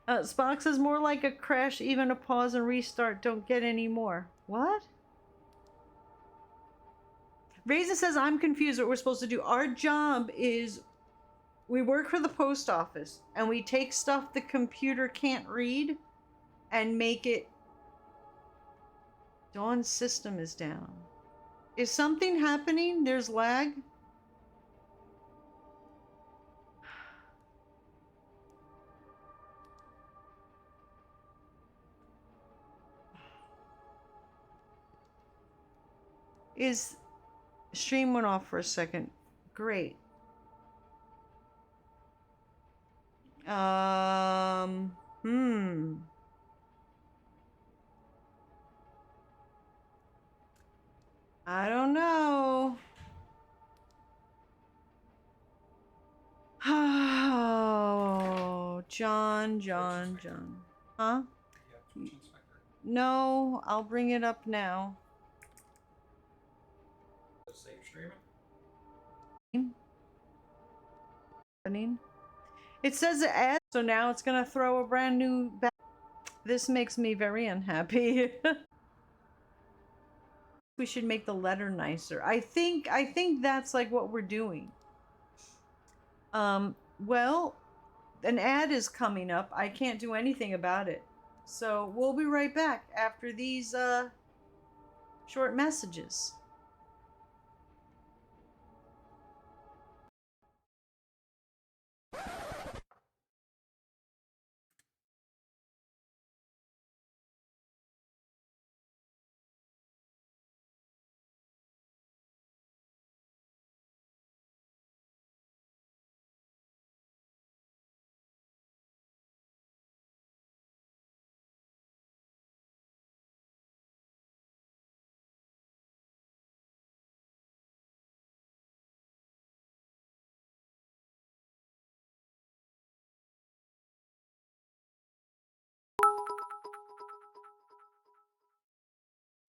Spock says more like a crash, even a pause and restart don't get any more. What? Raisin says, I'm confused what we're supposed to do. Our job is we work for the post office and we take stuff the computer can't read and make it. Dawn's system is down. Is something happening? There's lag? Is stream went off for a second. Great. I don't know. Oh, John. Huh? No, I'll bring it up now. Save streaming? It says it adds, so now it's gonna throw a brand new back. This makes me very unhappy. We should make the letter nicer. I think that's like what we're doing. Well, an ad is coming up. I can't do anything about it. So we'll be right back after these short messages.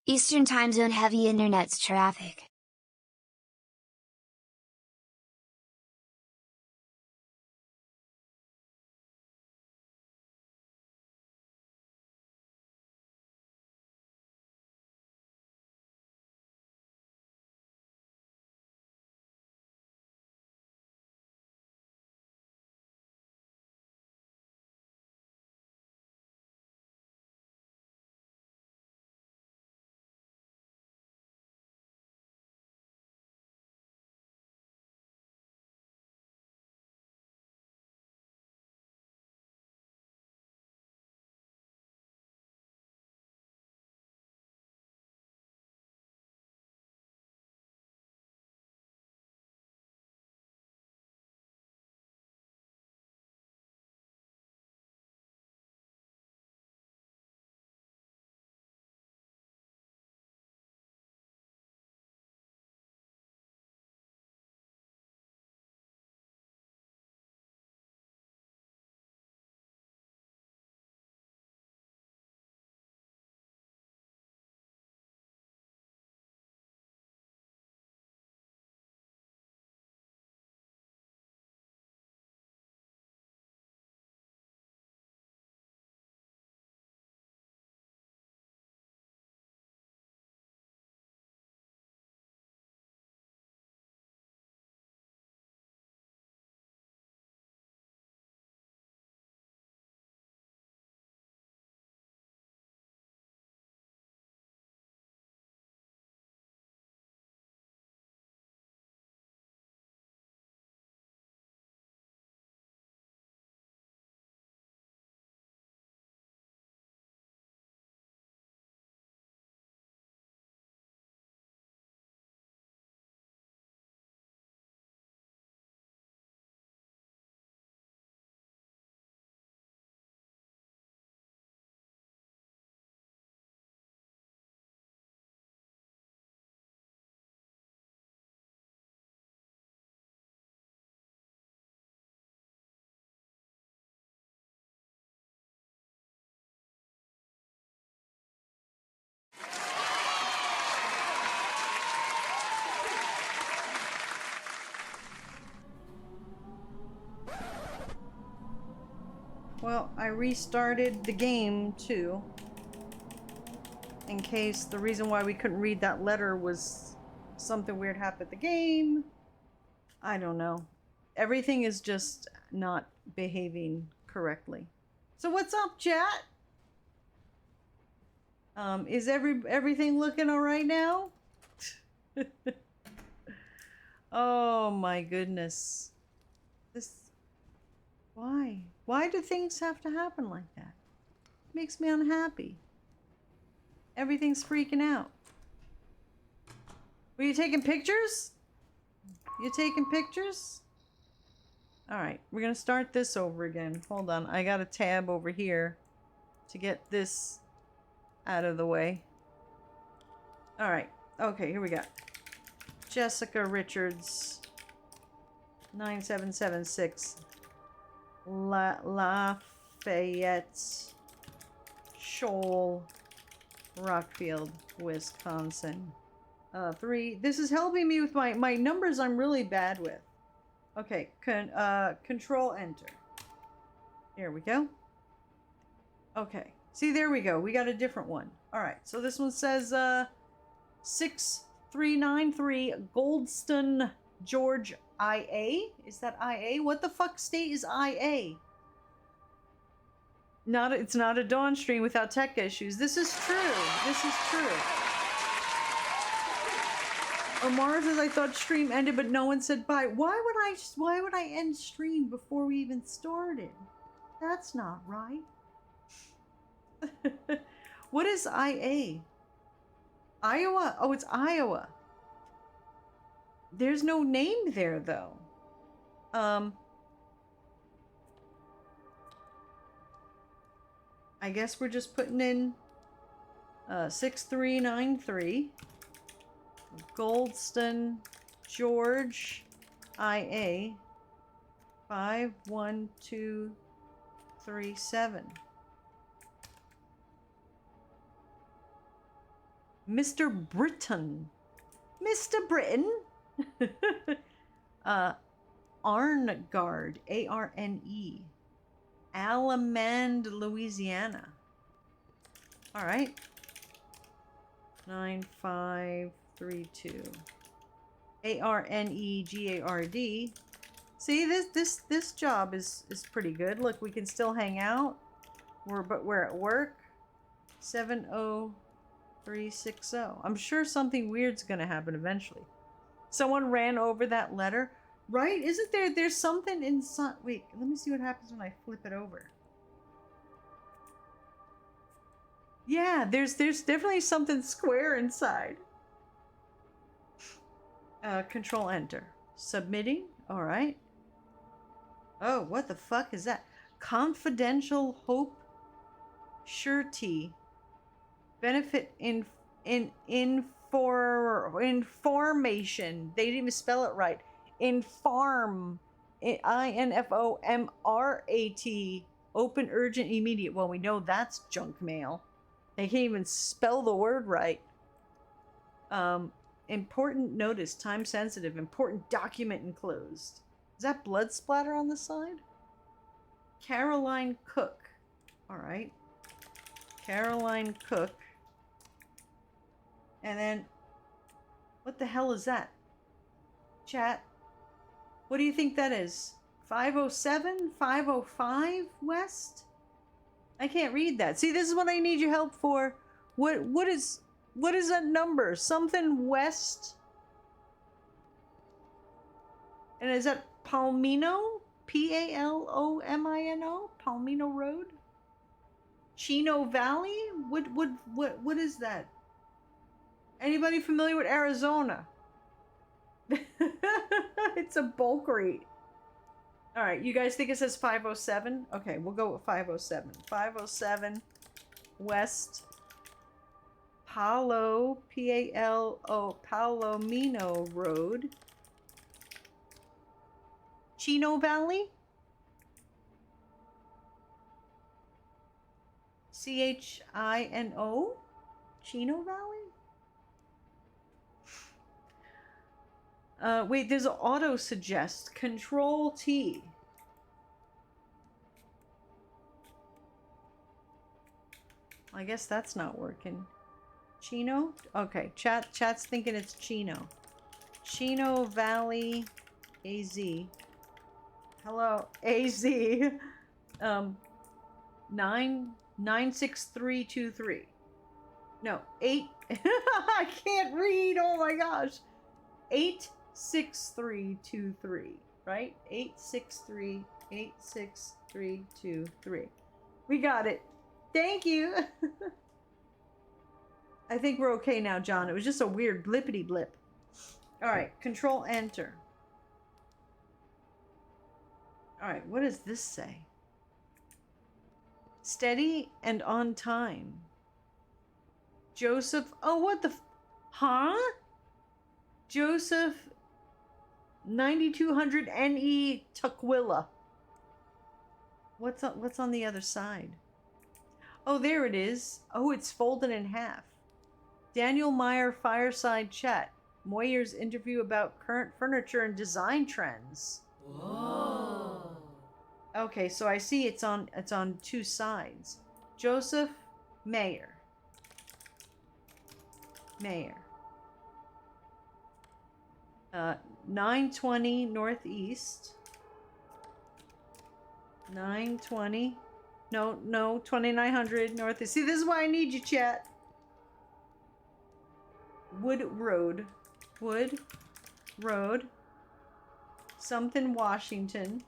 Eastern Time Zone heavy internet's traffic. Well, I restarted the game too. In case the reason why we couldn't read that letter was something weird happened at the game. I don't know. Everything is just not behaving correctly. So what's up, chat? Is everything looking all right now? Oh my goodness. Why? Why do things have to happen like that? It makes me unhappy. Everything's freaking out. Were you taking pictures? You taking pictures? Alright, we're gonna start this over again. Hold on, I got a tab over here to get this out of the way. Alright, okay, here we go. Jessica Richards, 9776 Lafayette Shoal, Rockfield, Wisconsin. 3. This is helping me with my numbers I'm really bad with. Okay, control enter. Here we go. Okay. See, there we go. We got a different one. All right. So this one says 6393 Goldston, George, IA. Is that IA? What the fuck state is IA? It's not a Dawn stream without tech issues. This is true. This is true. Omar says I thought stream ended, but no one said bye. Why would I end stream before we even started? That's not right. What is IA? Iowa? Oh, it's Iowa. There's no name there though. I guess we're just putting in 6393 Goldston, George, IA 51237. Mr. Britain. Mr. Britain. Arnegard, A-R-N-E. Alamand, Louisiana. All right. 9532. A-R-N-E-G-A-R-D. See, this job is pretty good. Look, we can still hang out. But we're at work. 70360. I'm sure something weird's gonna happen eventually. Someone ran over that letter. Right? Isn't there's something inside? Wait, let me see what happens when I flip it over. Yeah, there's definitely something square inside. Control enter. Submitting. All right. Oh, what the fuck is that? Confidential Hope Surety. Benefit information. They didn't even spell it right. Inform. INFOMRAT. Open, urgent, immediate. Well, we know that's junk mail. They can't even spell the word right. Important notice. Time sensitive. Important document enclosed. Is that blood splatter on the side? Caroline Cook. All right. Caroline Cook. And then, what the hell is that? Chat. What do you think that is? 507? 505 West? I can't read that. See, this is what I need your help for. What is that number? Something West? And is that Palomino? Palomino? Palomino Road? Chino Valley? What is that? Anybody familiar with Arizona? It's a bulk rate. All right, you guys think it says 507? Okay, we'll go with 507. 507 West Palo, P-A-L-O, Palomino Road. Chino Valley? C-H-I-N-O? Chino Valley? Wait, there's an auto suggest. Control T. I guess that's not working. Chino? Okay, chat's thinking it's Chino. Chino Valley AZ. Hello, AZ. 96323. No, 8. I can't read. Oh my gosh. 86323, right? 86323. We got it. Thank you. I think we're okay now, John. It was just a weird blippity blip. All right, control enter. All right, what does this say? Steady and on time. Joseph, oh, what the, huh? Joseph 9200 NE Tukwila. What's on the other side? Oh, there it is. Oh, it's folded in half. Daniel Meyer fireside chat. Moyer's interview about current furniture and design trends. Whoa. Okay, so I see it's on two sides. Joseph Mayer. 920 Northeast. 920. No, 2900 Northeast. See, this is why I need you, chat. Wood Road. Something, Washington.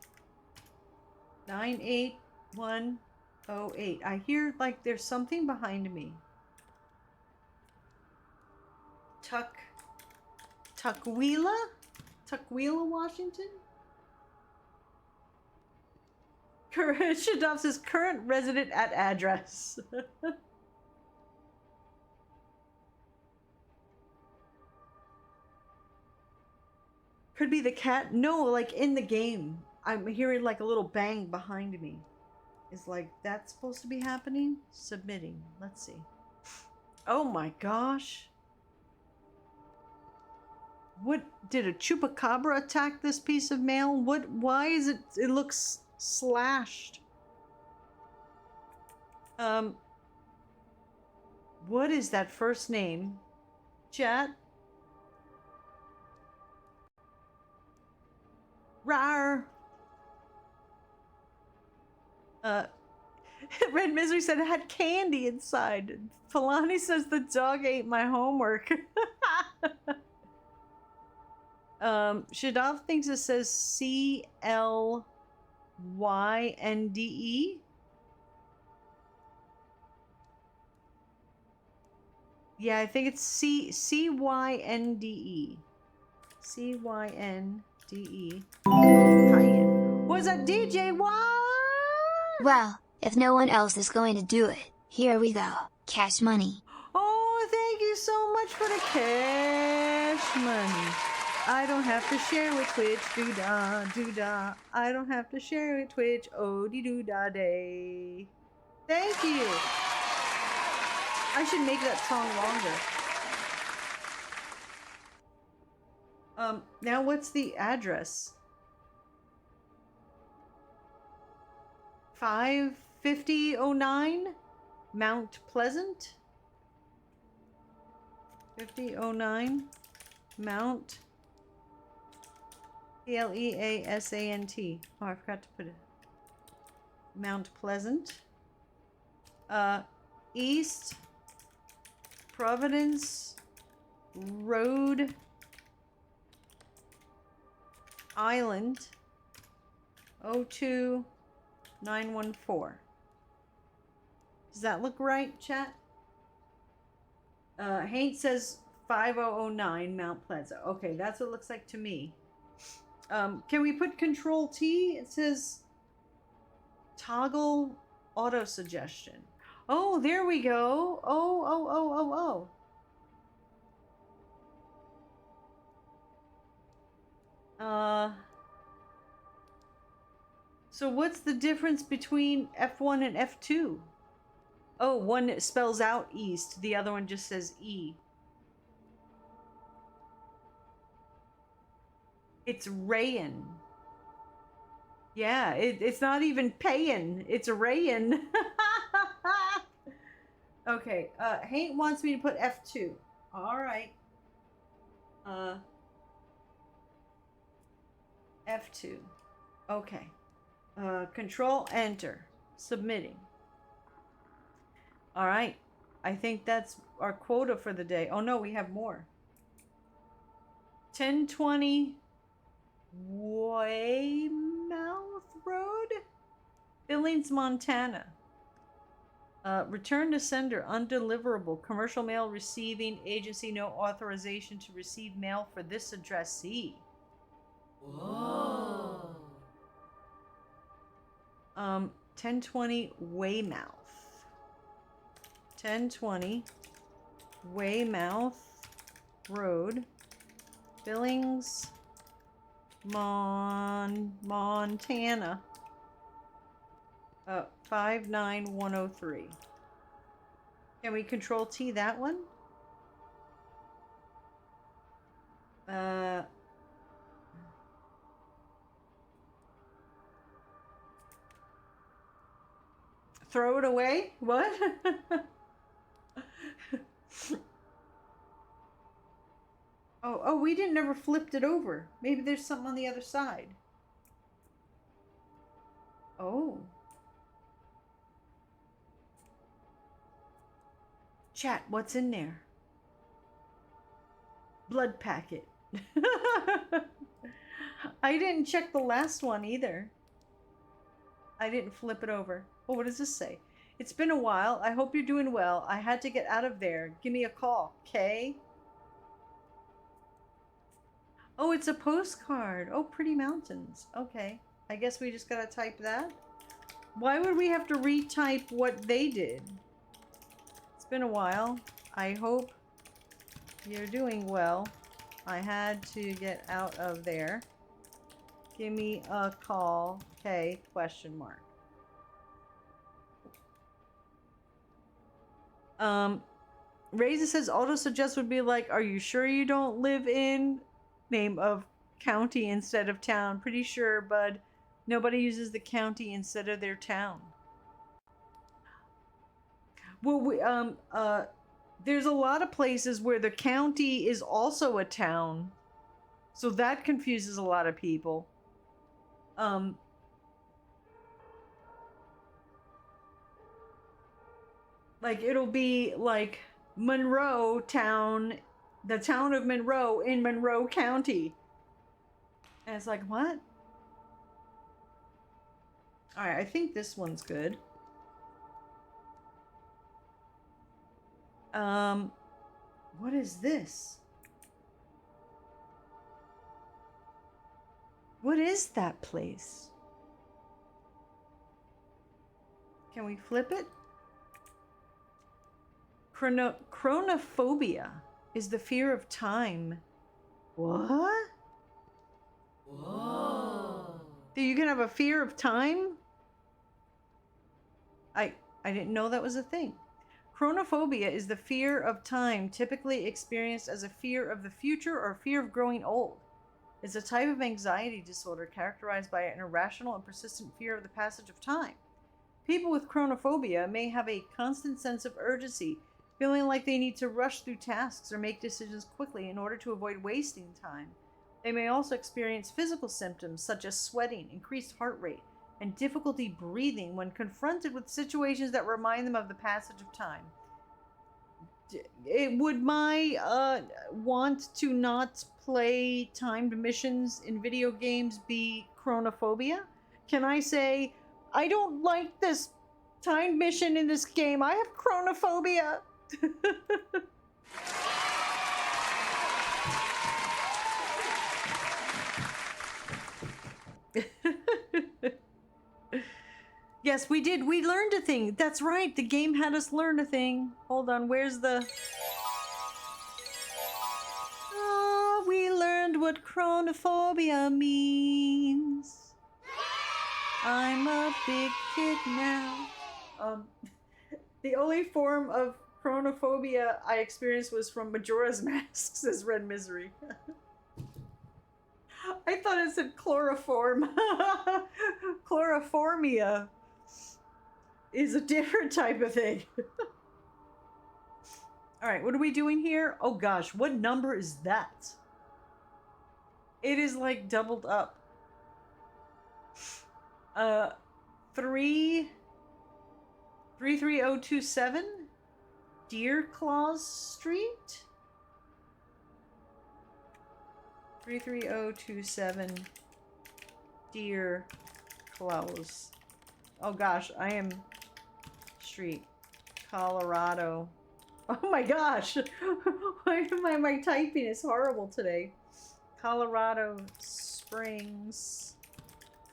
98108. I hear like there's something behind me. Tukwila, Washington. Shadov says current resident at address. Could be the cat. No, like in the game. I'm hearing like a little bang behind me. Is like that supposed to be happening? Submitting. Let's see. Oh my gosh. What, did a chupacabra attack this piece of mail? Why is it looks slashed? What is that first name? Chat? Rar. Red Misery said it had candy inside. Falani says the dog ate my homework. Shadov thinks it says CLYNDE. Yeah, I think it's CYNDE. CYNDE. Was that DJ? What? Well, if no one else is going to do it, here we go. Cash money. Oh, thank you so much for the cash money. I don't have to share with Twitch, doo-da, doo-da. I don't have to share with Twitch, oh-dee-doo-da day. Thank you. I should make that song longer. Now what's the address? 55009 Mount Pleasant. 5009 Mount Pleasant. Oh, I forgot to put it. Mount Pleasant. East Providence Road Island 02914. Does that look right, chat? Haint says 5009 Mount Pleasant. Okay, that's what it looks like to me. Can we put Control T? It says toggle auto suggestion. Oh, there we go. Oh. So what's the difference between F1 and F2? Oh, one spells out east, the other one just says E. It's rayin'. Yeah, it's not even payin', it's rayin'. Okay, Hank wants me to put F2. Alright. F2. Okay. Control Enter. Submitting. Alright. I think that's our quota for the day. Oh no, we have more. 1020 Weymouth Road? Billings, Montana. Return to sender, undeliverable. Commercial mail receiving agency, no authorization to receive mail for this addressee. Whoa. 1020 Weymouth. 1020 Weymouth Road, Billings, Montana. 59103. Can we control T that one? Throw it away? What? Oh, we didn't never flipped it over. Maybe there's something on the other side. Oh. Chat, what's in there? Blood packet. I didn't check the last one either. I didn't flip it over. Oh, what does this say? It's been a while. I hope you're doing well. I had to get out of there. Give me a call, okay? Oh, it's a postcard. Oh, pretty mountains. Okay. I guess we just gotta type that. Why would we have to retype what they did? It's been a while. I hope you're doing well. I had to get out of there. Give me a call. Okay, question mark. Razor says auto suggest would be like, are you sure you don't live in name of county instead of town? Pretty sure, bud. Nobody uses the county instead of their town. Well, there's a lot of places where the county is also a town. So that confuses a lot of people. Like, it'll be like Monroe town, the town of Monroe in Monroe County. And it's like, what? Alright, I think this one's good. What is this? What is that place? Can we flip it? Chronophobia is the fear of time. What? Whoa. You can have a fear of time? I didn't know that was a thing. Chronophobia is the fear of time, typically experienced as a fear of the future or fear of growing old. It's a type of anxiety disorder characterized by an irrational and persistent fear of the passage of time. People with chronophobia may have a constant sense of urgency, feeling like they need to rush through tasks or make decisions quickly in order to avoid wasting time. They may also experience physical symptoms such as sweating, increased heart rate, and difficulty breathing when confronted with situations that remind them of the passage of time. Would my want to not play timed missions in video games be chronophobia? Can I say, I don't like this timed mission in this game, I have chronophobia? Yes, we did. We learned a thing. That's right. The game had us learn a thing. Hold on. Where's the... Oh, we learned what chronophobia means. I'm a big kid now. The only form of chronophobia I experienced was from Majora's Mask, says Red Misery. I thought it said chloroform. Chloroformia is a different type of thing. All right, what are we doing here? Oh gosh, what number is that? It is like doubled up. 33027 Deer Claws Street. 33027 Deer Claws. Oh gosh, I am Street, Colorado. Oh my gosh, why am I typing? It's horrible today. Colorado Springs,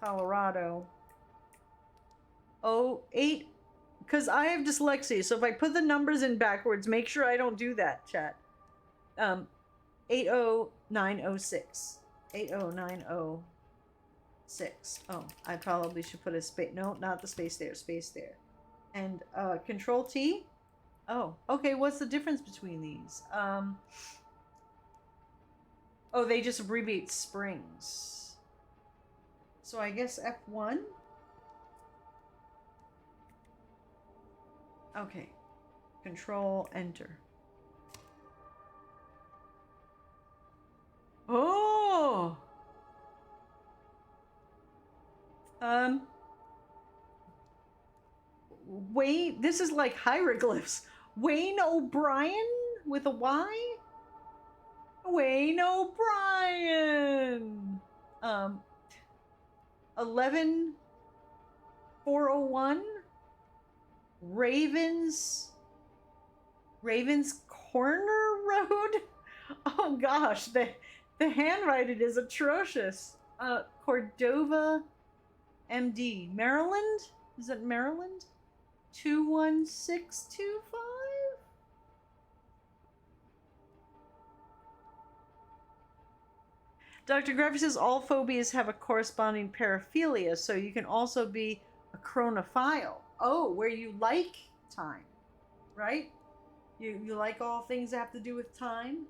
Colorado. 08, because I have dyslexia, so if I put the numbers in backwards, make sure I don't do that, chat. 80906. 80906. Oh, I probably should put a space. No, not the space there. Space there. And Control T. Oh, okay. What's the difference between these? Oh, they just abbreviate springs. So I guess F1. Okay. Control Enter. Oh. Wait, this is like hieroglyphs. Wayne O'Brien with a Y? Wayne O'Brien. 11401 Ravens Corner Road. Oh gosh, the handwriting is atrocious. Cordova MD, Maryland? Is it Maryland? 21625? Dr. Graffy says all phobias have a corresponding paraphilia, so you can also be a chronophile. Oh, where you like time, right? You like all things that have to do with time?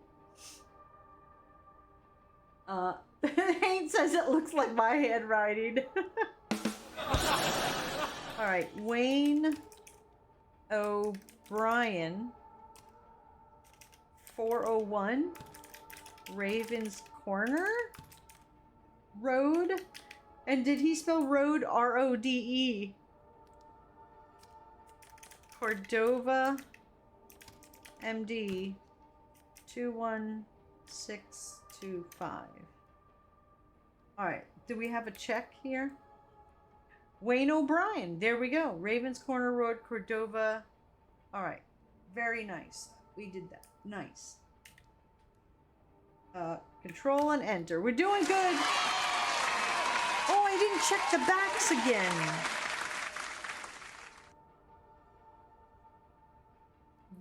Hank says it looks like my handwriting. All right, Wayne O'Brien, 401 Ravens Corner Road. And did he spell road R-O-D-E? Cordova MD 21625. All right, do we have a check here? Wayne O'Brien, there we go. Ravens Corner Road, Cordova. All right, very nice. We did that. Nice. Control and Enter. We're doing good. Oh, I didn't check the backs again.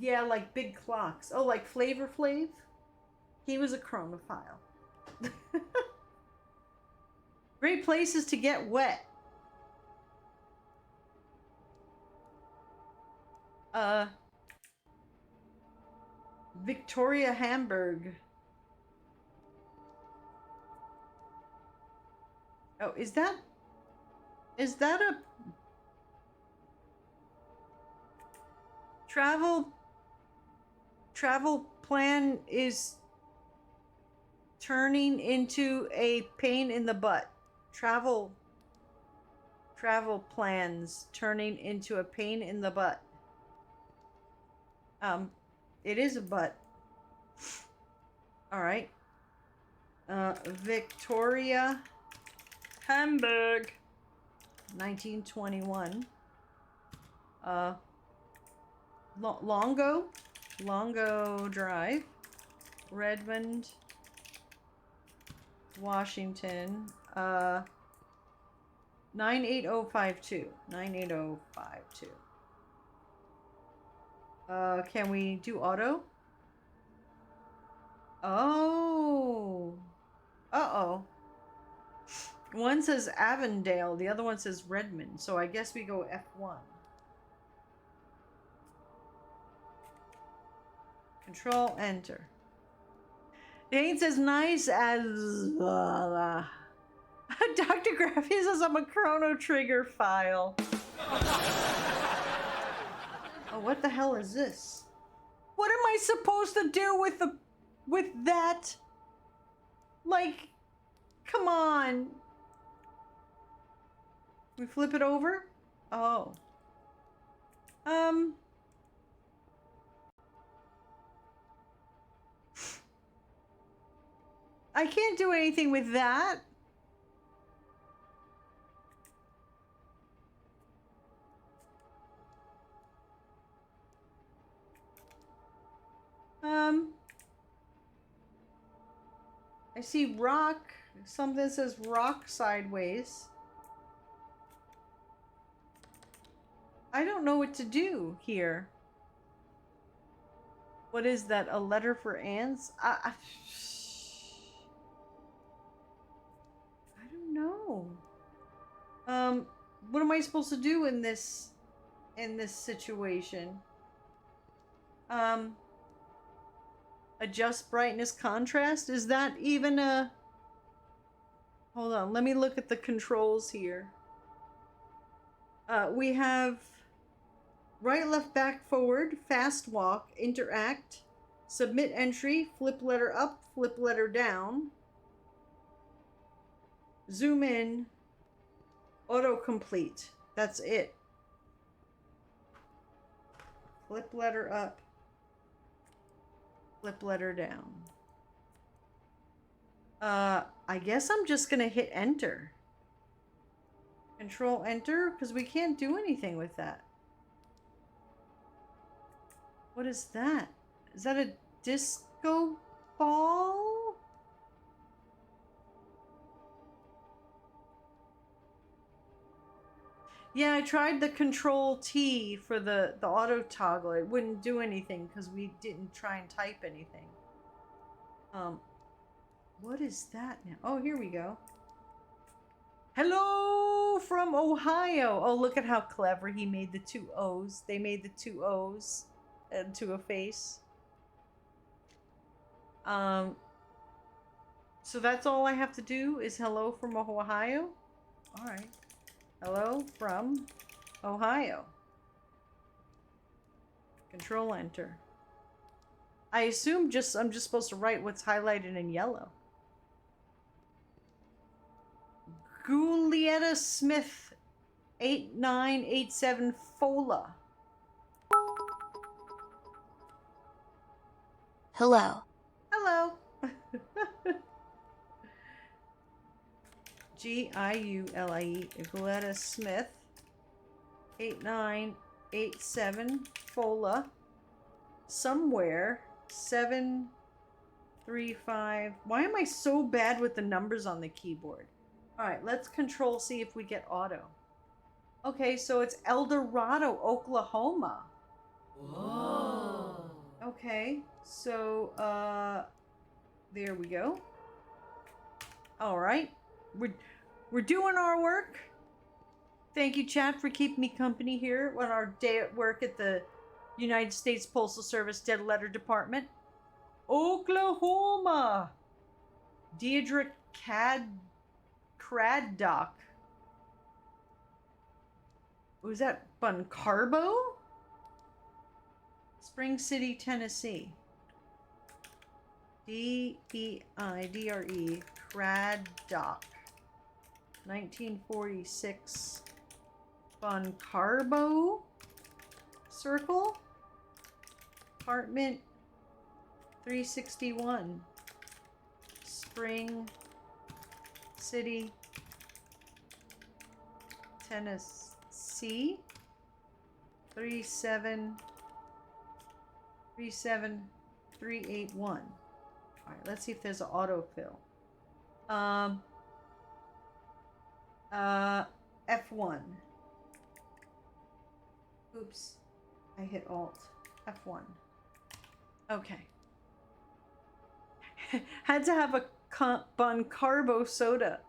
Yeah, like big clocks. Oh, like Flavor Flav? He was a chronophile. Great places to get wet. Victoria, Hamburg. Oh, is that a travel plan is turning into a pain in the butt. Travel plans turning into a pain in the butt. It is a butt. All right. Victoria, Hamburg, 1921. Longo Drive, Redmond, Washington. 98052. 98052. Can we do auto? Oh. Uh-oh. One says Avondale, the other one says Redmond, so I guess we go F1. Control Enter. Dane says nice as Dr. Graffy says I'm a Chrono Trigger file. Oh, what the hell is this? What am I supposed to do with that? Like, come on. We flip it over? Oh. I can't do anything with that. I see rock. Something says rock sideways. I don't know what to do here. What is that? A letter for ants? I don't know. What am I supposed to do in this situation? Adjust brightness contrast? Is that even a... Hold on, let me look at the controls here. We have right, left, back, forward, fast walk, interact, submit entry, flip letter up, flip letter down, zoom in, autocomplete. That's it. Flip letter up, flip letter down. I guess I'm just gonna hit enter. Control enter, because we can't do anything with that. What is that? Is that a disco ball? Yeah, I tried the control T for the auto toggle. It wouldn't do anything because we didn't try and type anything. What is that now? Oh, here we go. Hello from Ohio. Oh, look at how clever he made the two O's. They made the two O's into a face. So that's all I have to do is hello from Ohio. All right. Hello from Ohio. Control enter. I assume I'm just supposed to write what's highlighted in yellow. Julietta Smith, 8987 Fola. Hello. Hello. Giulie, Julietta Smith, 8987 Fola. Somewhere 735. Why am I so bad with the numbers on the keyboard? All right, let's control see if we get auto. Okay, so it's El Dorado, Oklahoma. Whoa. Okay, so there we go. All right, we're doing our work. Thank you, chat, for keeping me company here on our day at work at the United States Postal Service Dead Letter Department. Oklahoma. Deirdre Craddock. Was that Buncarbo? Spring City, Tennessee. D-E-I-D-R-E. Craddock. 1946. Buncarbo Circle. Apartment 361. Spring City, Tennessee. 37381. All right, let's see if there's an autofill. F1. Oops, I hit Alt. F1. Okay. Had to have a Buncarbo soda.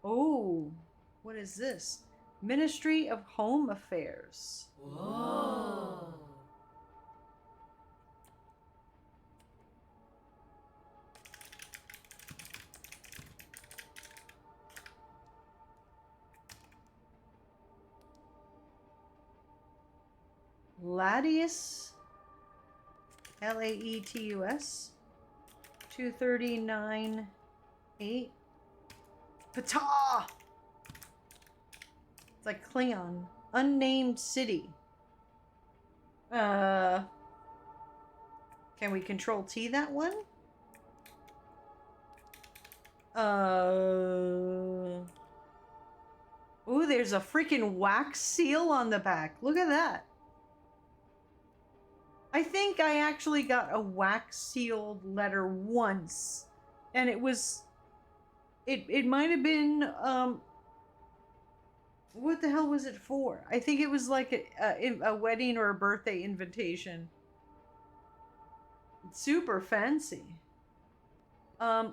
Oh, what is this? Ministry of Home Affairs. Whoa. Ladius Laetus. 239.8. Ptah! It's like Klingon. Unnamed city. Can we control T that one? Ooh, there's a freaking wax seal on the back. Look at that. I think I actually got a wax sealed letter once. And it was... It might have been, what the hell was it for? I think it was like a wedding or a birthday invitation. It's super fancy. How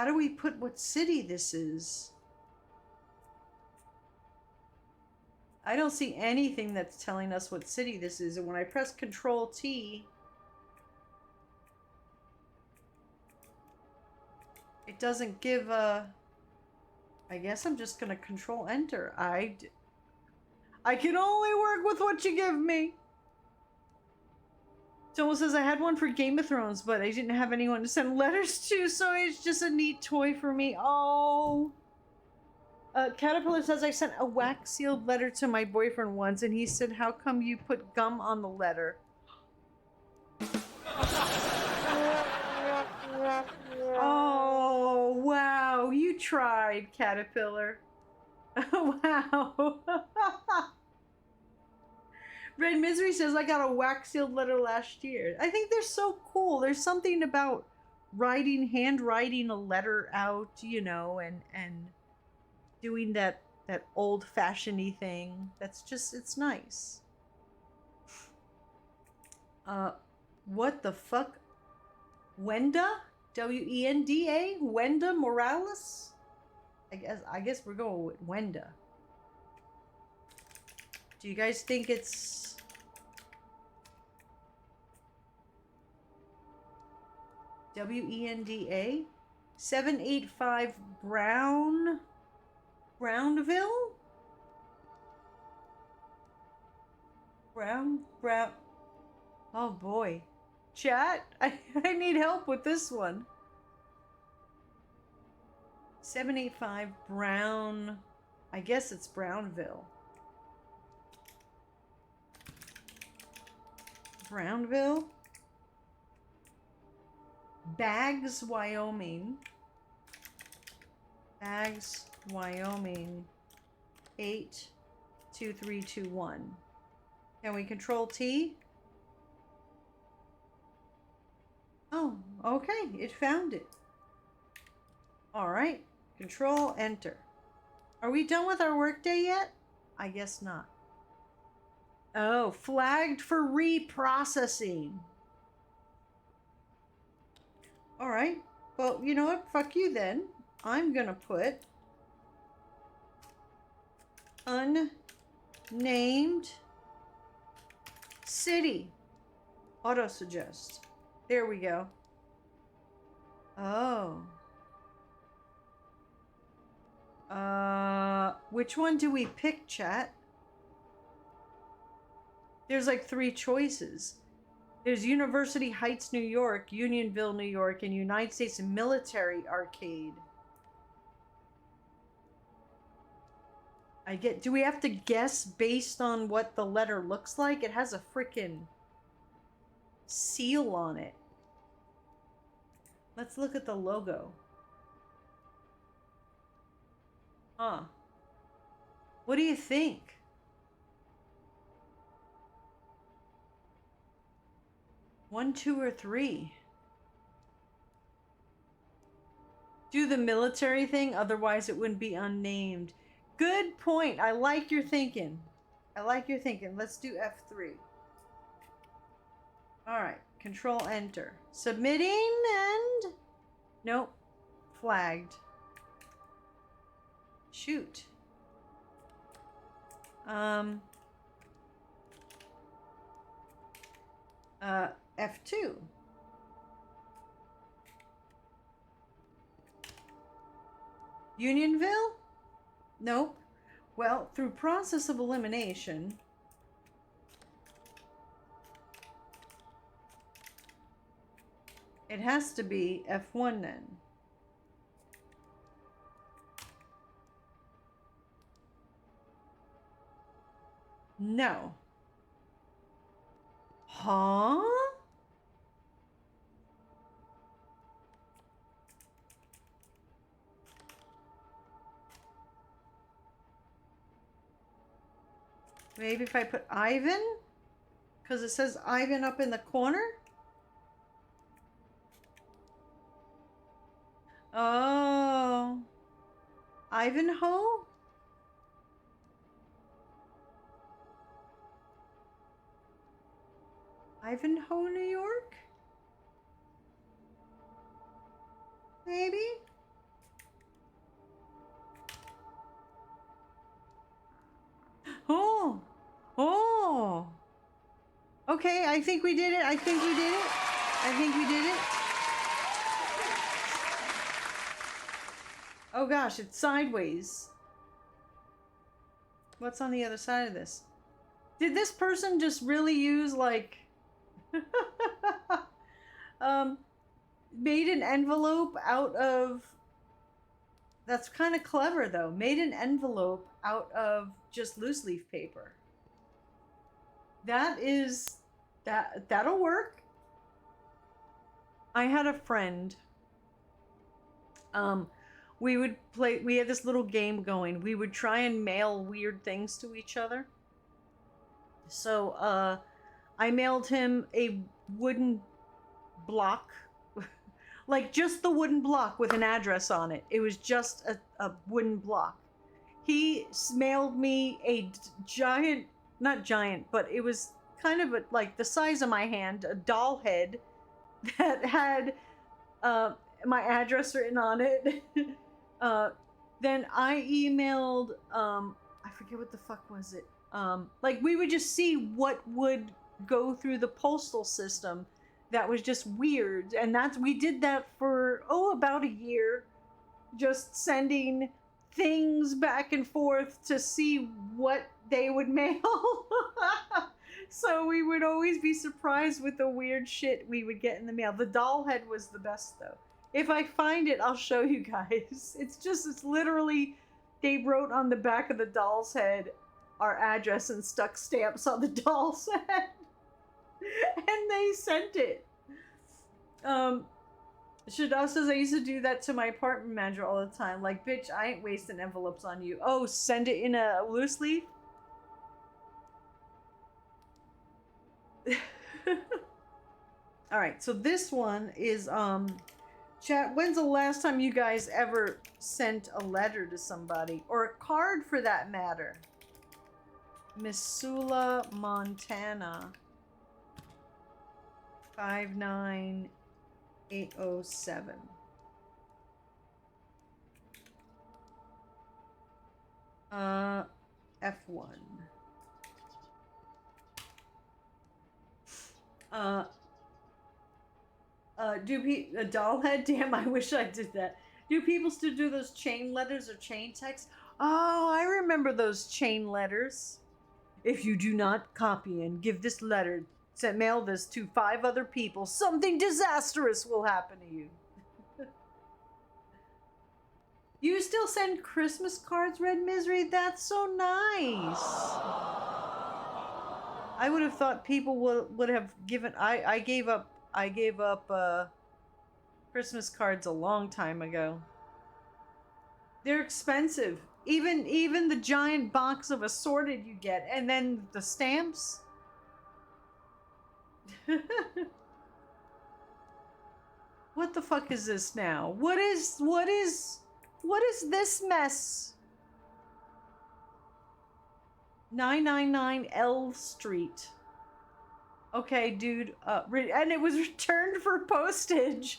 do we put what city this is? I don't see anything that's telling us what city this is. And when I press Control T, it doesn't give a... I guess I'm just going to Control Enter. I can only work with what you give me. Someone says I had one for Game of Thrones, but I didn't have anyone to send letters to, so it's just a neat toy for me. Oh... Caterpillar says I sent a wax sealed letter to my boyfriend once, and he said, "How come you put gum on the letter?" Oh, wow. You tried, Caterpillar. Wow. Red Misery says I got a wax sealed letter last year. I think they're so cool. There's something about handwriting a letter out, you know, and doing that old-fashioned-y thing. That's just, it's nice. What the fuck? Wenda? W-E-N-D-A? Wenda Morales? I guess we're going with Wenda. Do you guys think it's... W-E-N-D-A? 785 Brownville? Brown. Oh boy. Chat, I need help with this one. 785 Brown. I guess it's Brownville. Brownville? Bags, Wyoming. Bags, Wyoming. 82321. Can we Control T? Oh, okay. It found it. All right. Control Enter. Are we done with our workday yet? I guess not. Oh, flagged for reprocessing. All right. Well, you know what? Fuck you then. I'm gonna put unnamed city. Auto suggest. There we go. Oh. Which one do we pick, chat? There's like 3 choices. There's University Heights, New York, Unionville, New York, and United States Military Arcade. Do we have to guess based on what the letter looks like? It has a frickin' seal on it. Let's look at the logo. Huh. What do you think? One, 2, or 3? Do the military thing, otherwise it wouldn't be unnamed. Good point. I like your thinking. Let's do F3. Alright. Control Enter. Submitting and... Nope. Flagged. Shoot. F2. Unionville? Nope. Well, through process of elimination, It has to be F1 then. No. Huh? Maybe if I put Ivan? Because it says Ivan up in the corner? Oh. Ivanhoe? Ivanhoe, New York? Maybe? Oh. Oh. Okay, I think we did it. I think we did it. I think we did it. Oh gosh, it's sideways. What's on the other side of this? Did this person just really use like made an envelope out of, that's kind of clever though, made an envelope out of just loose leaf paper. That'll work. I had a friend, we had this little game going. We would try and mail weird things to each other. So I mailed him a wooden block, like just the wooden block with an address on it. It was just a wooden block. He mailed me a giant, not giant, but it was kind of like the size of my hand, a doll head that had my address written on it. Then I emailed, I forget what the fuck was it. Like we would just see what would go through the postal system that was just weird. And we did that for, about a year, just sending things back and forth to see what they would mail. So we would always be surprised with the weird shit we would get in the mail. The doll head was the best though. If I find it, I'll show you guys. It's literally, they wrote on the back of the doll's head our address and stuck stamps on the doll's head. And they sent it. Shadal says, I used to do that to my apartment manager all the time. Like, bitch, I ain't wasting envelopes on you. Oh, send it in a loose leaf? Alright, so this one is, chat, when's the last time you guys ever sent a letter to somebody? Or a card for that matter? Missoula, Montana. 59807. F1. A doll head? Damn, I wish I did that. Do people still do those chain letters or chain texts? Oh, I remember those chain letters. If you do not copy and give this letter, mail this to 5 other people, something disastrous will happen to you. You still send Christmas cards, Red Misery? That's so nice. I would have thought people would have given. I gave up Christmas cards a long time ago. They're expensive. Even the giant box of assorted you get, and then the stamps. What the fuck is this now? What is this mess? 999 L Street. Okay, dude. And it was returned for postage.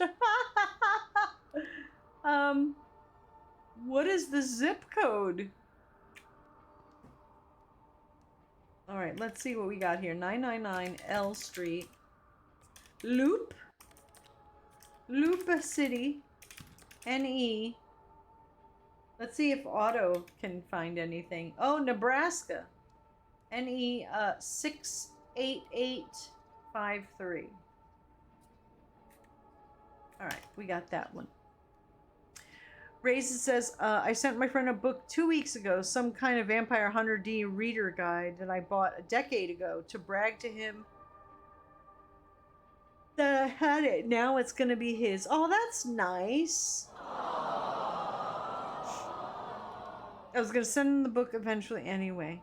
What is the zip code? All right, let's see what we got here. 999 L Street. Loop City. NE. Let's see if Auto can find anything. Oh, Nebraska. NE 68853. Alright, we got that one. Raisin says, I sent my friend a book 2 weeks ago, some kind of Vampire Hunter D reader guide that I bought a decade ago to brag to him that I had it. Now it's gonna be his. Oh, that's nice. I was gonna send him the book eventually anyway.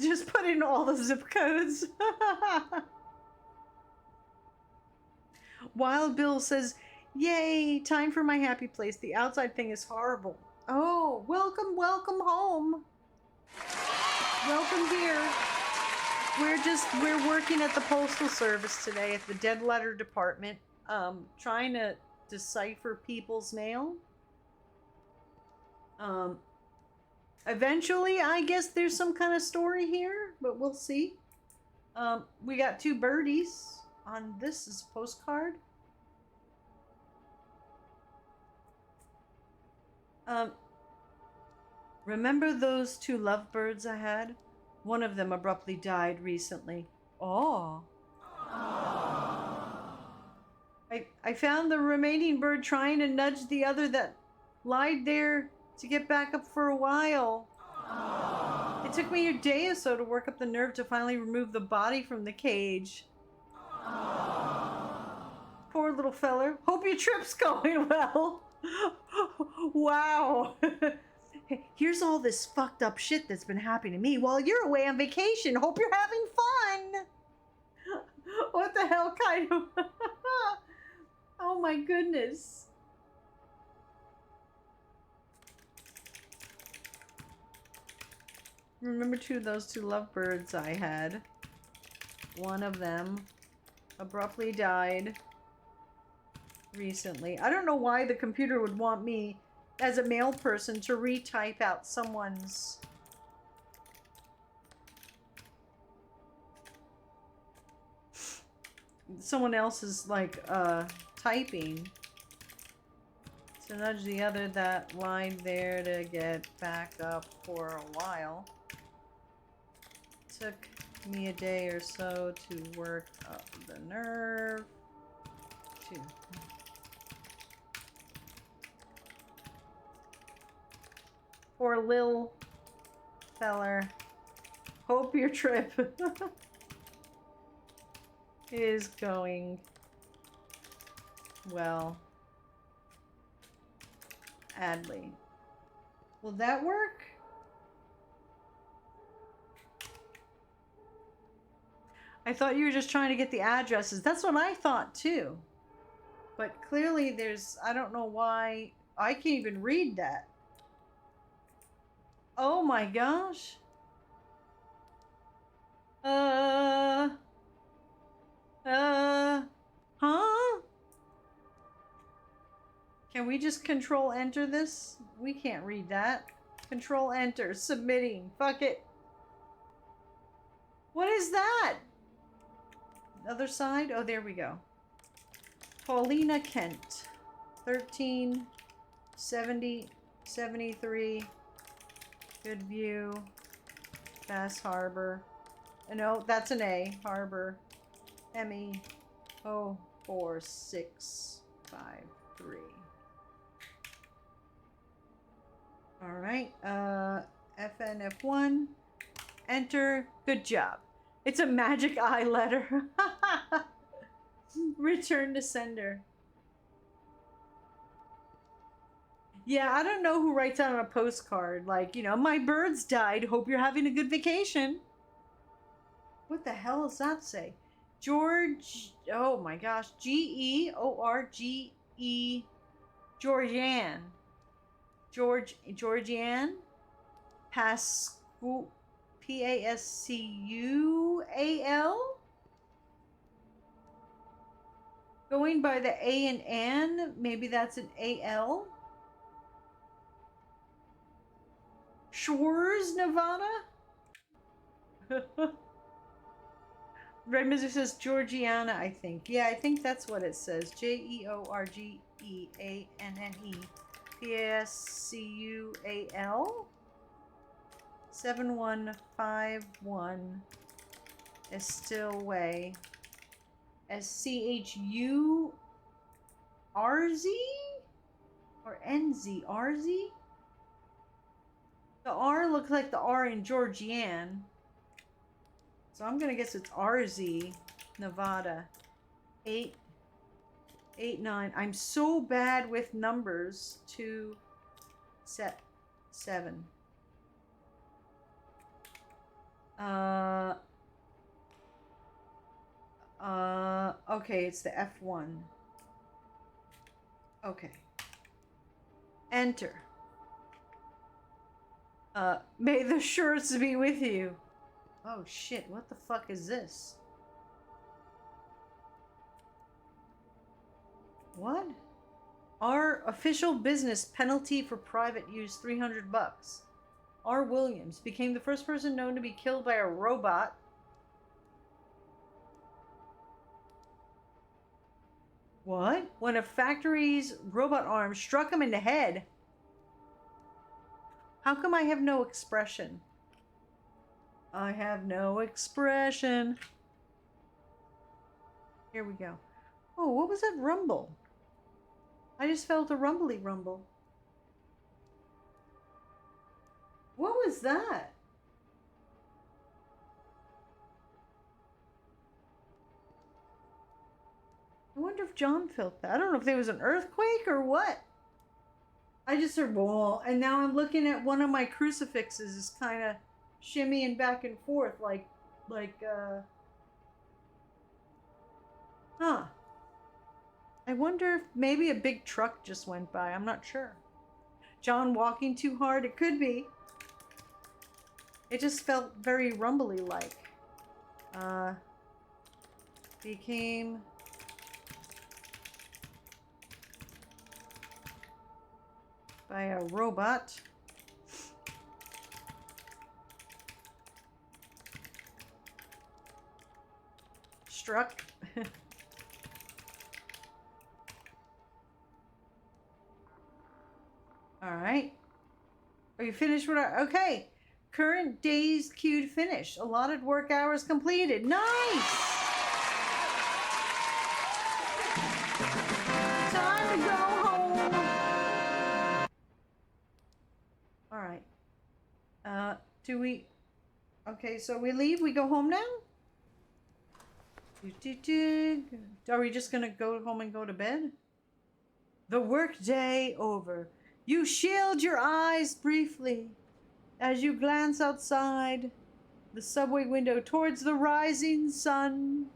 Just put in all the zip codes. Wild Bill says, yay, time for my happy place. The outside thing is horrible. Oh, welcome, welcome home. Welcome here. We're working at the Postal Service today at the Dead Letter Department, trying to decipher people's mail. Eventually, I guess there's some kind of story here, but we'll see. We got 2 birdies on this is a postcard. Remember those 2 lovebirds I had? One of them abruptly died recently. Oh. I found the remaining bird trying to nudge the other that lied there to get back up for a while. It took me a day or so to work up the nerve to finally remove the body from the cage. Poor little feller. Hope your trip's going well. Wow. Here's all this fucked up shit that's been happening to me while you're away on vacation. Hope you're having fun. What the hell kind of... Oh my goodness. Remember those 2 lovebirds I had. One of them abruptly died recently. I don't know why the computer would want me as a male person to retype out someone's someone else's like typing to nudge the other that lied there to get back up for a while. Took me a day or so to work up the nerve to poor lil feller. Hope your trip is going well. Adley. Will that work? I thought you were just trying to get the addresses. That's what I thought too. But clearly there's, I don't know why, I can't even read that. Oh my gosh. Huh? Can we just control enter this? We can't read that. Control enter, submitting, fuck it. What is that? Other side? Oh, there we go. Paulina Kent. 13, 70, 73. Good view. Bass Harbor. No, that's an A. Harbor. ME 04653. Alright. FNF1. Enter. Good job. It's a magic eye letter. Return to sender. Yeah, I don't know who writes out on a postcard, like, you know, my birds died, hope you're having a good vacation. What the hell does that say? George, oh my gosh, George-E, Georgianne. Georgianne? Pascual, Pascual? Going by the A and N, maybe that's an AL? Shores, Nevada? Red Miser says Georgiana, I think. Yeah, I think that's what it says. Georgianne. Pascual. 7151 Estill Way. SCHU RZ? Or NZ? RZ? The R looks like the R in Georgian. So I'm gonna guess it's RZ, Nevada. 889. I'm so bad with numbers. 2, 7. Okay, it's the F1. Okay. Enter. May the shirts be with you. Oh shit, what the fuck is this? What? Our official business penalty for private use, $300. R. Williams became the first person known to be killed by a robot. What? When a factory's robot arm struck him in the head. How come I have no expression? I have no expression. Here we go. Oh, what was that rumble? I just felt a rumbly rumble. What was that? I wonder if John felt that. I don't know if there was an earthquake or what. I just heard wall, and now I'm looking at one of my crucifixes is kind of shimmying back and forth huh. I wonder if maybe a big truck just went by. I'm not sure. John walking too hard? It could be. It just felt very rumbly like. Became by a robot. Struck. All right. Are you finished with our... Okay. Current day's queued finished. Allotted work hours completed. Nice! Time to go home. All right. Do we... Okay, so we leave? We go home now? Are we just gonna go home and go to bed? The workday over. You shield your eyes briefly as you glance outside the subway window towards the rising sun.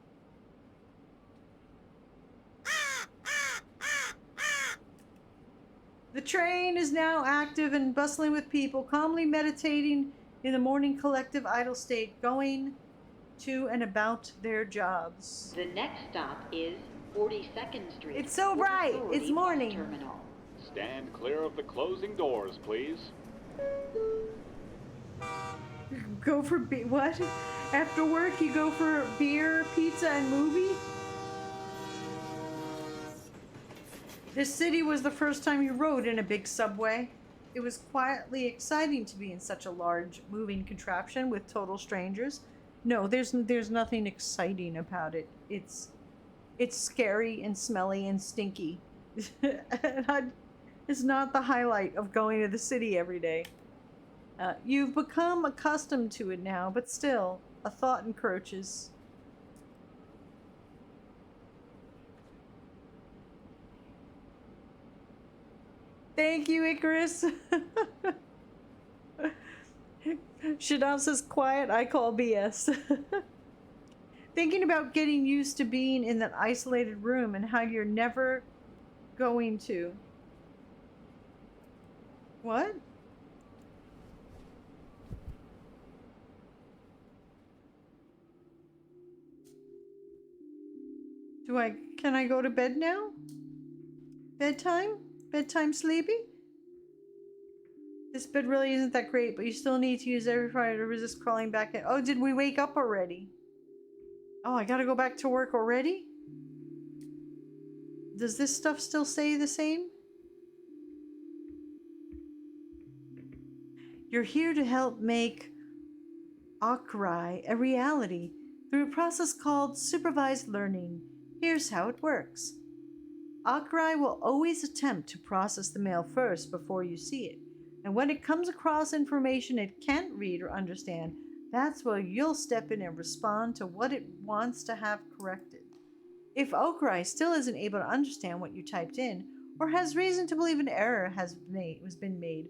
The train is now active and bustling with people, calmly meditating in the morning collective idle state, going to and about their jobs. The next stop is 42nd Street. It's so bright. It's morning. Terminal. Stand clear of the closing doors, please. Go for what? After work, you go for beer, pizza, and movie? This city was the first time you rode in a big subway. It was quietly exciting to be in such a large moving contraption with total strangers. No, there's nothing exciting about it. It's scary and smelly and stinky. It's not the highlight of going to the city every day. You've become accustomed to it now, but still, a thought encroaches. Thank you, Icarus. Shadam says quiet, I call BS. Thinking about getting used to being in that isolated room and how you're never going to. What? Can I go to bed now? Bedtime? Bedtime sleepy? This bed really isn't that great, but you still need to use every Friday to resist crawling back in. Oh, did we wake up already? Oh, I gotta go back to work already? Does this stuff still stay the same? You're here to help make Akrai a reality through a process called supervised learning. Here's how it works. Akrai will always attempt to process the mail first before you see it. And when it comes across information it can't read or understand, that's where you'll step in and respond to what it wants to have corrected. If Okrai still isn't able to understand what you typed in, or has reason to believe an error has been made,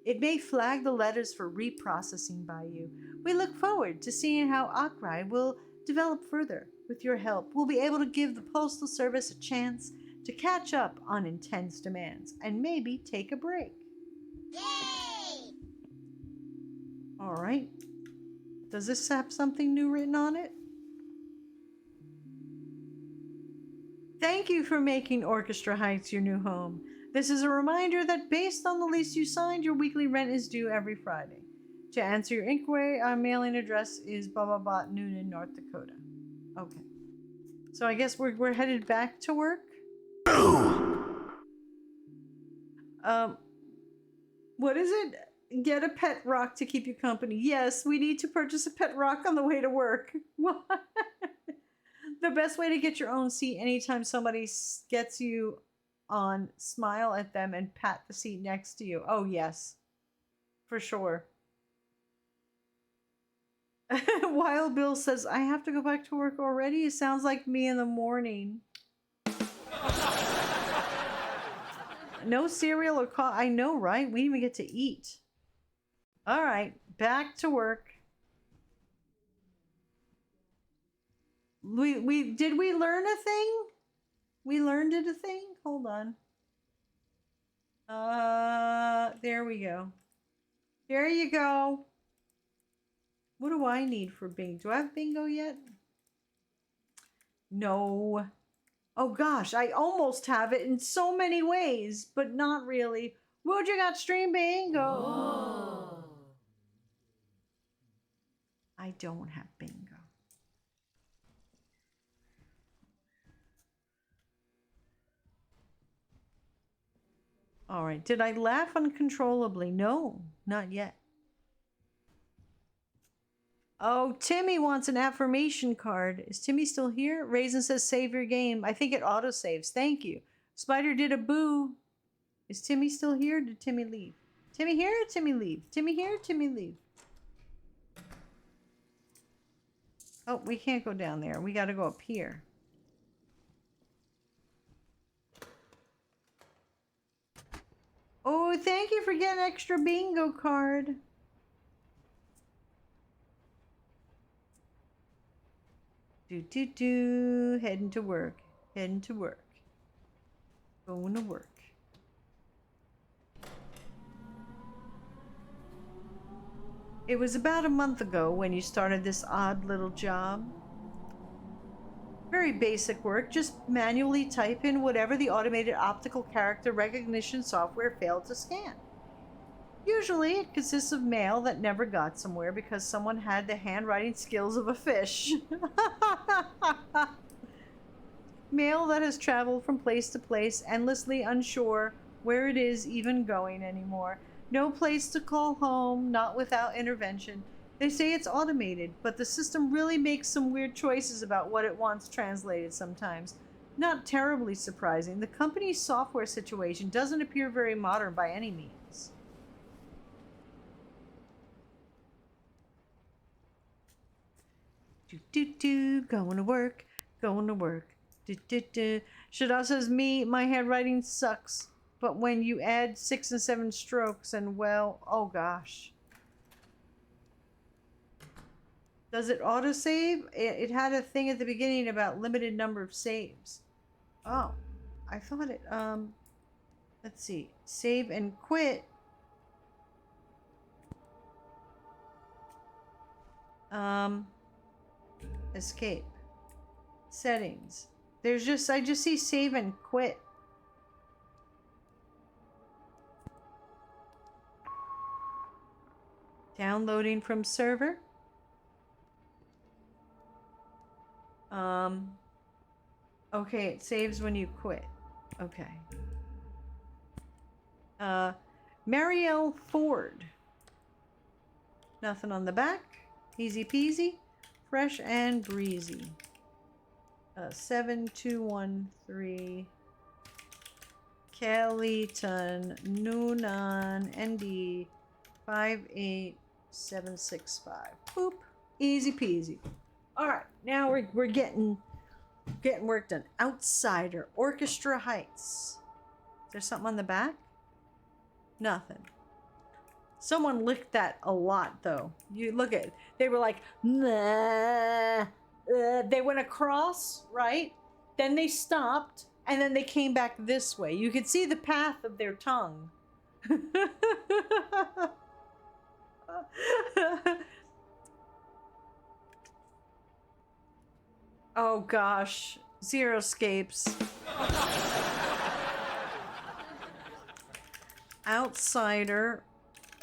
it may flag the letters for reprocessing by you. We look forward to seeing how Akrai will develop further. With your help, we'll be able to give the Postal Service a chance to catch up on intense demands and maybe take a break. Yay! All right. Does this have something new written on it? Thank you for making Orchestra Heights your new home. This is a reminder that based on the lease you signed, your weekly rent is due every Friday. To answer your inquiry, our mailing address is Bot, Noonan, North Dakota. Okay. So I guess we're headed back to work. What is it? Get a pet rock to keep you company. Yes, we need to purchase a pet rock on the way to work. What? The best way to get your own seat anytime somebody gets you on, smile at them and pat the seat next to you. Oh, yes. For sure. Wild Bill says, I have to go back to work already? It sounds like me in the morning. No cereal or coffee. I know, right? We didn't even get to eat. All right, back to work. Did we learn a thing? We learned a thing? Hold on. There we go. There you go. What do I need for bingo? Do I have bingo yet? No. Oh gosh, I almost have it in so many ways, but not really. Would you got stream bingo? Oh. I don't have bingo. All right, did I laugh uncontrollably? No, not yet. Oh, Timmy wants an affirmation card. Is Timmy still here? Raisin says save your game. I think it auto-saves. Thank you. Spider did a boo. Is Timmy still here? Or did Timmy leave? Timmy here or Timmy leave? Timmy here or Timmy leave? Oh, we can't go down there. We got to go up here. Oh, thank you for getting an extra bingo card. Heading to work. Heading to work. Going to work. It was about a month ago when you started this odd little job. Very basic work, just manually type in whatever the automated optical character recognition software failed to scan. Usually it consists of mail that never got somewhere because someone had the handwriting skills of a fish. Mail that has traveled from place to place, endlessly unsure where it is even going anymore. No place to call home, not without intervention. They say it's automated, but the system really makes some weird choices about what it wants translated sometimes. Not terribly surprising. The company's software situation doesn't appear very modern by any means. Going to work, going to work. Shada says, my handwriting sucks. But when you add 6 and 7 strokes and well, oh gosh. Does it autosave? It had a thing at the beginning about limited number of saves. Oh, I thought it, let's see. Save and quit. Escape. Settings. I just see save and quit. Downloading from server. Okay, it saves when you quit. Okay. Marielle Ford. Nothing on the back. Easy peasy. Fresh and breezy. 7213. Caliton, Noonan, ND 58765. Boop. Easy peasy. Alright, now we're getting work done. Outsider, Orchestra Heights. Is there something on the back? Nothing. Someone licked that a lot though. You look at it. They were like, nah. They went across, right? Then they stopped, and then they came back this way. You could see the path of their tongue. Oh gosh, Zero escapes. Outsider,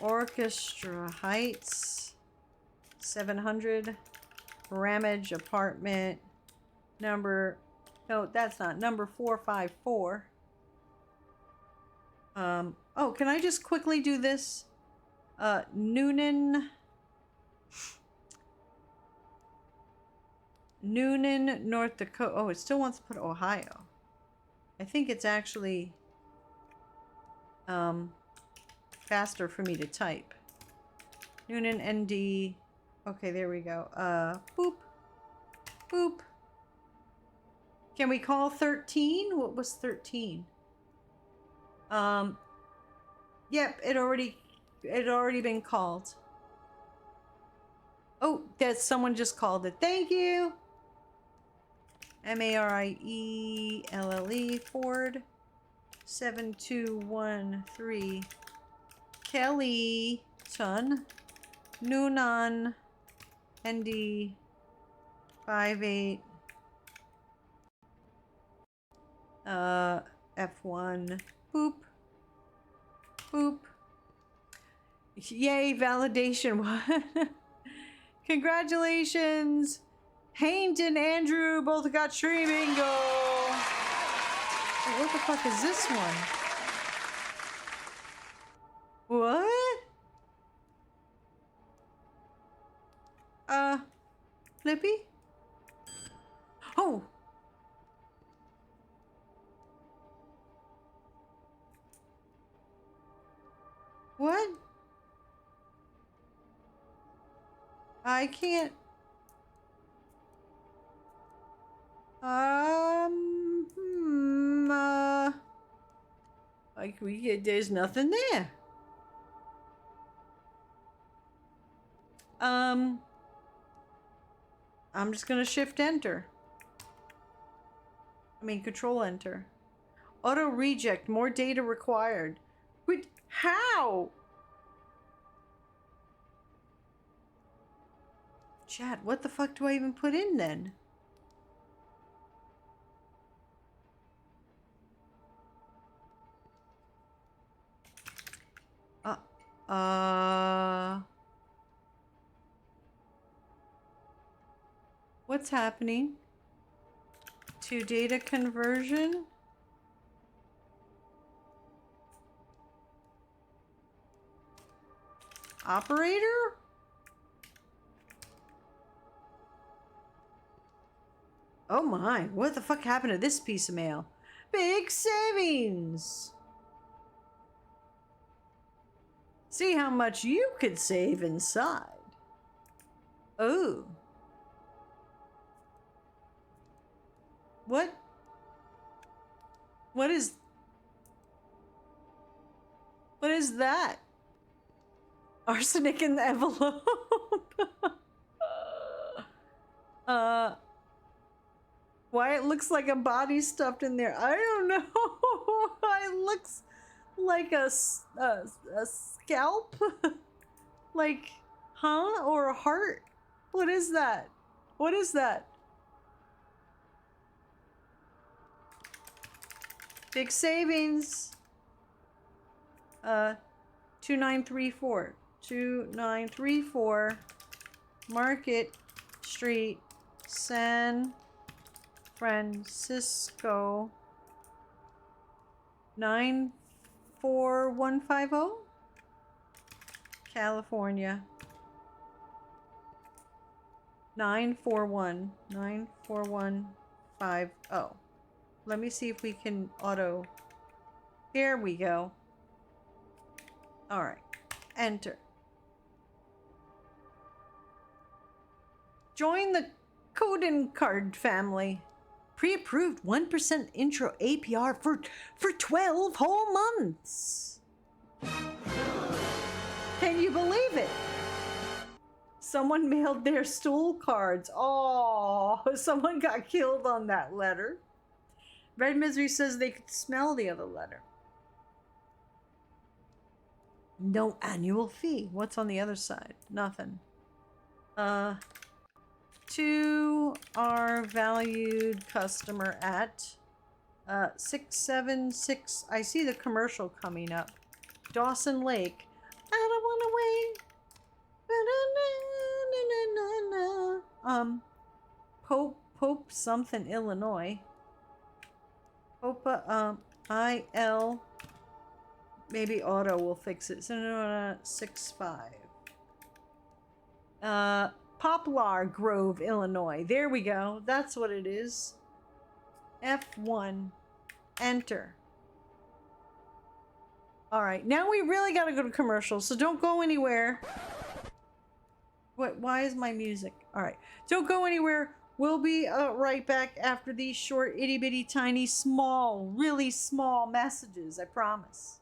Orchestra Heights, 700, Ramage Apartment, number, no, that's not, number 454. Oh, can I just quickly do this? Noonan, North Dakota. Oh, it still wants to put Ohio. I think it's actually faster for me to type. Noonan ND. Okay, there we go. Boop. Boop. Can we call 13? What was 13? Yep, it already been called. Oh, that someone just called it. Thank you. Marielle Ford 7213 Kellyton Noonan ND 58 F1 boop boop. Yay, validation. Congratulations. Haint and Andrew both got stream bingo. Oh, what the fuck is this one? What? Flippy? Oh. What? I can't. Like there's nothing there. I'm just gonna shift enter. I mean, control enter. Auto reject, more data required. Wait, how? Chat, what the fuck do I even put in then? What's happening? To data conversion? Operator? Oh my, what the fuck happened to this piece of mail? Big savings! See how much you could save inside. Oh. What? What is that? Arsenic in the envelope. Why it looks like a body stuffed in there? I don't know. It looks like a scalp. Like, huh? Or a heart? What is that? What is that? Big savings. 2934. 2934 Market Street, San Francisco 94150, California. 94150. Let me see if we can auto Here we go. All right. Enter. Join the Coden card family. Pre-approved 1% intro APR for 12 whole months. Can you believe it? Someone mailed their stool cards. Oh, someone got killed on that letter. Red Misery says they could smell the other letter. No annual fee. What's on the other side? Nothing. To our valued customer at 676. I see the commercial coming up. Dawson Lake. I don't want to wait. Pope something, Illinois. Popa, IL. Maybe auto will fix it. 65. Poplar Grove, Illinois. There we go. That's what it is. F1. Enter. All right. Now we really got to go to commercial, so don't go anywhere. What? Why is my music? All right. Don't go anywhere. We'll be right back after these short, itty-bitty, tiny, small, really small messages. I promise.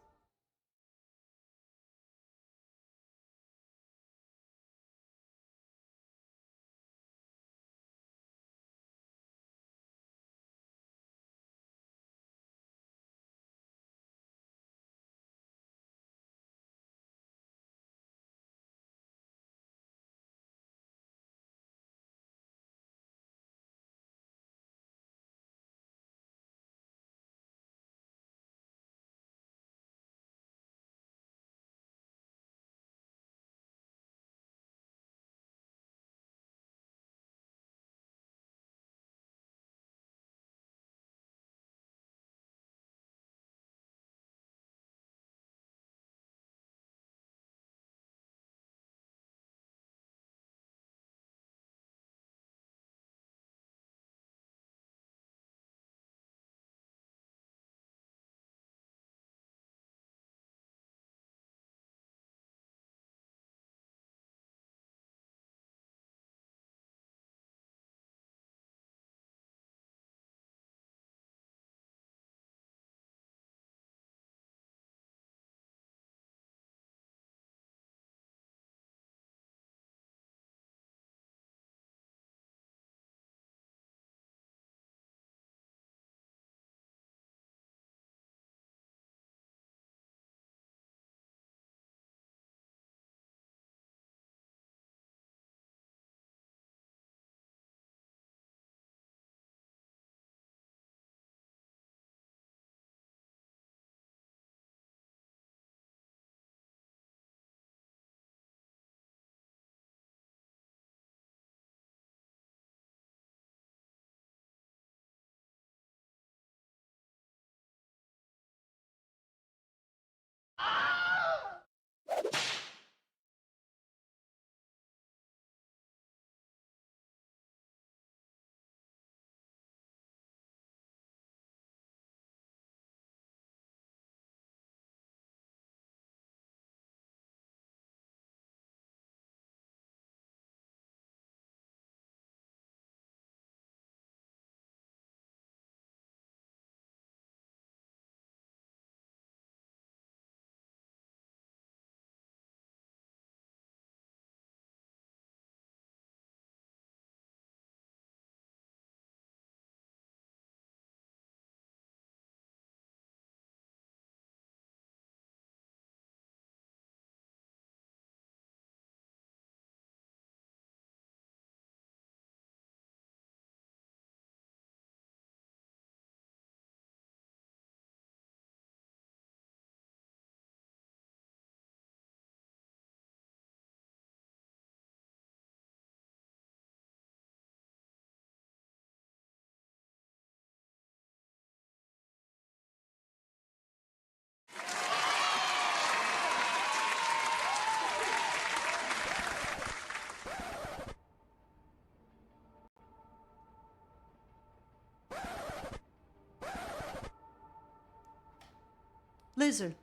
Lizard.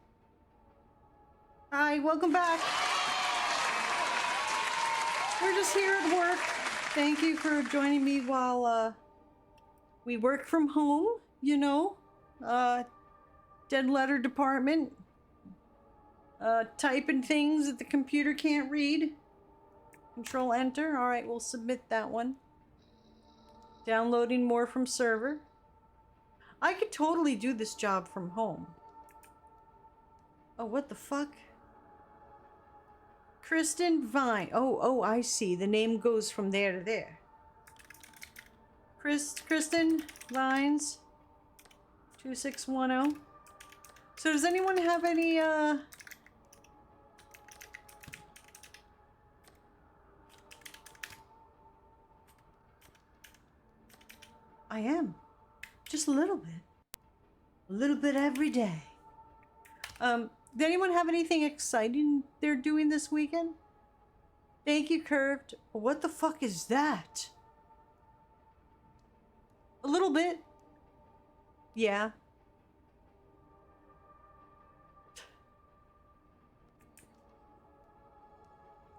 Hi, welcome back. We're just here at work. Thank you for joining me while we work from home, you know. Dead letter department. Typing things that the computer can't read. Control enter. Alright, we'll submit that one. Downloading more from server. I could totally do this job from home. Oh, what the fuck? Kristen Vine. Oh, I see. The name goes from there to there. Kristen Vines. 2610. So does anyone have any, I am. Just a little bit. A little bit every day. Did anyone have anything exciting they're doing this weekend? Thank you, Curved. What the fuck is that? A little bit. Yeah.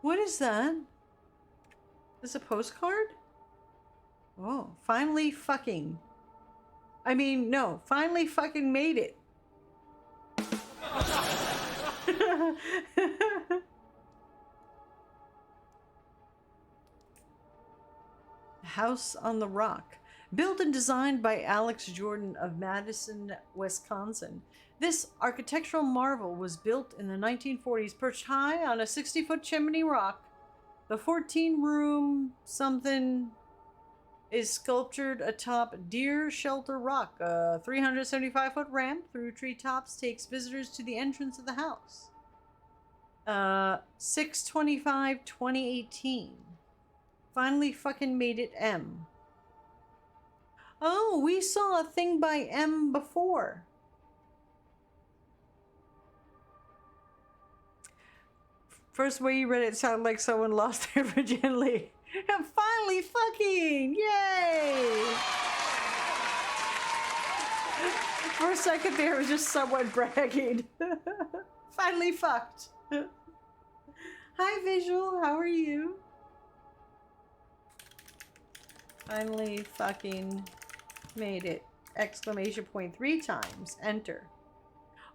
What is that? Is this a postcard? Oh, finally fucking. I mean, no, finally fucking made it. House on the Rock. Built and designed by Alex Jordan of Madison, Wisconsin. This architectural marvel was built in the 1940s, perched high on a 60-foot chimney rock. The 14-room something is sculptured atop Deer Shelter Rock. A 375-foot ramp through treetops takes visitors to the entrance of the house. 6/25/2018. Finally fucking made it, M. Oh, we saw a thing by M before. First way you read it sounded like someone lost their virginity. And finally fucking! Yay! For a second there, it was just someone bragging. Finally fucked. Hi, Visual. How are you? Finally fucking made it. Exclamation point 3 times. Enter.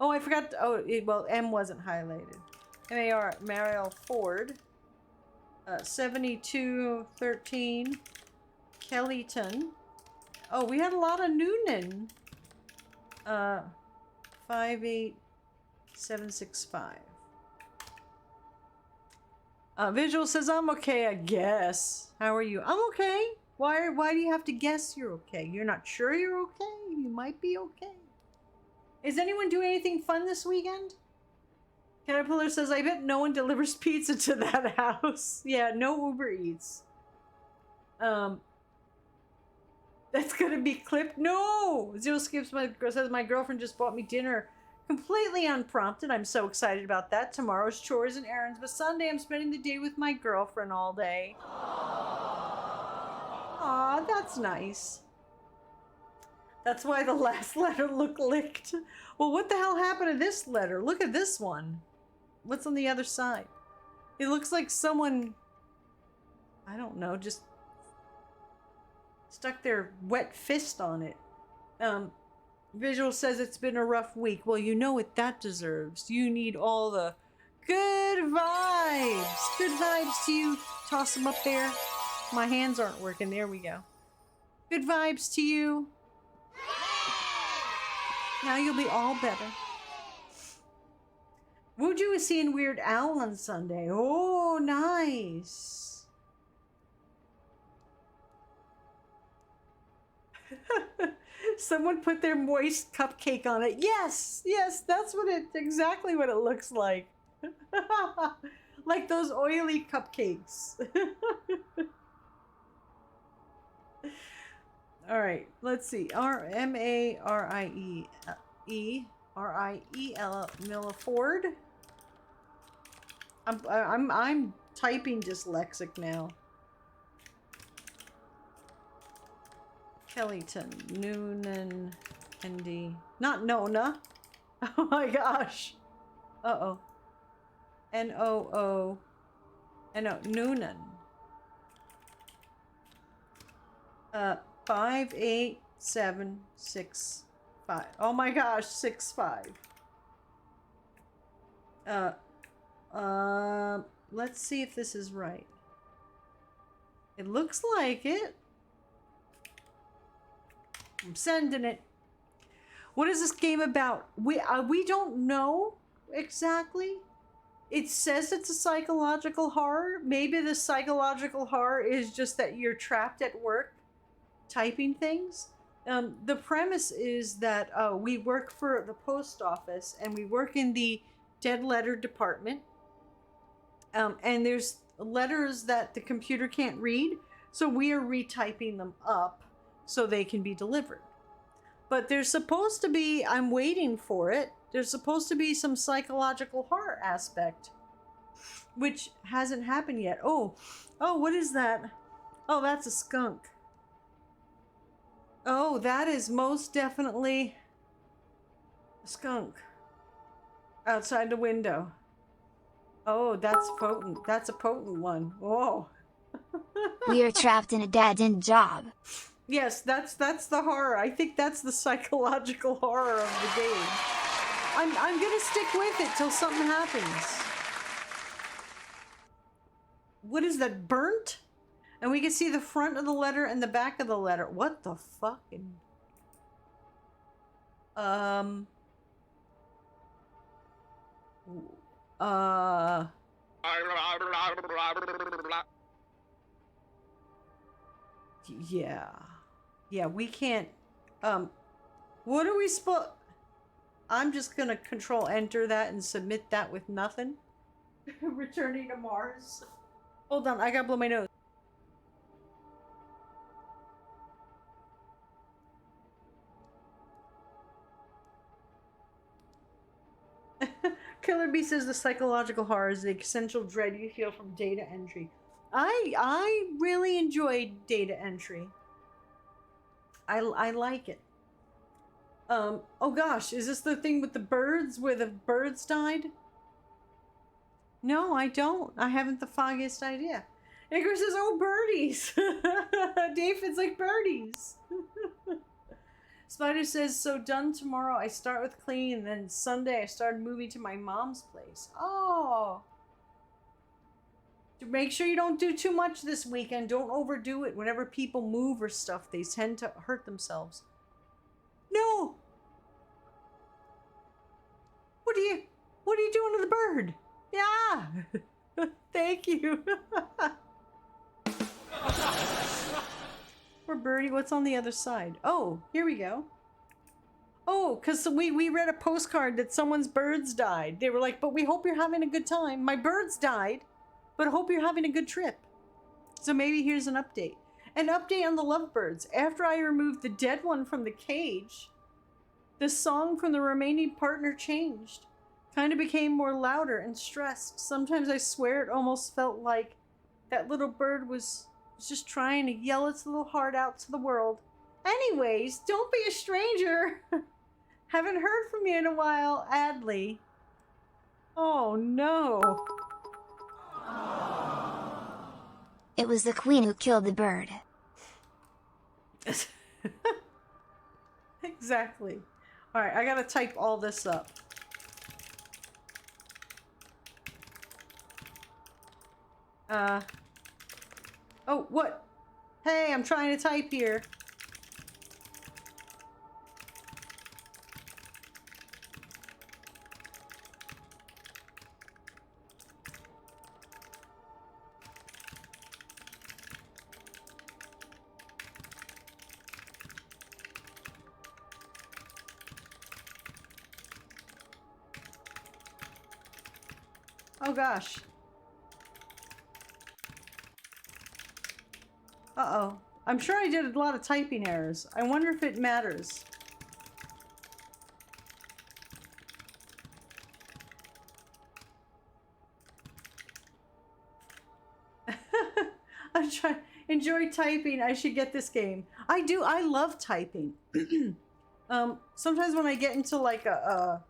Oh, I forgot. Well, M wasn't highlighted. M-A-R, Mariel Ford. 7213. Kellyton. Oh, we had a lot of Noonan. 58765. Visual says, I'm okay, I guess. How are you? I'm okay. Why do you have to guess you're okay? You're not sure you're okay? You might be okay. Is anyone doing anything fun this weekend? Caterpillar says, I bet no one delivers pizza to that house. Yeah, no Uber Eats. That's gonna be clipped. No! Zero Skips says, my girlfriend just bought me dinner completely unprompted. I'm so excited about that. Tomorrow's chores and errands, but Sunday I'm spending the day with my girlfriend all day. Aw, that's nice. That's why the last letter looked licked. Well, what the hell happened to this letter? Look at this one. What's on the other side? It looks like someone, I don't know, just stuck their wet fist on it. Visual says it's been a rough week. Well, you know what that deserves. You need all the good vibes. Good vibes to you. Toss them up there. My hands aren't working. There we go. Good vibes to you. Now you'll be all better. Wuju is seeing Weird Al on Sunday. Oh, nice. Someone put their moist cupcake on it. Yes, yes, that's exactly what it looks like. Like those oily cupcakes. All right, let's see. M-A-R-I-E-L Milliford. I'm typing dyslexic now. Kellyton, Noonan, ND. Not Nona. Oh my gosh. Uh-oh. N-O-O. N-O. Noonan. 58765. Oh my gosh, 65. Let's see if this is right. It looks like it. I'm sending it. What is this game about? We don't know exactly. It says it's a psychological horror. Maybe the psychological horror is just that you're trapped at work typing things. The premise is that we work for the post office and we work in the dead letter department. And there's letters that the computer can't read, so we are retyping them up so they can be delivered. But there's supposed to be, I'm waiting for it, there's supposed to be some psychological horror aspect, which hasn't happened yet. Oh, what is that? Oh, that's a skunk. Oh, that is most definitely a skunk outside the window. Oh, that's potent. That's a potent one. Whoa. We are trapped in a dead-end job. Yes, that's the horror. I think that's the psychological horror of the game. I'm gonna stick with it till something happens. What is that? Burnt? And we can see the front of the letter and the back of the letter. What the fucking? Yeah, we can't, what are we supposed, I'm just gonna control enter that and submit that with nothing. Returning to Mars. Hold on, I gotta blow my nose. Killer Bee says the psychological horror is the essential dread you feel from data entry. I really enjoyed data entry. I like it. Oh gosh, is this the thing with the birds where the birds died? No, I don't. I haven't the foggiest idea. Igor says, oh, birdies. David's like birdies. Spider says, so done tomorrow. I start with cleaning, and then Sunday I started moving to my mom's place. Oh. Make sure you don't do too much this weekend. Don't overdo it. Whenever people move or stuff, they tend to hurt themselves. No. What are you doing to the bird? Yeah. Thank you. Poor birdie. What's on the other side? Oh, here we go. Oh, because we read a postcard that someone's birds died. They were like, but we hope you're having a good time. My birds died, but I hope you're having a good trip. So maybe here's an update. An update on the lovebirds. After I removed the dead one from the cage, the song from the remaining partner changed. Kind of became more louder and stressed. Sometimes I swear it almost felt like that little bird was just trying to yell its little heart out to the world. Anyways, don't be a stranger. Haven't heard from you in a while, Adley. Oh no. It was the queen who killed the bird. Exactly. Alright, I gotta type all this up. Oh, what? Hey, I'm trying to type here. Oh gosh. Uh-oh. I'm sure I did a lot of typing errors. I wonder if it matters. I'm trying. Enjoy typing. I should get this game. I do. I love typing. Sometimes when I get into like a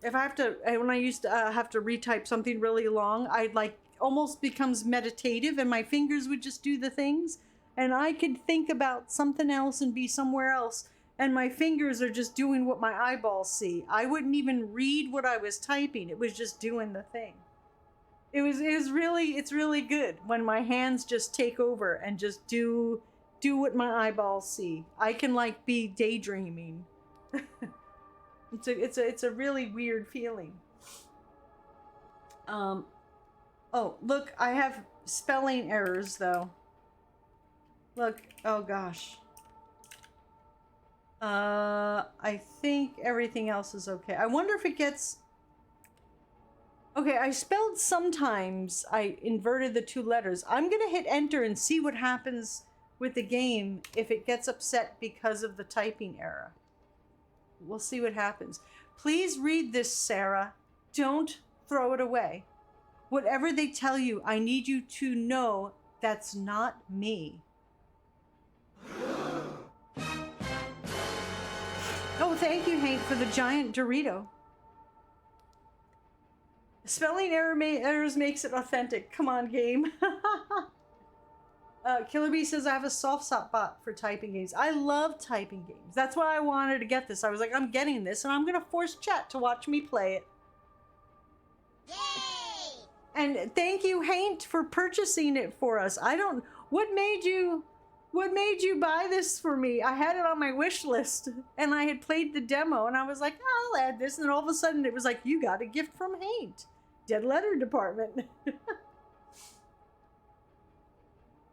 if I have to, when I used to have to retype something really long, I'd like almost becomes meditative and my fingers would just do the things. And I could think about something else and be somewhere else. And my fingers are just doing what my eyeballs see. I wouldn't even read what I was typing. It was just doing the thing. It's really good when my hands just take over and just do what my eyeballs see. I can like be daydreaming. It's a really weird feeling. Oh, look, I have spelling errors though. Look, oh gosh. I think everything else is okay. I wonder if it gets... Okay, I spelled sometimes. I inverted the two letters. I'm gonna hit enter and see what happens with the game if it gets upset because of the typing error. We'll see what happens. Please read this, Sarah. Don't throw it away. Whatever they tell you, I need you to know that's not me. Oh, thank you, Hank, for the giant Dorito. Spelling errors makes it authentic. Come on, game. Killer Bee says I have a soft stop bot for typing games. I love typing games. That's why I wanted to get this. I was like, I'm getting this, and I'm gonna force chat to watch me play it. Yay! And thank you, Hank, for purchasing it for us. What made you buy this for me? I had it on my wish list, and I had played the demo, and I was like, oh, I'll add this, and then all of a sudden it was like, you got a gift from Hank. Dead letter department.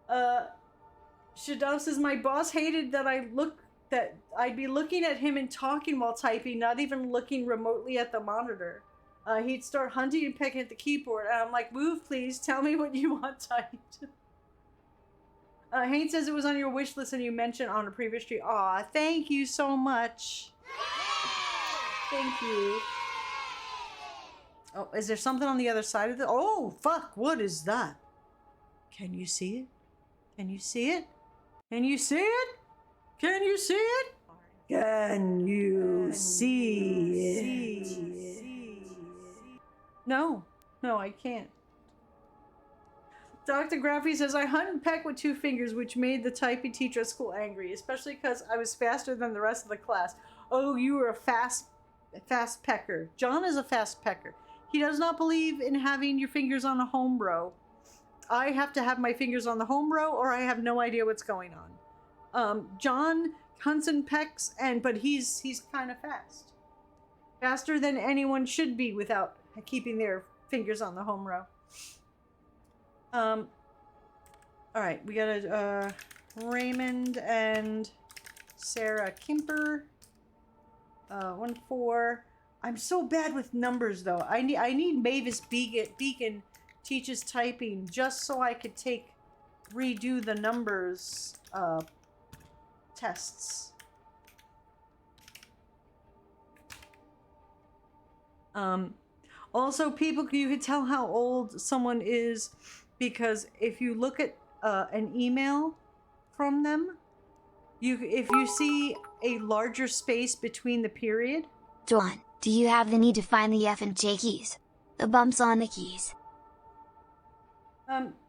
Shadov says, my boss hated that I'd be looking at him and talking while typing, not even looking remotely at the monitor. He'd start hunting and pecking at the keyboard, and I'm like, move please, tell me what you want typed. Hank says it was on your wish list and you mentioned on a previous stream. Aw, thank you so much. Thank you. Oh, is there something on the other side of the... Oh, fuck, what is that? Can you see it? Can you see it? Can you see it? Can you see it? Can you see it? No, I can't. Dr. Graffy says, I hunt and peck with 2 fingers, which made the typing teacher at school angry, especially because I was faster than the rest of the class. Oh, you were a fast pecker. John is a fast pecker. He does not believe in having your fingers on a home row. I have to have my fingers on the home row or I have no idea what's going on. John hunts and pecks, but he's kind of fast. Faster than anyone should be without keeping their fingers on the home row. All right, we got Raymond and Sarah Kimper. 1-4. I'm so bad with numbers though. I need Mavis Beacon teaches typing just so I could redo the numbers tests. Also, people, you could tell how old someone is because if you look at an email from them, if you see a larger space between the period. Dawn, do you have the need to find the F and J keys? The bumps on the keys.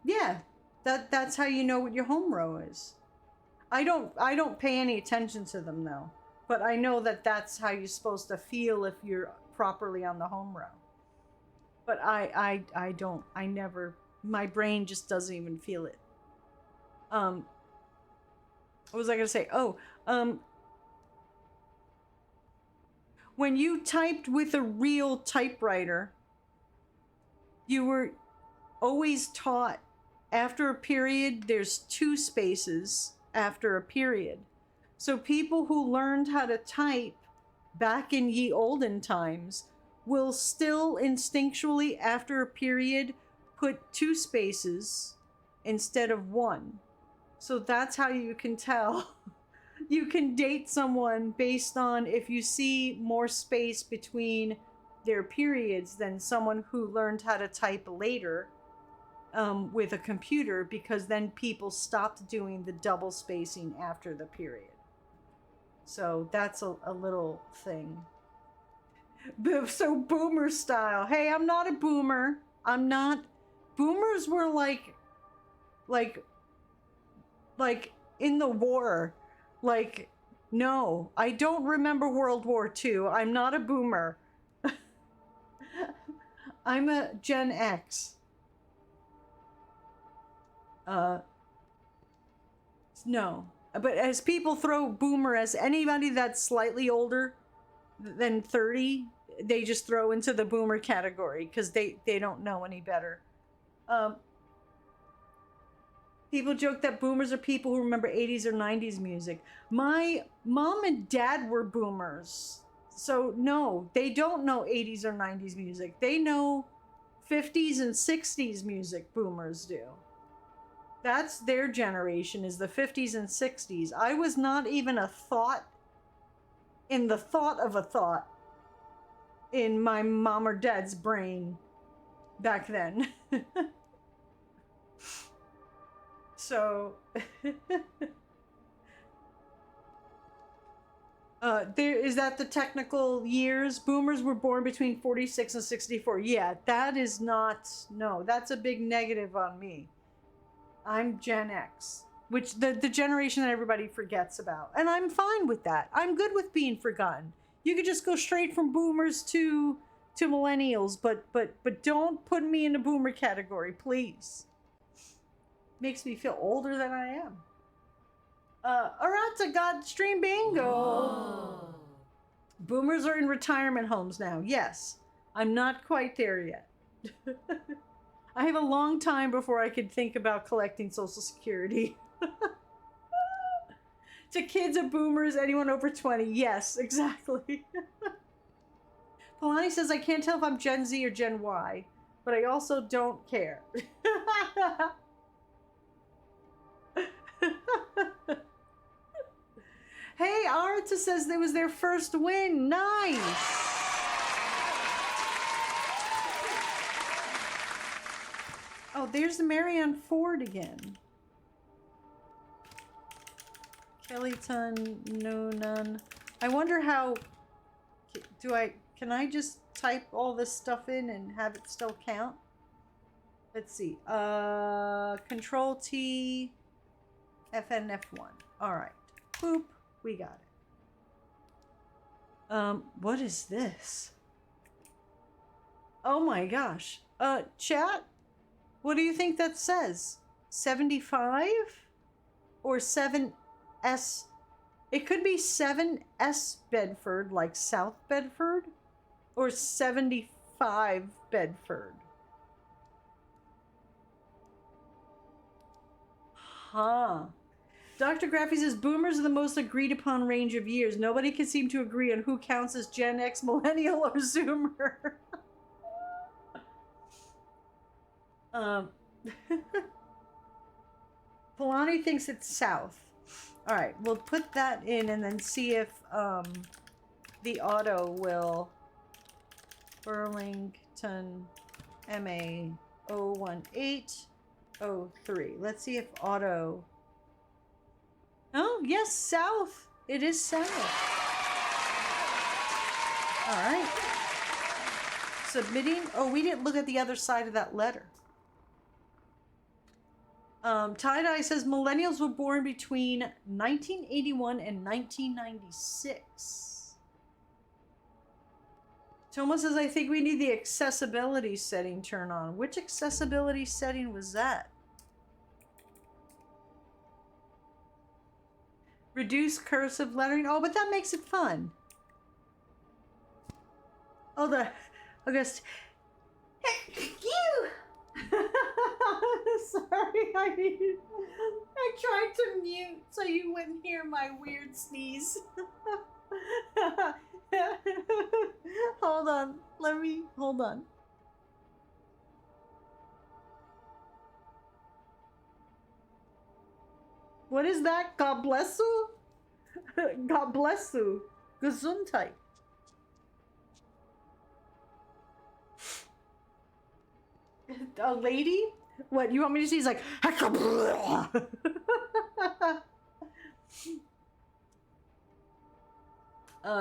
Yeah, that's how you know what your home row is. I don't pay any attention to them though, but I know that that's how you're supposed to feel if you're properly on the home row. But I never, my brain just doesn't even feel it. What was I gonna say? Oh, when you typed with a real typewriter, you were always taught after a period, there's 2 spaces after a period. So people who learned how to type back in ye olden times will still instinctually after a period put 2 spaces instead of 1. So that's how you can tell. You can date someone based on if you see more space between their periods than someone who learned how to type later with a computer, because then people stopped doing the double spacing after the period. So that's a little thing. So boomer style. Hey, I'm not a boomer. I'm not. Boomers were like in the war. Like, no, I don't remember World War II. I'm not a boomer. I'm a Gen X. No. But as people throw boomer as anybody that's slightly older than 30, they just throw into the boomer category because they don't know any better. People joke that boomers are people who remember 80s or 90s music. My mom and dad were boomers. So no, they don't know 80s or 90s music. They know 50s and 60s music, boomers do. That's their generation, is the 50s and 60s. I was not even a thought in the thought of a thought in my mom or dad's brain back then. So is that the technical years? Boomers were born between 46 and 64. Yeah, that is not, no, that's a big negative on me. I'm Gen X, which the generation that everybody forgets about. And I'm fine with that. I'm good with being forgotten. You could just go straight from boomers to millennials, but don't put me in the boomer category, please. Makes me feel older than I am. Arata got stream bingo. Oh. Boomers are in retirement homes now. Yes, I'm not quite there yet. I have a long time before I could think about collecting Social Security. To kids of boomers, anyone over 20. Yes, exactly. Polani says, I can't tell if I'm Gen Z or Gen Y, but I also don't care. Hey, Arta says it was their first win. Nice. Oh, there's the Marianne Ford again. Kellyton, no, none. I wonder how, can I just type all this stuff in and have it still count? Let's see. Control T, FNF1. All right. Boop. We got it. What is this? Oh my gosh. Chat? What do you think that says? 75? Or 7S? It could be 7S Bedford, like South Bedford, or 75 Bedford. Huh. Dr. Graffy says, boomers are the most agreed upon range of years. Nobody can seem to agree on who counts as Gen X, Millennial, or Zoomer. Polani thinks it's South. All right, we'll put that in and then see if the auto will. Burlington MA 01803. Let's see if auto. Oh, yes, South. It is South. All right. Submitting. Oh, we didn't look at the other side of that letter. Tie-Dye says millennials were born between 1981 and 1996. Thomas says, I think we need the accessibility setting turned on. Which accessibility setting was that? Reduce cursive lettering. Oh, but that makes it fun. Oh, the August. You. Sorry, I tried to mute so you wouldn't hear my weird sneeze. Hold on. Hold on. What is that? God bless you? God bless you. Gesundheit. A lady? What, you want me to see? He's like,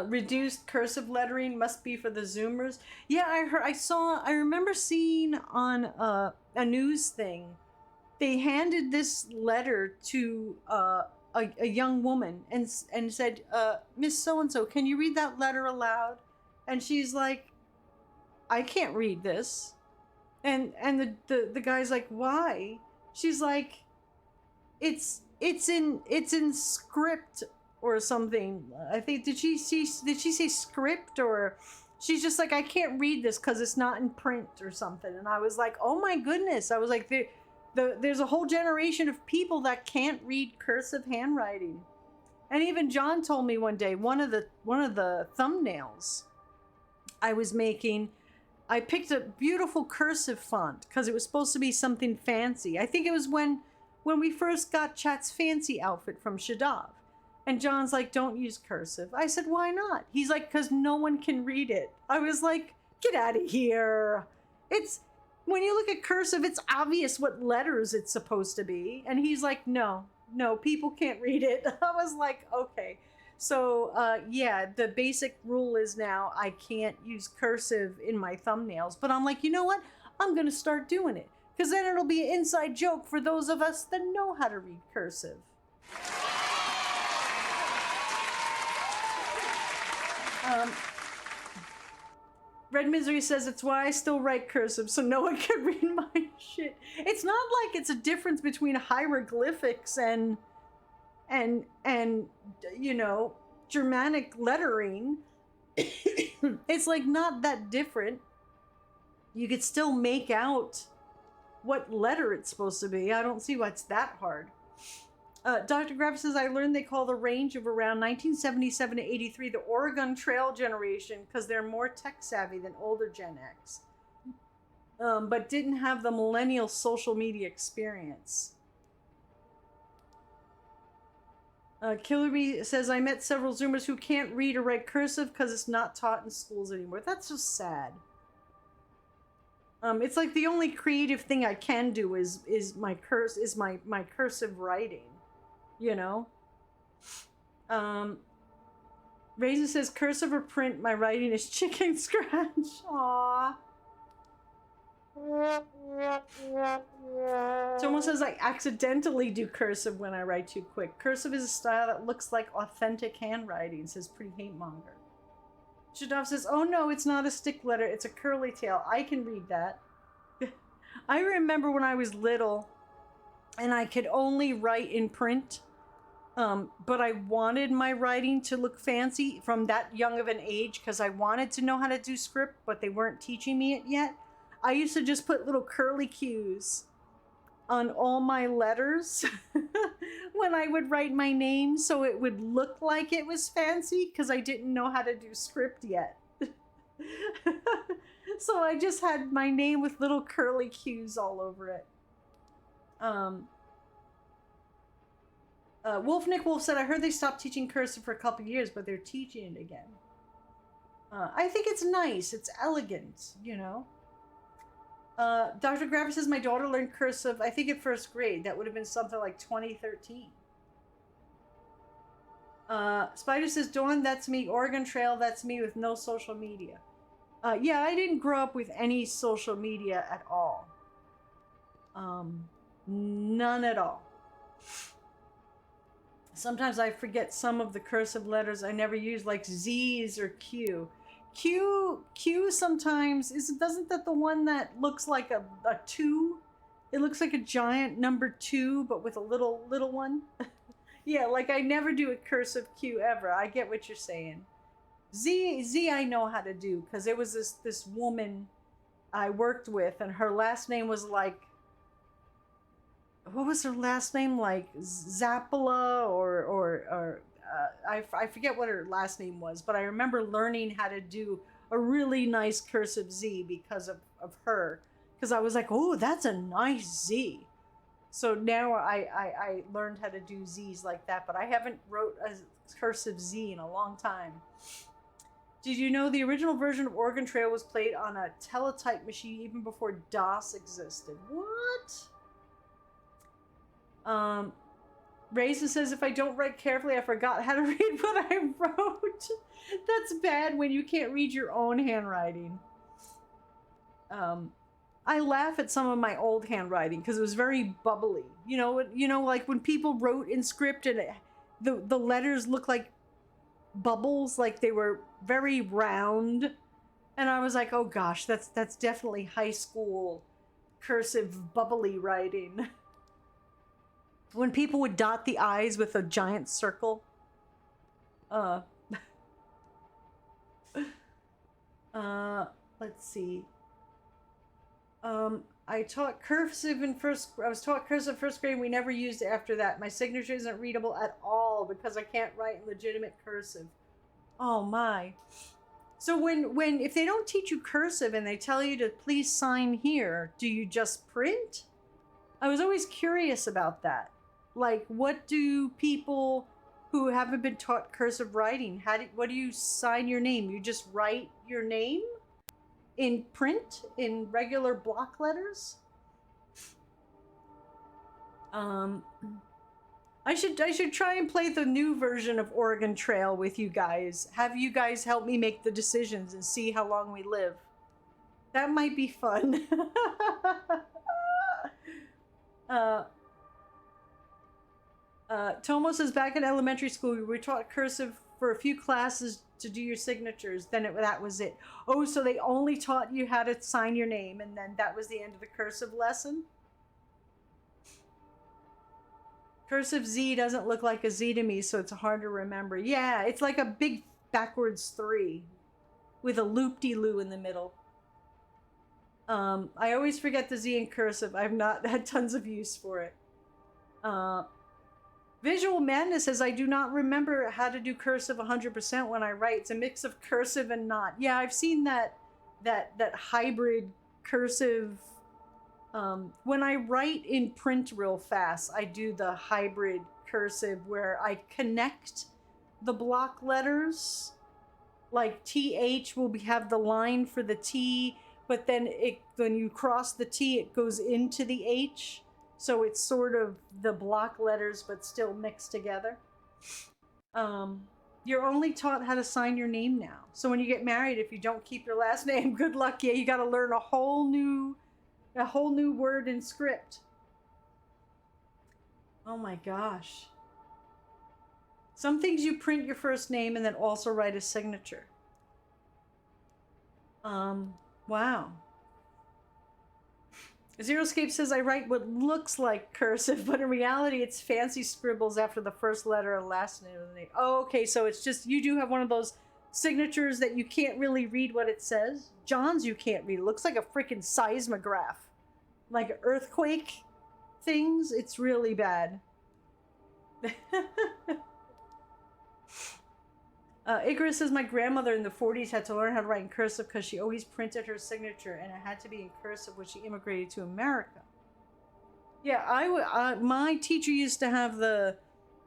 Reduced cursive lettering must be for the Zoomers. Yeah, I remember seeing on a news thing, they handed this letter to a young woman and said, Miss So-and-so, can you read that letter aloud? And she's like, I can't read this. And the guy's like, why? She's like, it's in script or something. I think did she say script, or she's just like, I can't read this because it's not in print or something. And I was like, oh my goodness. I was like, there's a whole generation of people that can't read cursive handwriting. And even John told me one day, one of the thumbnails I was making, I picked a beautiful cursive font because it was supposed to be something fancy. I think it was when we first got Chat's fancy outfit from Shadav. And John's like, don't use cursive. I said, why not? He's like, because no one can read it. I was like, get out of here. When you look at cursive, it's obvious what letters it's supposed to be. And he's like, no, people can't read it. I was like, okay. So, yeah, the basic rule is now I can't use cursive in my thumbnails. But I'm like, you know what? I'm going to start doing it. Because then it'll be an inside joke for those of us that know how to read cursive. Red Misery says it's why I still write cursive, so no one can read my shit. It's not like it's a difference between hieroglyphics and you know, Germanic lettering. It's like not that different. You could still make out what letter it's supposed to be. I don't see why it's that hard. Dr. Graff says, I learned they call the range of around 1977 to 83 the Oregon Trail generation because they're more tech savvy than older Gen X, but didn't have the millennial social media experience. Killer Bee says, I met several Zoomers who can't read or write cursive because it's not taught in schools anymore. That's just sad. It's like the only creative thing I can do is my cursive writing, you know. Raisin says, cursive or print, my writing is chicken scratch. Aww. Someone says I accidentally do cursive when I write too quick. Cursive is a style that looks like authentic handwriting, says Pretty Hate Monger. Shadov says, oh no, it's not a stick letter, it's a curly tail. I can read that. I remember when I was little and I could only write in print, but I wanted my writing to look fancy from that young of an age because I wanted to know how to do script, but they weren't teaching me it yet. I used to just put little curly cues on all my letters when I would write my name so it would look like it was fancy because I didn't know how to do script yet. So I just had my name with little curly cues all over it. Wolf Nick Wolf said, I heard they stopped teaching cursive for a couple years, but they're teaching it again. I think it's nice. It's elegant, you know. Dr. Graffer says my daughter learned cursive, I think, at first grade. That would have been something like 2013. Spider says, Dawn, that's me. Oregon Trail, that's me with no social media. Yeah, I didn't grow up with any social media at all. None at all. Sometimes I forget some of the cursive letters I never use, like Z's or Q. Q sometimes doesn't that the one that looks like a 2? It looks like a giant number 2, but with a little one. Yeah, like I never do a cursive Q ever. I get what you're saying. Z I know how to do because it was this woman I worked with, and her last name was like, what was her last name, like Zappala or I forget what her last name was, but I remember learning how to do a really nice cursive Z because of her, because I was like, oh, that's a nice Z. So now I learned how to do Z's like that, but I haven't wrote a cursive Z in a long time. Did you know the original version of Oregon Trail was played on a teletype machine even before DOS existed? What? Raisin says, if I don't write carefully, I forgot how to read what I wrote. That's bad when you can't read your own handwriting. I laugh at some of my old handwriting because it was very bubbly. You know, like when people wrote in script and the letters look like bubbles, like they were very round. And I was like, oh gosh, that's definitely high school cursive bubbly writing. When people would dot the I's with a giant circle. Let's see. I taught cursive in I was taught cursive first grade. We never used it after that. My signature isn't readable at all because I can't write in legitimate cursive. Oh my. So if they don't teach you cursive and they tell you to please sign here, do you just print? I was always curious about that. Like, what do people who haven't been taught cursive writing, what do you sign your name? You just write your name in print, in regular block letters? I should try and play the new version of Oregon Trail with you guys. Have you guys help me make the decisions and see how long we live. That might be fun. Tomo says, back in elementary school, we were taught cursive for a few classes to do your signatures. Then that was it. Oh, so they only taught you how to sign your name, and then that was the end of the cursive lesson? Cursive Z doesn't look like a Z to me, so it's hard to remember. Yeah, it's like a big backwards 3 with a loop-de-loo in the middle. I always forget the Z in cursive. I've not had tons of use for it. Visual Madness says, I do not remember how to do cursive 100% when I write. It's a mix of cursive and not. Yeah, I've seen that hybrid cursive. When I write in print real fast, I do the hybrid cursive where I connect the block letters. Like TH will have the line for the T, but then when you cross the T, it goes into the H. So it's sort of the block letters, but still mixed together. You're only taught how to sign your name now. So when you get married, if you don't keep your last name, good luck. Yeah, you got to learn a whole new word in script. Oh my gosh. Some things you print your first name and then also write a signature. Wow. Zeroscape says, I write what looks like cursive, but in reality it's fancy scribbles after the first letter and last name of the name. Oh, okay, so it's just, you do have one of those signatures that you can't really read what it says. John's you can't read. It looks like a freaking seismograph. Like earthquake things. It's really bad. Icarus says, my grandmother in the 40s had to learn how to write in cursive because she always printed her signature and it had to be in cursive when she immigrated to America. Yeah, my teacher used to have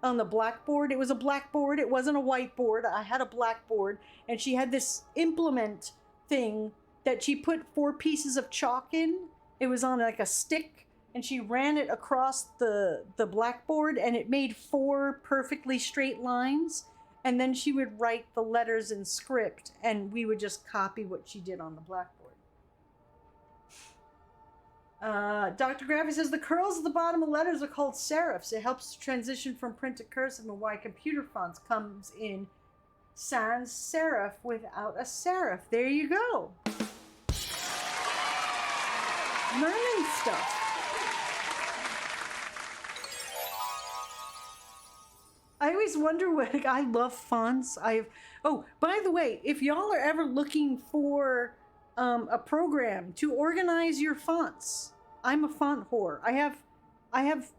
on the blackboard, it was a blackboard, it wasn't a whiteboard, I had a blackboard, and she had this implement thing that she put 4 pieces of chalk in. It was on like a stick, and she ran it across the blackboard, and it made 4 perfectly straight lines. And then she would write the letters in script, and we would just copy what she did on the blackboard. Dr. Graffy says, the curls at the bottom of letters are called serifs. It helps to transition from print to cursive, and why computer fonts comes in sans serif without a serif. There you go. Learning stuff. I always wonder what, I love fonts. Oh, by the way, if y'all are ever looking for a program to organize your fonts, I'm a font whore. I have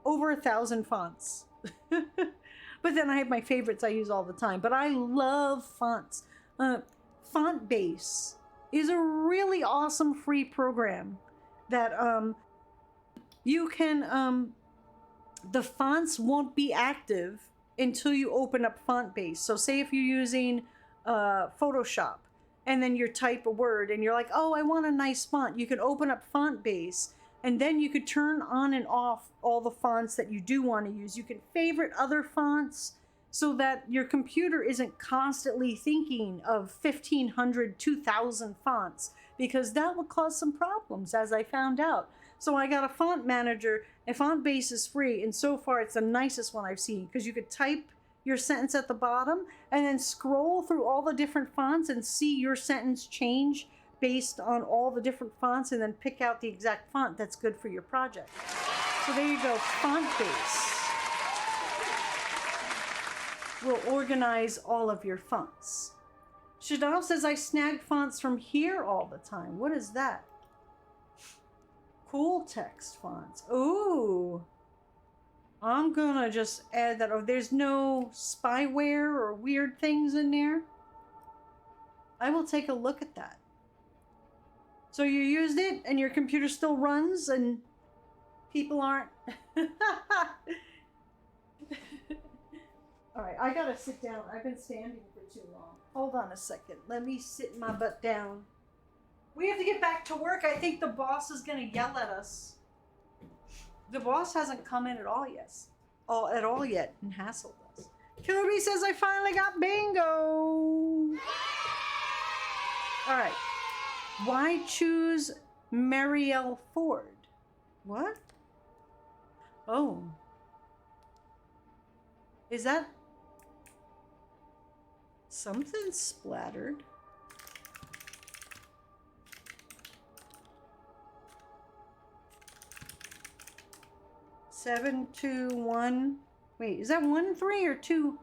over 1,000 fonts. But then I have my favorites I use all the time. But I love fonts. Fontbase is a really awesome free program that you can the fonts won't be active until you open up Fontbase. So say if you're using Photoshop and then you type a word and you're like, oh, I want a nice font. You can open up Fontbase, And then you could turn on and off all the fonts that you do want to use. You can favorite other fonts so that your computer isn't constantly thinking of 1,500, 2,000 fonts, because that will cause some problems, as I found out. So I got a font manager, and font base is free, and so far it's the nicest one I've seen, because you could type your sentence at the bottom and then scroll through all the different fonts and see your sentence change based on all the different fonts, and then pick out the exact font that's good for your project. So there you go, font base will organize all of your fonts. Shadov says, I snag fonts from here all the time. What is that? Cool text fonts. Ooh. I'm gonna just add that. Oh, there's no spyware or weird things in there. I will take a look at that. So you used it and your computer still runs and people aren't. All right, I gotta sit down. I've been standing for too long. Hold on a second. Let me sit my butt down. We have to get back to work. I think the boss is gonna yell at us. The boss hasn't come in at all yet. And hassled us. Kirby says, I finally got bingo. All right. Why choose Marielle Ford? What? Oh. Is that something splattered? Seven, 2, 1. Wait, is that 1, 3 or 2?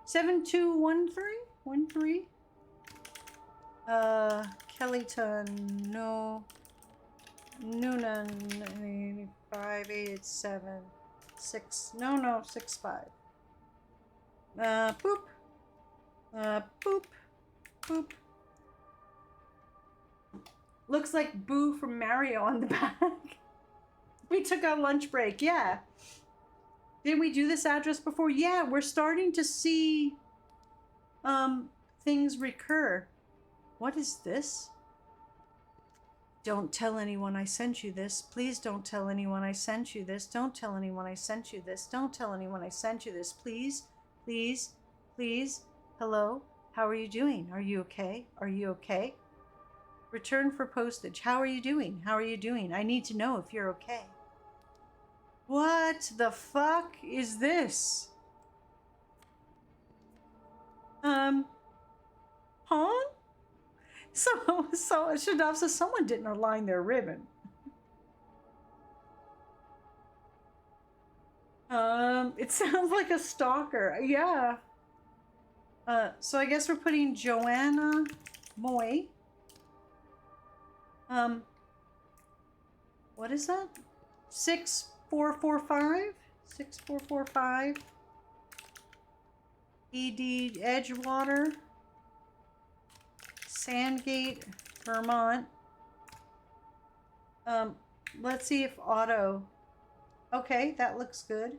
7, 2, 1, 3? 1, 3? Kellyton, no. Noonan, 5, 8, 7, 6. No, 6, 5. Boop. Boop. Boop. Looks like Boo from Mario on the back. We took our lunch break, yeah. Did we do this address before? Yeah, we're starting to see things recur. What is this? Don't tell anyone I sent you this. Please don't tell anyone I sent you this. Don't tell anyone I sent you this. Don't tell anyone I sent you this. Please, please, please. Hello? How are you doing? Are you okay? Are you okay? Return for postage. How are you doing? How are you doing? I need to know if you're okay. What the fuck is this? Huh? So Shadov says someone didn't align their ribbon. It sounds like a stalker. Yeah. So I guess we're putting Joanna Moy. What is that? 6445? 6445. ED Edgewater. Sandgate, Vermont. Let's see if auto. Okay, that looks good.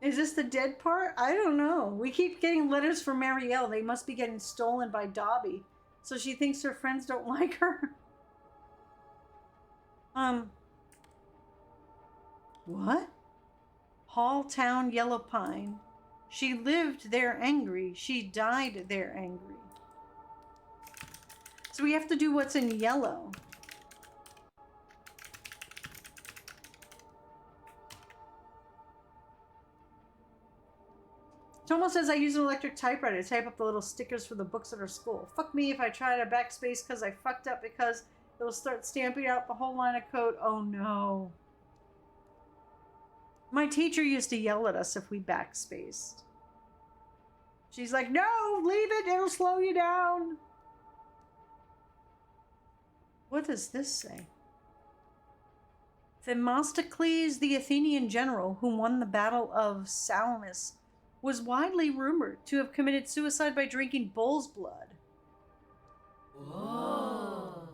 Is this the dead part? I don't know. We keep getting letters from Marielle. They must be getting stolen by Dobby. So she thinks her friends don't like her. What? Hall Town, Yellow Pine. She lived there angry. She died there angry. So we have to do what's in yellow. Tomo says I use an electric typewriter to type up the little stickers for the books at her school. Fuck me if I try to backspace because I fucked up, because it'll start stamping out the whole line of code. Oh no. My teacher used to yell at us if we backspaced. She's like, no, leave it, it'll slow you down. What does this say? Themistocles, the Athenian general who won the Battle of Salamis, was widely rumored to have committed suicide by drinking bull's blood. Whoa.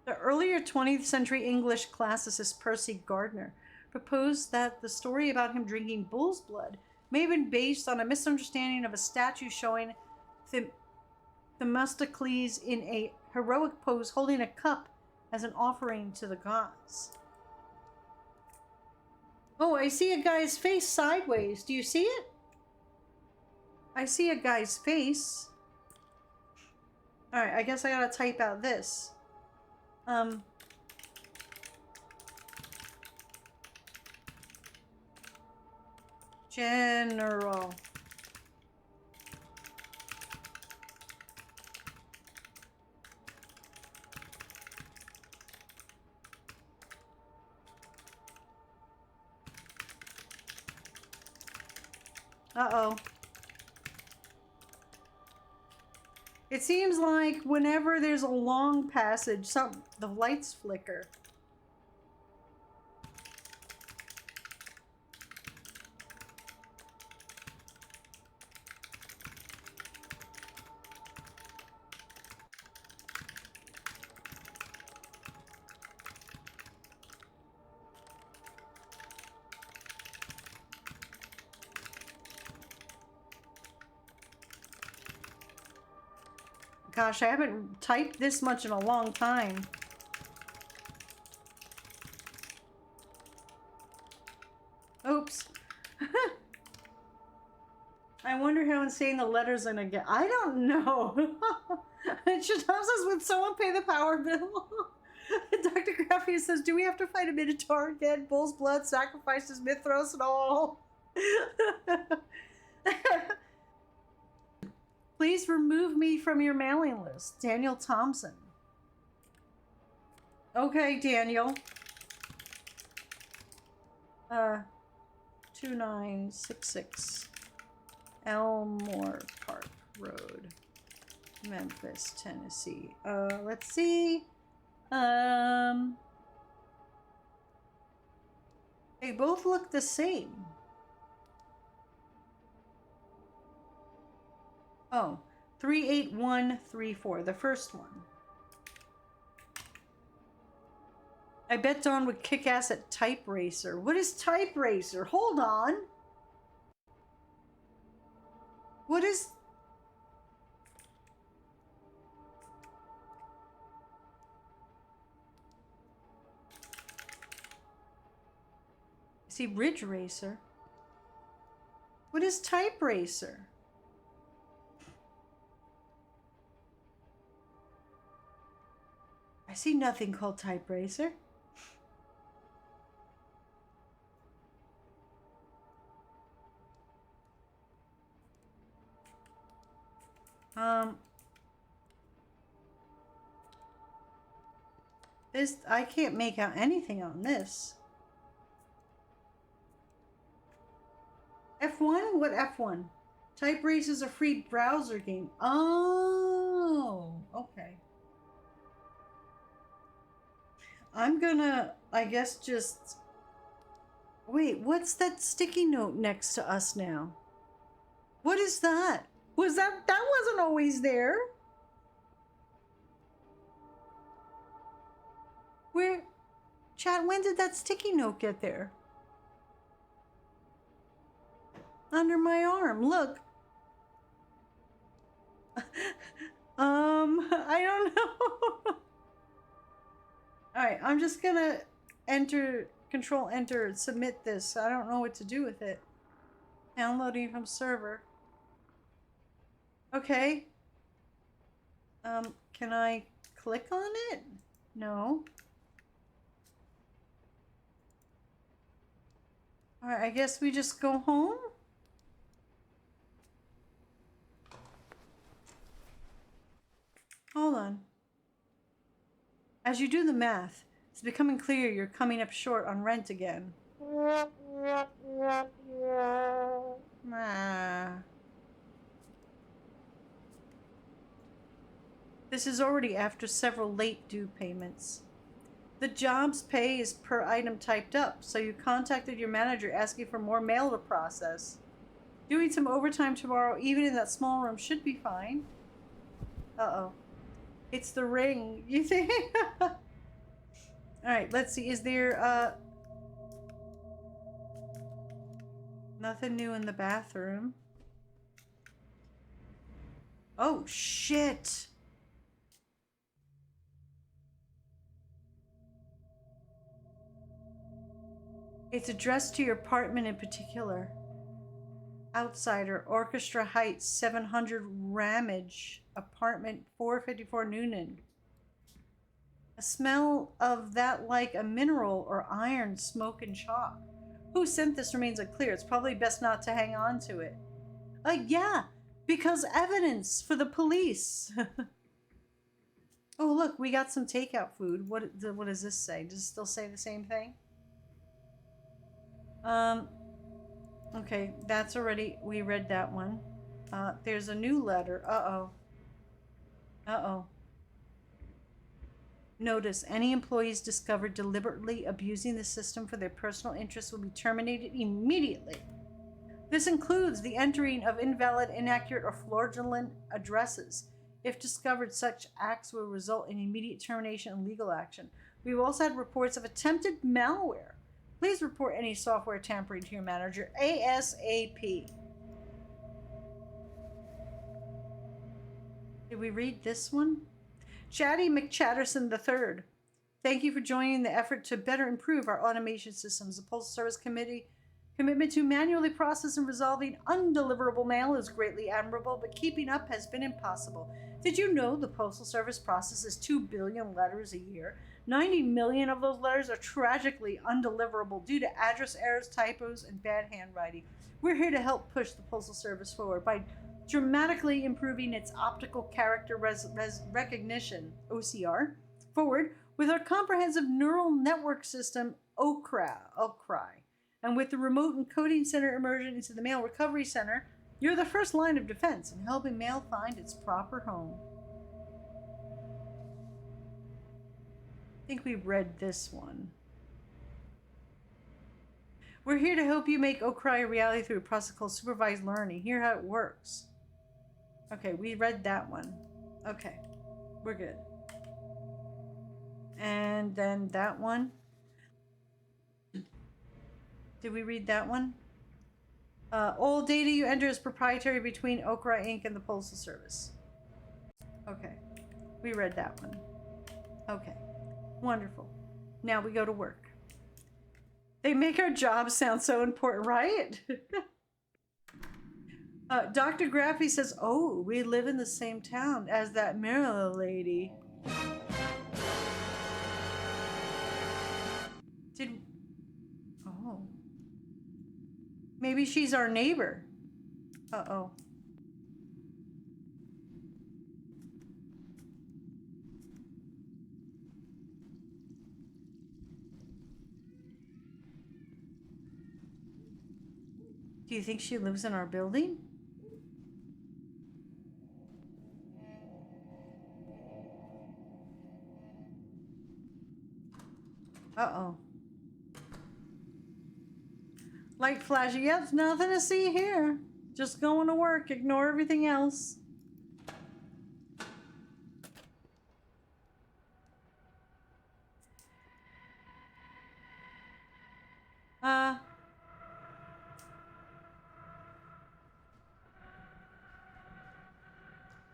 The earlier 20th century English classicist Percy Gardner proposed that the story about him drinking bull's blood may have been based on a misunderstanding of a statue showing Themistocles in a heroic pose holding a cup as an offering to the gods. Oh, I see a guy's face sideways. Do you see it? I see a guy's face. Alright, I guess I gotta type out this. General. Uh-oh. It seems like whenever there's a long passage, the lights flicker. Gosh, I haven't typed this much in a long time. Oops. I wonder how insane the letters are gonna get. I don't know. It should help us when someone pay the power bill. Dr. Graffia says, do we have to fight a Minotaur again? Bull's blood, sacrifices, Mithras, and all. Please remove me from your mailing list. Daniel Thompson. Okay, Daniel. 2966 Elmore Park Road, Memphis, Tennessee. Let's see. They both look the same. Oh, 38134, the first one. I bet Dawn would kick ass at Type Racer. What is Type Racer? Hold on. What is... I see Ridge Racer. What is Type Racer? I see nothing called Type Racer. This, I can't make out anything on this. F1? What F1? Type Racer is a free browser game. Oh, okay. I'm gonna, I guess, just... Wait, what's that sticky note next to us now? What is that? That wasn't always there. Where, chat, when did that sticky note get there? Under my arm, look. I don't know. Alright, I'm just gonna control enter, submit this. I don't know what to do with it. Downloading from server. Okay. Can I click on it? No. Alright, I guess we just go home? Hold on. As you do the math, it's becoming clear you're coming up short on rent again. This is already after several late due payments. The job's pay is per item typed up, so you contacted your manager asking for more mail to process. Doing some overtime tomorrow, even in that small room, should be fine. Uh-oh. It's the ring. You think? Alright, let's see. Is there, Nothing new in the bathroom. Oh, shit! It's addressed to your apartment in particular. Outsider, Orchestra Heights, 700 Ramage, apartment 454 Noonan. A smell of that like a mineral or iron, smoke, and chalk. Who sent this remains unclear. It's probably best not to hang on to it. Yeah, because evidence for the police. Oh, look, we got some takeout food. What does this say? Does it still say the same thing? Okay, that's already, we read that one. There's a new letter. Uh-oh. Uh-oh. Notice, any employees discovered deliberately abusing the system for their personal interests will be terminated immediately. This includes the entering of invalid, inaccurate, or fraudulent addresses. If discovered, such acts will result in immediate termination and legal action. We've also had reports of attempted malware. Please report any software tampering to your manager ASAP. Did we read this one? Chatty McChatterson III. Thank you for joining the effort to better improve our automation systems. The Postal Service commitment to manually process and resolving undeliverable mail is greatly admirable, but keeping up has been impossible. Did you know the Postal Service processes 2 billion letters a year? 90 million of those letters are tragically undeliverable due to address errors, typos, and bad handwriting. We're here to help push the Postal Service forward by dramatically improving its optical character recognition, OCR, forward with our comprehensive neural network system, OCRI. And with the remote encoding center immersion into the Mail Recovery Center, you're the first line of defense in helping mail find its proper home. I think we read this one. We're here to help you make OCRI a reality through a process called supervised learning. Hear how it works. Okay, we read that one. Okay, we're good. And then that one. Did we read that one? All data you enter is proprietary between OCRI Inc. and the Postal Service. Okay, we read that one. Okay, wonderful. Now we go to work. They make our jobs sound so important, right? Dr. Graffy says, oh, we live in the same town as that Maryland lady. Oh. Maybe she's our neighbor. Uh-oh. Do you think she lives in our building? Uh-oh. Light flashing. Yep, nothing to see here. Just going to work. Ignore everything else.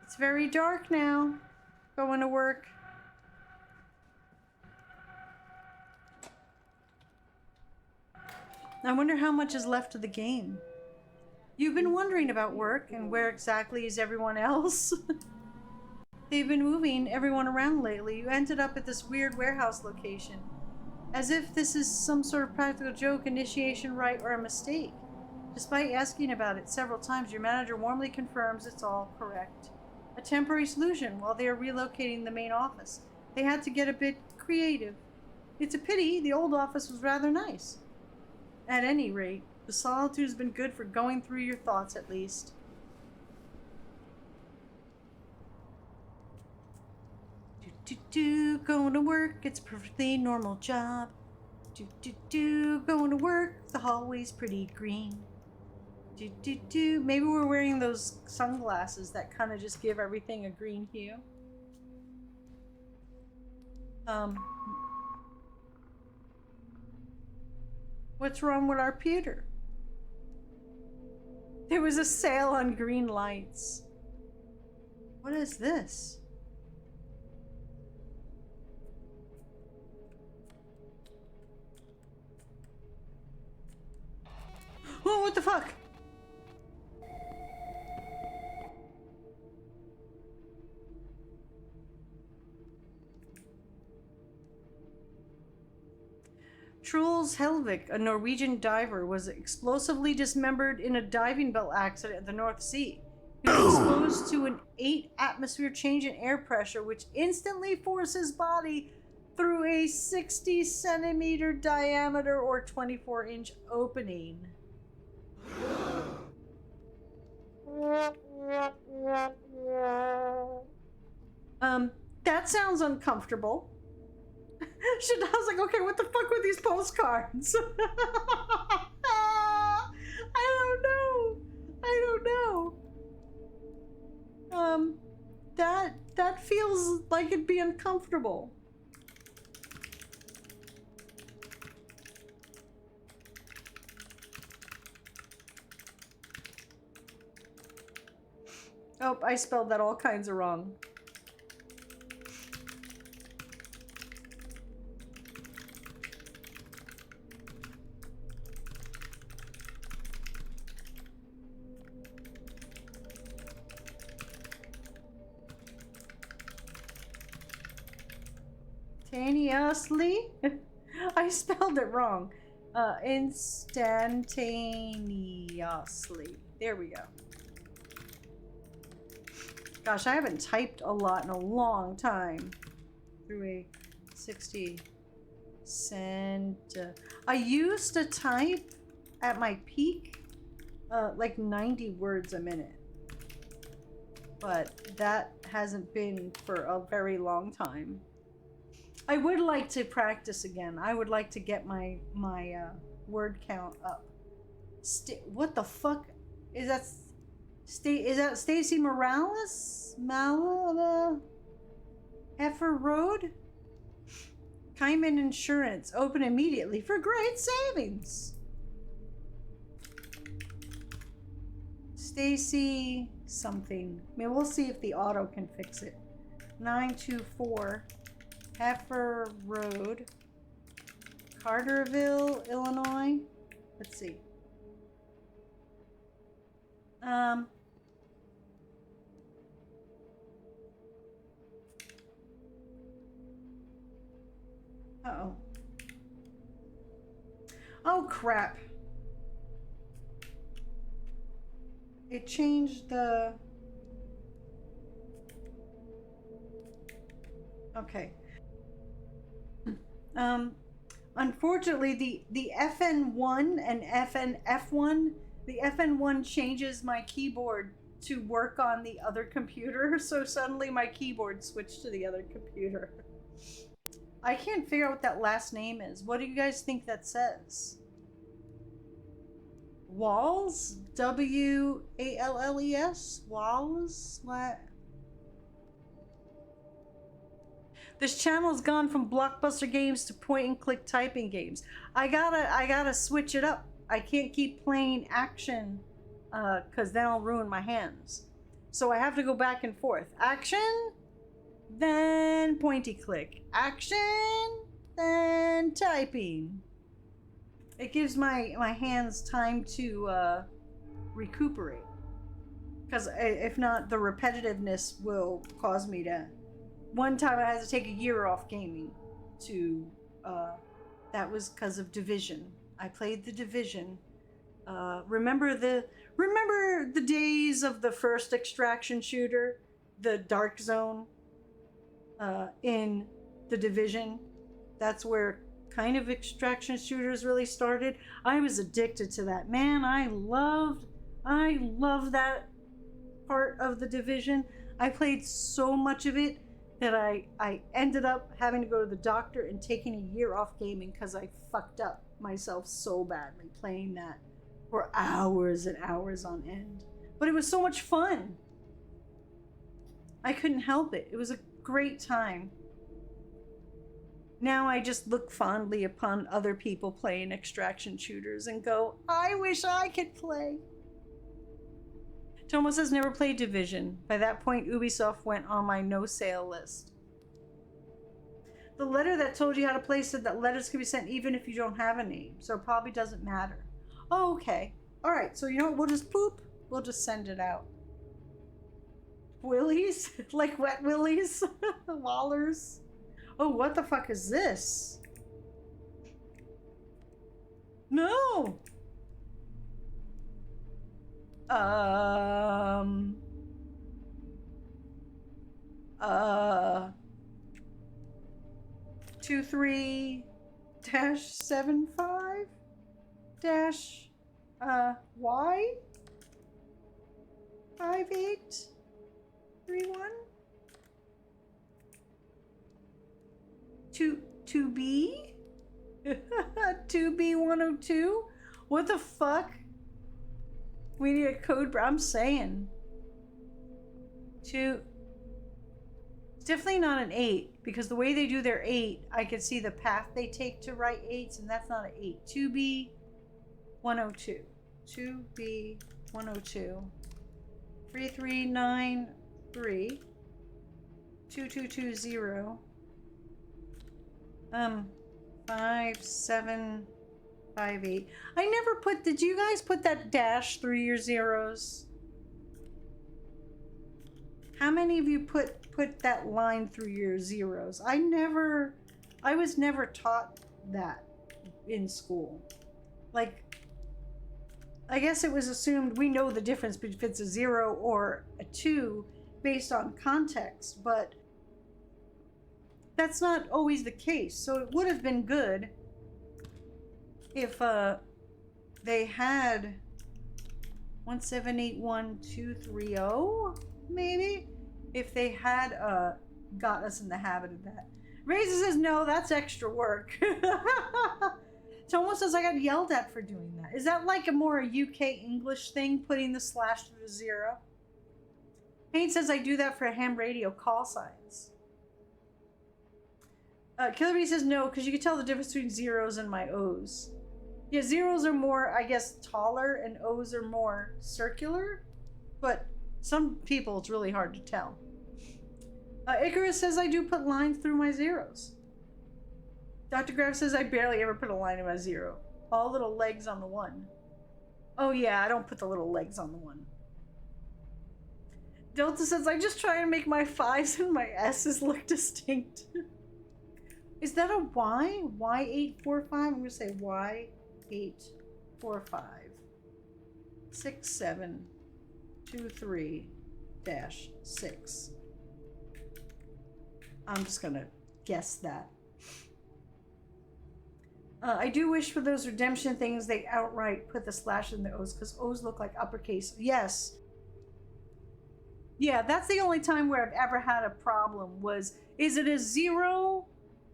It's very dark now. Going to work. I wonder how much is left of the game. You've been wondering about work and where exactly is everyone else? They've been moving everyone around lately. You ended up at this weird warehouse location. As if this is some sort of practical joke, initiation rite, or a mistake. Despite asking about it several times, your manager warmly confirms it's all correct. A temporary solution while they are relocating the main office. They had to get a bit creative. It's a pity, the old office was rather nice. At any rate, the solitude has been good for going through your thoughts at least. Going to work, it's a perfectly normal job. Going to work, the hallway's pretty green. Maybe we're wearing those sunglasses that kind of just give everything a green hue. What's wrong with our pewter? There was a sale on green lights. What is this? Oh, what the fuck? Truls Helvik, a Norwegian diver, was explosively dismembered in a diving bell accident at the North Sea. He was exposed to an 8-atmosphere change in air pressure, which instantly forced his body through a 60-centimeter diameter or 24-inch opening. That sounds uncomfortable. I was like, okay, what the fuck were these postcards? I don't know. That feels like it'd be uncomfortable. Oh, I spelled that all kinds of wrong. Instantaneously? I spelled it wrong. Instantaneously. There we go. Gosh, I haven't typed a lot in a long time. Through a 60 cent. I used to type at my peak like 90 words a minute. But that hasn't been for a very long time. I would like to practice again. I would like to get my word count up. What the fuck is that? Is that Stacy Morales? Heifer Road? Kaiman Insurance. Open immediately for great savings. Stacy something. I mean, we'll see if the auto can fix it. 924 Heifer Road, Carterville, Illinois. Let's see. Uh-oh. Oh, crap. It changed the... Okay. Unfortunately, the FN1 and F1, the FN1 changes my keyboard to work on the other computer, so suddenly my keyboard switched to the other computer. I can't figure out what that last name is. What do you guys think that says? Walls? W-A-L-L-E-S? Walls? What? This channel has gone from blockbuster games to point-and-click typing games. I gotta switch it up. I can't keep playing action, cause then I'll ruin my hands. So I have to go back and forth. Action, then pointy-click. Action, then typing. It gives my hands time to recuperate. Cause if not, the repetitiveness will cause me to... One time I had to take a year off gaming to, that was because of Division. I played the Division. Remember the days of the first extraction shooter, the Dark Zone, in the Division? That's where kind of extraction shooters really started. I was addicted to that. Man, I loved that part of the Division. I played so much of it that I ended up having to go to the doctor and taking a year off gaming because I fucked up myself so badly playing that for hours and hours on end. But it was so much fun. I couldn't help it. It was a great time. Now I just look fondly upon other people playing extraction shooters and go, I wish I could play. Tomo says never played Division. By that point, Ubisoft went on my no sale list. The letter that told you how to play said that letters can be sent even if you don't have a name, so it probably doesn't matter. Oh, okay. Alright, so you know what? We'll just poop. We'll just send it out. Willies? Like wet willies? Wallers? Oh, what the fuck is this? No! 23-75 dash Y 5831 2B 2B102. What the fuck? We need a code. I'm saying two. It's definitely not an 8 because the way they do their 8, I can see the path they take to write 8s, and that's not an 8. 2B102. 2B102. 3393 2220 5758. I never put, did you guys put that dash through your zeros? How many of you put that line through your zeros? I was never taught that in school. Like, I guess it was assumed we know the difference between if it's a 0 or a 2 based on context, but that's not always the case. So it would have been good if they had 1781230, maybe, if they had got us in the habit of that. Razor says no, that's extra work. Tomo says I got yelled at for doing that. Is that like a more UK English thing, putting the slash through the 0? Payne says I do that for ham radio call signs. Killer Bee says no, because you can tell the difference between zeros and my O's. Yeah, zeros are more, I guess, taller, and O's are more circular. But some people, it's really hard to tell. Icarus says I do put lines through my zeros. Dr. Graff says I barely ever put a line in my 0. All little legs on the 1. Oh yeah, I don't put the little legs on the 1. Delta says I just try and make my 5s and my S's look distinct. Is that a Y? Y845? I'm going to say Y845. 6723-6. I'm just going to guess that. I do wish for those redemption things they outright put the slash in the O's, because O's look like uppercase. Yes. Yeah, that's the only time where I've ever had a problem was, is it a 0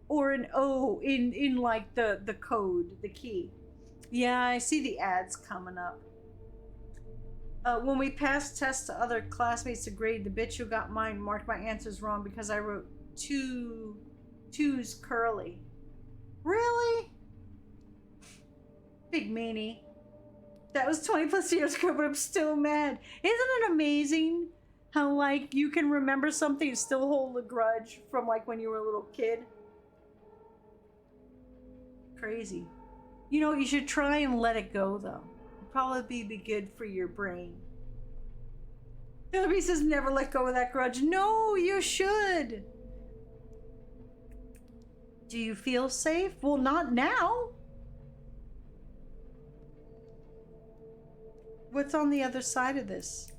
or an O in like the code, the key? Yeah, I see the ads coming up. When we passed tests to other classmates to grade, the bitch who got mine marked my answers wrong because I wrote twos curly. Really? Big meanie. That was 20 plus years ago, but I'm still mad. Isn't it amazing how, like, you can remember something and still hold a grudge from, like, when you were a little kid? Crazy. You know, you should try and let it go, though. It'd probably be good for your brain. Hillary says never let go of that grudge. No, you should. Do you feel safe? Well, not now. What's on the other side of this?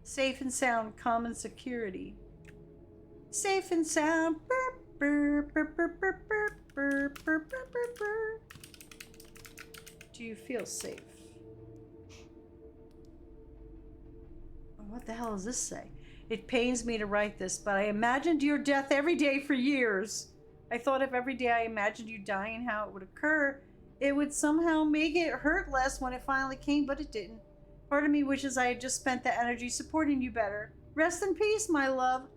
Safe and sound, common security. Safe and sound. Burr, burr, burr, burr, burr, burr, burr, burr, burr, burr. Do you feel safe? What the hell does this say? It pains me to write this, but I imagined your death every day for years. I thought if every day I imagined you dying, how it would occur, it would somehow make it hurt less when it finally came, but it didn't. Part of me wishes I had just spent that energy supporting you better. Rest in peace, my love.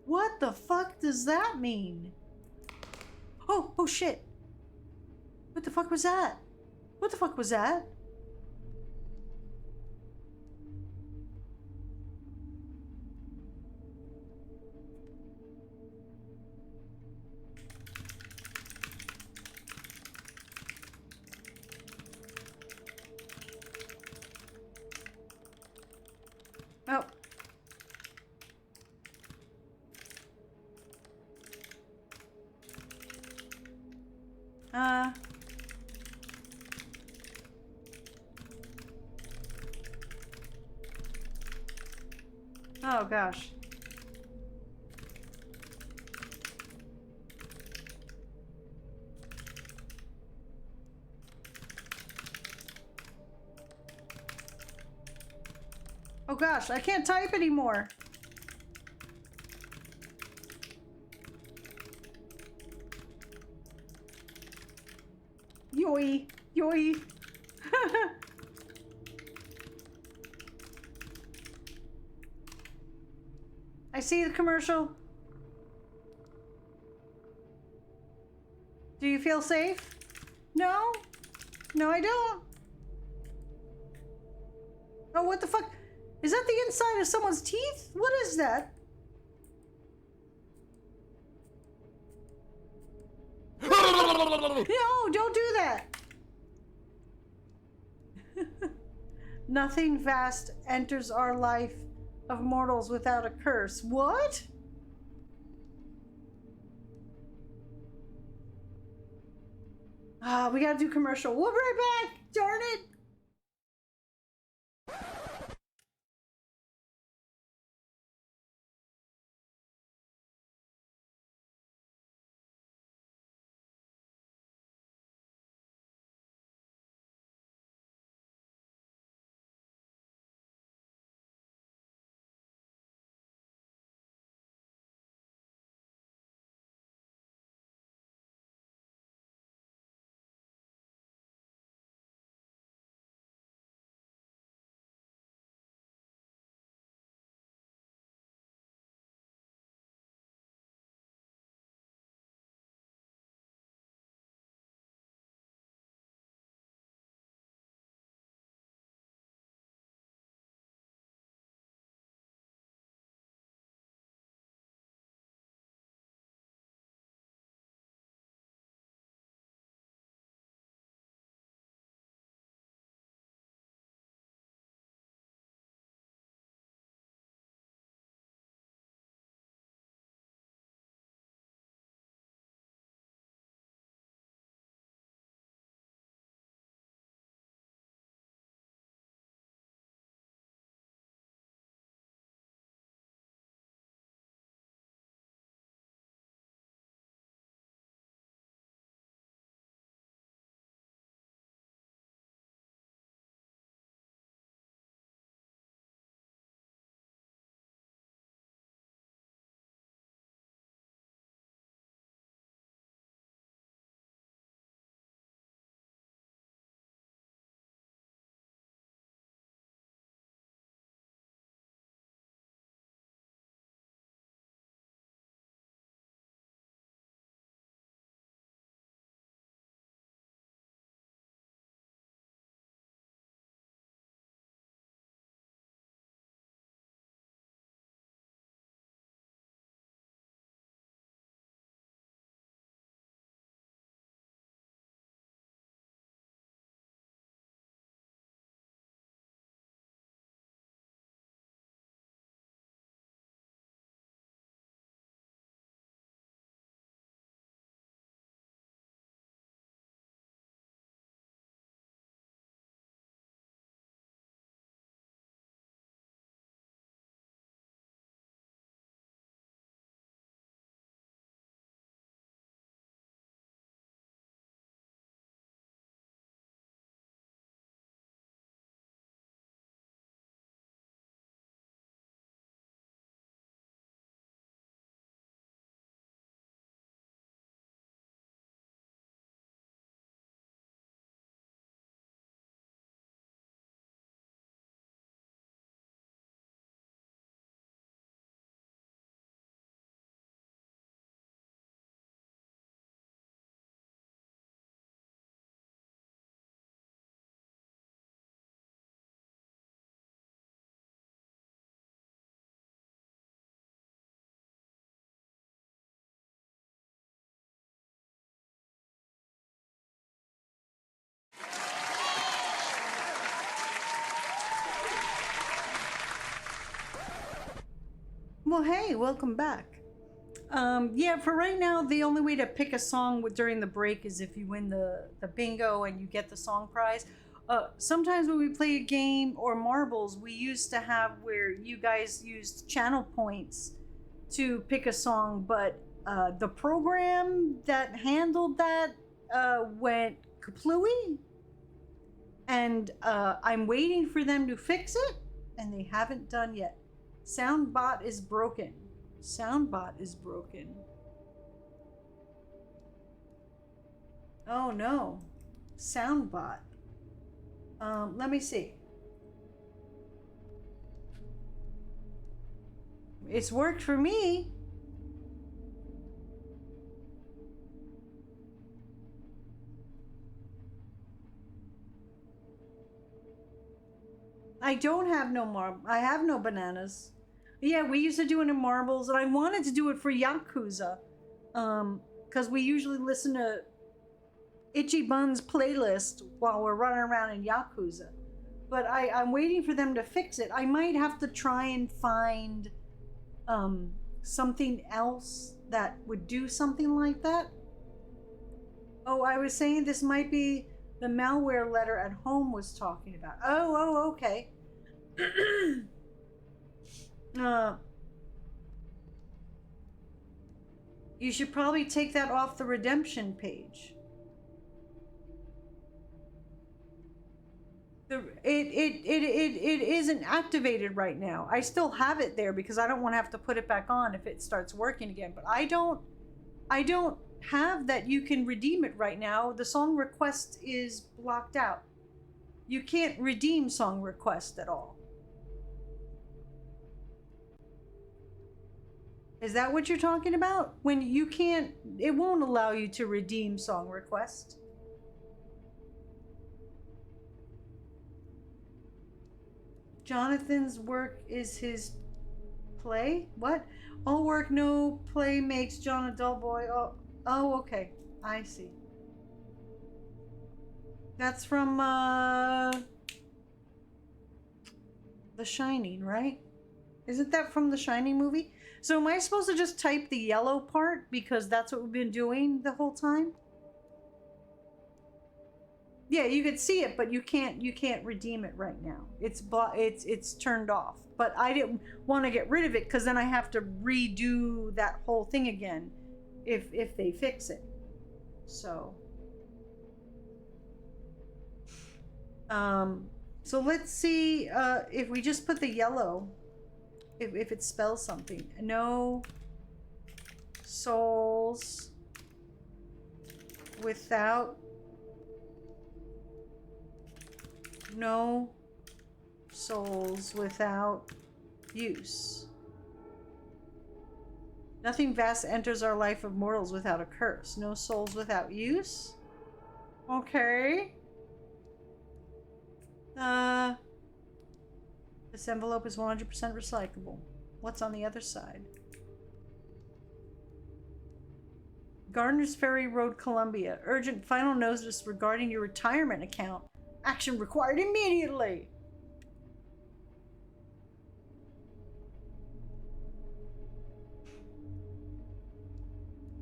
What the fuck does that mean? Oh shit. What the fuck was that? What the fuck was that? Oh gosh. Oh gosh, I can't type anymore. Yoi, yoi. I see the commercial. Do you feel safe? No? No, I don't. Oh, what the fuck? Is that the inside of someone's teeth? What is that? No, don't do that. Nothing vast enters our life of mortals without a curse. What? Ah, we gotta do commercial. We'll be right back. Darn it. Well, hey, welcome back. Yeah, for right now, the only way to pick a song during the break is if you win the bingo and you get the song prize. Sometimes when we play a game or marbles, we used to have where you guys used channel points to pick a song, but the program that handled that went kaplooey, and I'm waiting for them to fix it, and they haven't done yet. Soundbot is broken. Soundbot is broken. Oh no. Soundbot. Let me see. It's worked for me. I don't have no I have no bananas. Yeah, we used to do it in marbles, and I wanted to do it for Yakuza. Because we usually listen to Itchy Bun's playlist while we're running around in Yakuza. But I'm waiting for them to fix it. I might have to try and find something else that would do something like that. Oh, I was saying this might be the malware letter at home was talking about. Oh, okay. You should probably take that off the redemption page. It isn't activated right now. I still have it there because I don't want to have to put it back on if it starts working again. But I don't have that you can redeem it right now. The song request is blocked out. You can't redeem song request at all. Is that what you're talking about? When you can't, it won't allow you to redeem song request. Jonathan's work is his play? What? All work, no play makes John a dull boy. Oh, okay. I see. That's from, The Shining, right? Isn't that from The Shining movie? So am I supposed to just type the yellow part because that's what we've been doing the whole time? Yeah, you could see it, but you can't redeem it right now. It's turned off. But I didn't want to get rid of it because then I have to redo that whole thing again if they fix it. So so let's see if we just put the yellow, if it spells something. No souls without no souls without use. Nothing vast enters our life of mortals without a curse. No souls without use. Okay. This envelope is 100% recyclable. What's on the other side? Gardner's Ferry Road, Columbia. Urgent final notice regarding your retirement account. Action required immediately.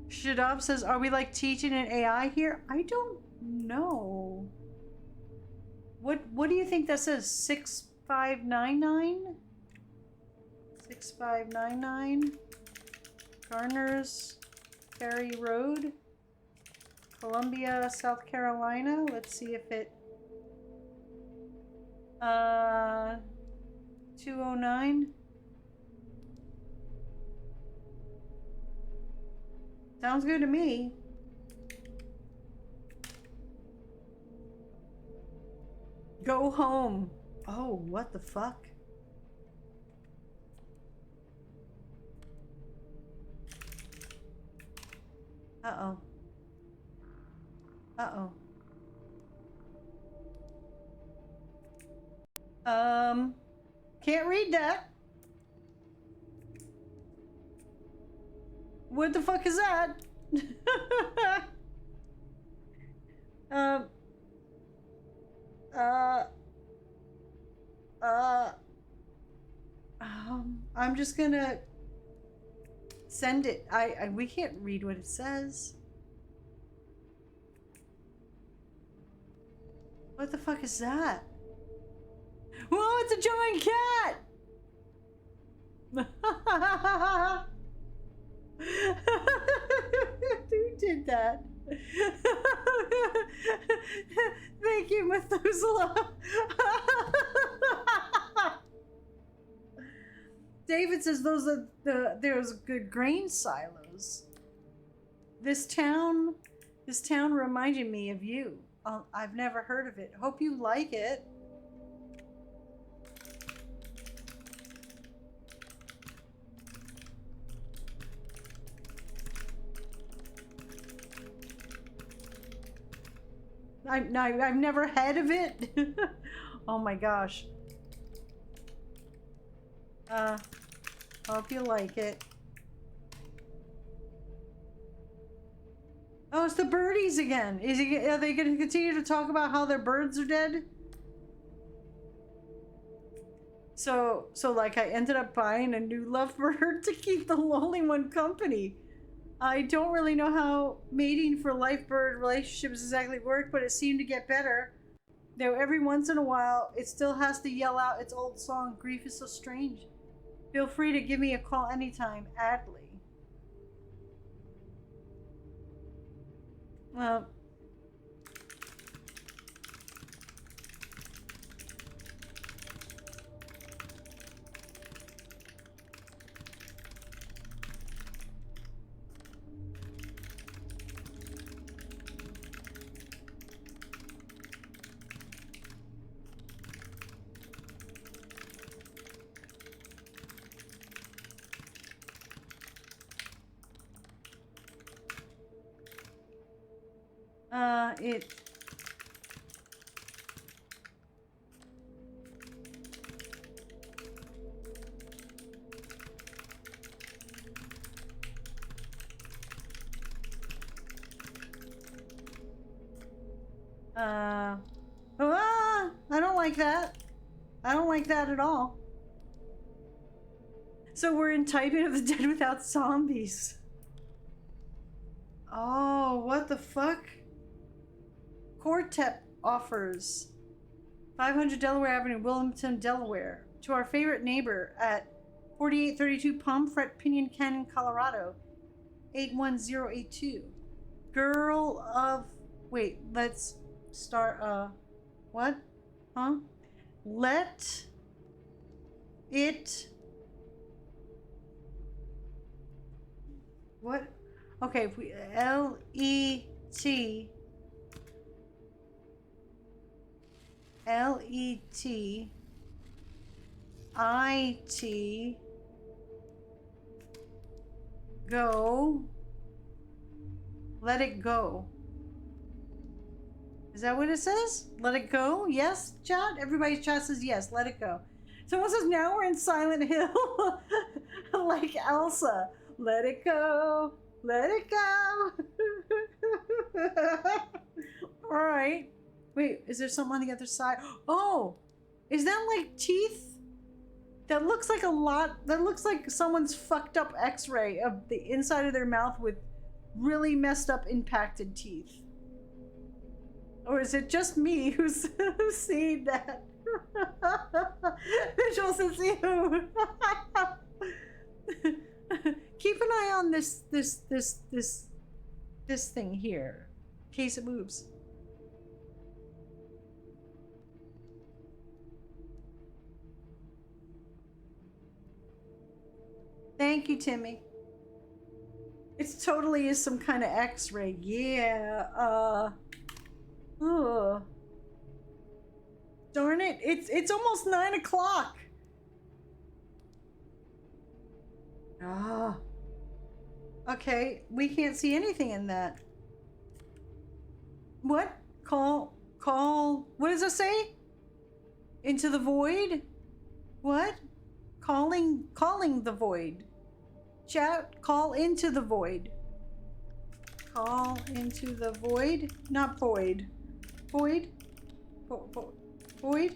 Shadab says, are we like teaching an AI here? I don't know. What do you think that says? 6599? 6599? Garner's Ferry Road, Columbia, South Carolina. Let's see if it 209. Sounds good to me. Go home. Oh, what the fuck? Uh-oh. Uh-oh. Can't read that. What the fuck is that? I'm just gonna Send it. We can't read what it says. What the fuck is that? Whoa, it's a giant cat! Who did that? Thank you, Methuselah. David says those are there's good grain silos. This town reminded me of you. I've never heard of it. Hope you like it. I've never heard of it. Oh my gosh. Hope you like it. Oh, it's the birdies again. Are they going to continue to talk about how their birds are dead? So like I ended up buying a new lovebird to keep the lonely one company. I don't really know how mating for life bird relationships exactly work, but it seemed to get better. Though every once in a while, it still has to yell out its old song, "Grief is so strange." Feel free to give me a call anytime, Adley. Well, it... I don't like that. I don't like that at all. So we're in Typing of the Dead without zombies. Oh, what the fuck? Dept offers 500 Delaware Avenue, Wilmington, Delaware, to our favorite neighbor at 4832 Pomfret Pinion Canyon, Colorado, 81082. Girl of... Wait, let's start, what? Huh? Let it... What? Okay, if we... L-E-T... L-E-T-I-T... Go... Let it go. Is that what it says? Let it go? Yes, chat? Everybody's chat says yes, let it go. Someone says now we're in Silent Hill. Like Elsa. Let it go. Let it go. Alright. Wait, is there something on the other side? Oh! Is that like teeth? That looks like a lot. That looks like someone's fucked up x-ray of the inside of their mouth with really messed up impacted teeth. Or is it just me who's seen that? Visual says you. Keep an eye on this thing here, in case it moves. Thank you, Timmy. It totally is some kind of x-ray. Yeah, ugh. Darn it, it's almost 9 o'clock. Ah. Okay, we can't see anything in that. What? Call, what does it say? Into the void? What? Calling the void. Chat, call into the void. Call into the void? Not void. Void? Void?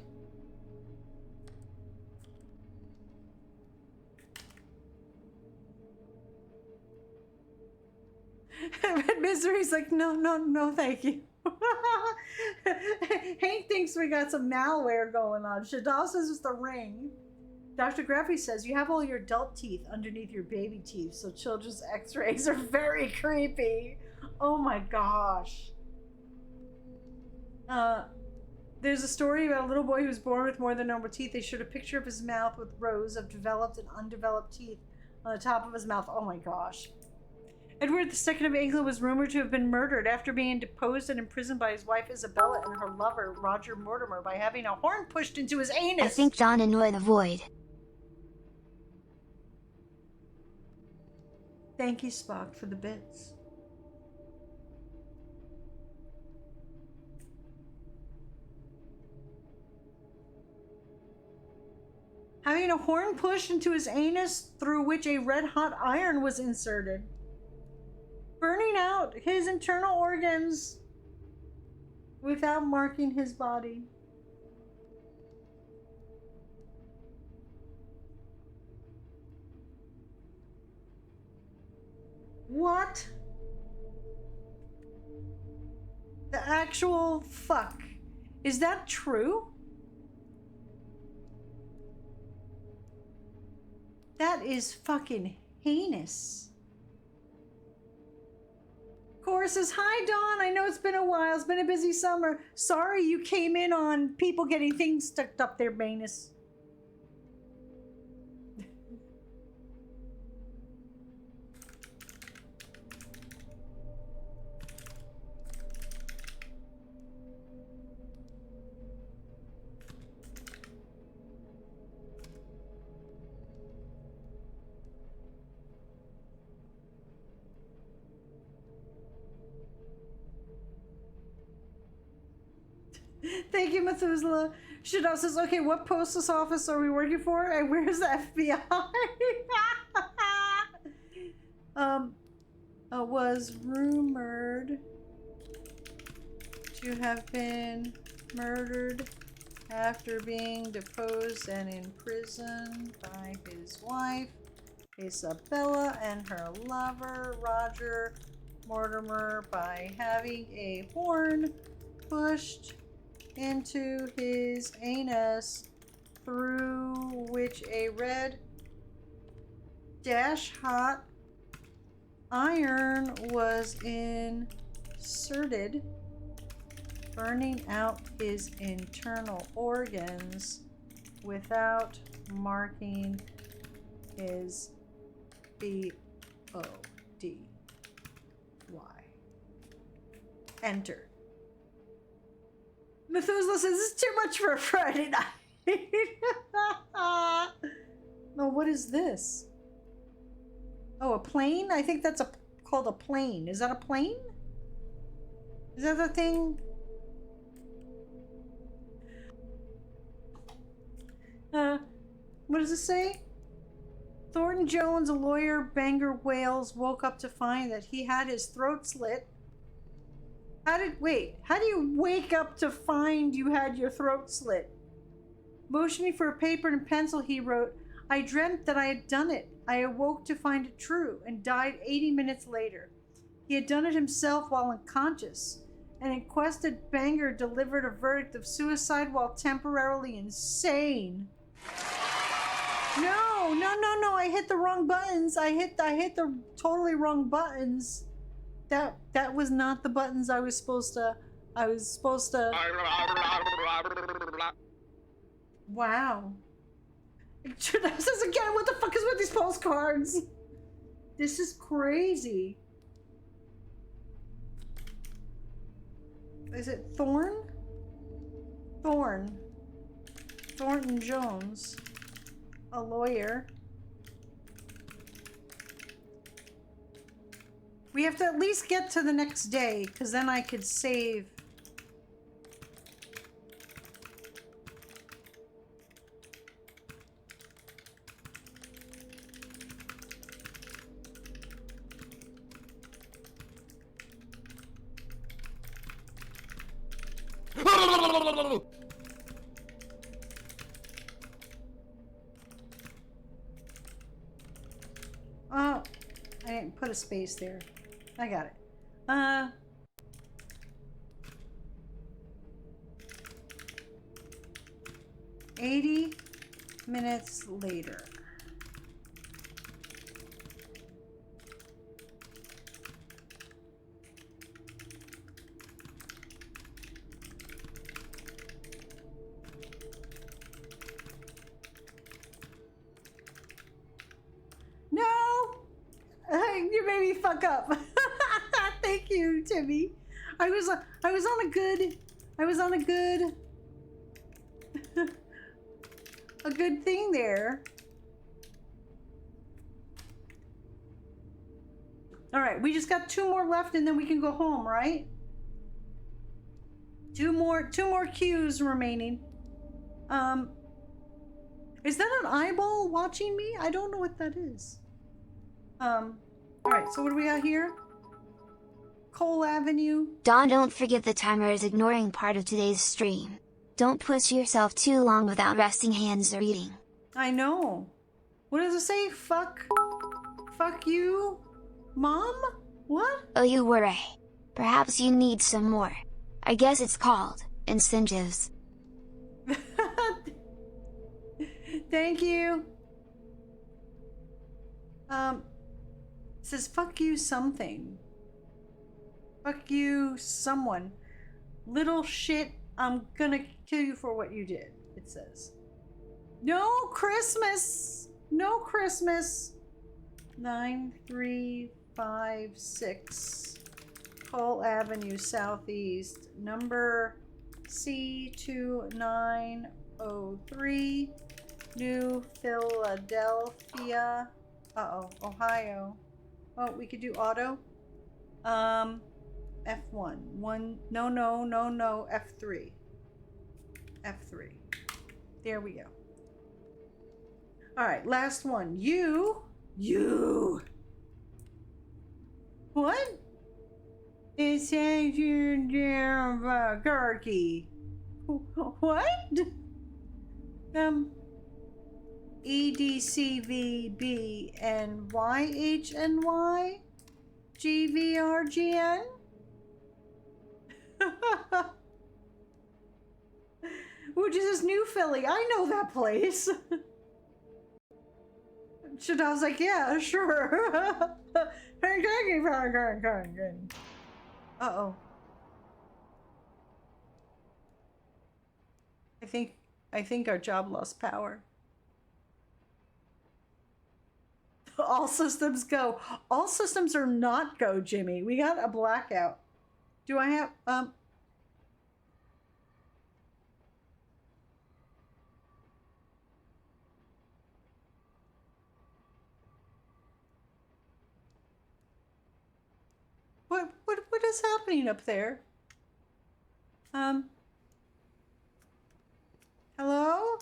Red Misery's like, no, thank you. Hank thinks we got some malware going on. Shadal says it's the ring. Dr. Graffy says you have all your adult teeth underneath your baby teeth, so children's x-rays are very creepy. Oh my gosh. There's a story about a little boy who was born with more than normal teeth. They showed a picture of his mouth with rows of developed and undeveloped teeth on the top of his mouth. Oh my gosh. Edward II of England was rumored to have been murdered after being deposed and imprisoned by his wife Isabella and her lover Roger Mortimer by having a horn pushed into his anus. I think John annoyed the void. Thank you, Spock, for the bits. Having a horn pushed into his anus through which a red-hot iron was inserted. Burning out his internal organs without marking his body. What? The actual fuck? Is that true? That is fucking heinous. Cora says, hi Dawn, I know it's been a while, it's been a busy summer. Sorry you came in on people getting things stuck up their anus. Thank you, Methuselah. Shadal says, okay, what postal office are we working for? And where's the FBI? Was rumored to have been murdered after being deposed and imprisoned by his wife, Isabella, and her lover, Roger Mortimer, by having a horn pushed into his anus through which a red hot iron was inserted, burning out his internal organs without marking his BODY. Enter. Methuselah says, this is too much for a Friday night. No, what is this? Oh, a plane? I think that's called a plane. Is that a plane? Is that the thing? What does it say? Thornton Jones, a lawyer, Bangor, Wales, woke up to find that he had his throat slit. How do you wake up to find you had your throat slit? Motioning for a paper and pencil, he wrote, I dreamt that I had done it. I awoke to find it true and died 80 minutes later. He had done it himself while unconscious. An inquest at Bangor delivered a verdict of suicide while temporarily insane. No, I hit the wrong buttons. I hit the totally wrong buttons. That was not the buttons I was supposed to. Wow. That says again, what the fuck is with these postcards? This is crazy. Is it Thornton Jones, a lawyer. We have to at least get to the next day, because then I could save. Oh, I didn't put a space there. I got it. 80 minutes later. No! You made me fuck up. Thank you, Timmy. I was on a good a good thing there. All right, we just got 2 more left and then we can go home, right? Two more cues remaining. Is that an eyeball watching me? I don't know what that is. All right, so what do we got here? Cole Avenue. Dawn, don't forget the timer is ignoring part of today's stream. Don't push yourself too long without resting hands or eating. I know. What does it say? Fuck you, Mom? What? Oh, you worry. Perhaps you need some more. I guess it's called incentives. Thank you. It says fuck you something. Fuck you someone. Little shit, I'm gonna kill you for what you did, it says. No Christmas! No Christmas! 9356 Cole Avenue Southeast, number C2903, New Philadelphia. Ohio. Oh, we could do auto. F1. No, F3. F3. There we go. All right, last one. You. What? It says you're Garky. What? EDCVB and YHNY GVRGN. Which is this New Philly? I know that place. Shit, I was like, yeah, sure. Uh-oh. I think our job lost power. All systems go. All systems are not go, Jimmy. We got a blackout. Do I have what is happening up there? Hello?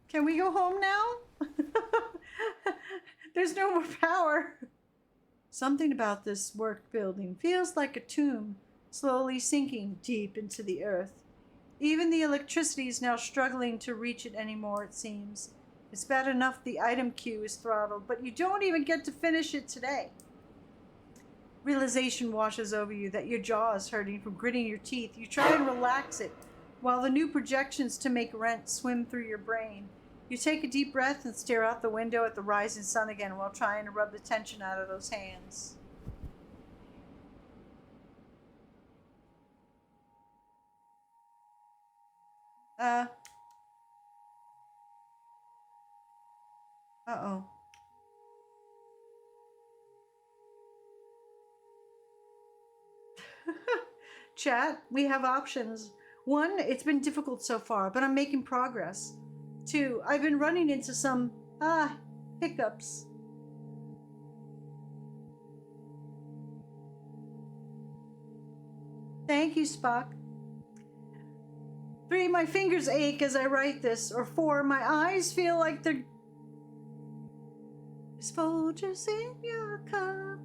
Can we go home now? There's no more power. Something about this work building feels like a tomb, slowly sinking deep into the earth. Even the electricity is now struggling to reach it anymore, it seems. It's bad enough the item queue is throttled, but you don't even get to finish it today. Realization washes over you that your jaw is hurting from gritting your teeth. You try and relax it, while the new projections to make rent swim through your brain. You take a deep breath and stare out the window at the rising sun again while trying to rub the tension out of those hands. Uh-oh. Chat, we have options. 1, it's been difficult so far, but I'm making progress. 2, I've been running into some, hiccups. Thank you, Spock. 3, my fingers ache as I write this. Or 4, my eyes feel like they're... There's Folgers in your cup.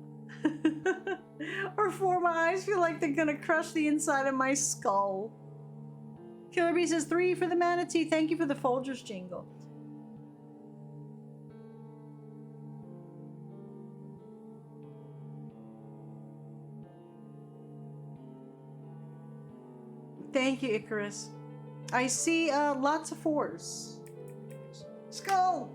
Or 4, my eyes feel like they're gonna crush the inside of my skull. Killer Bee says 3 for the manatee. Thank you for the Folgers jingle. Thank you, Icarus. I see lots of 4s. Skull!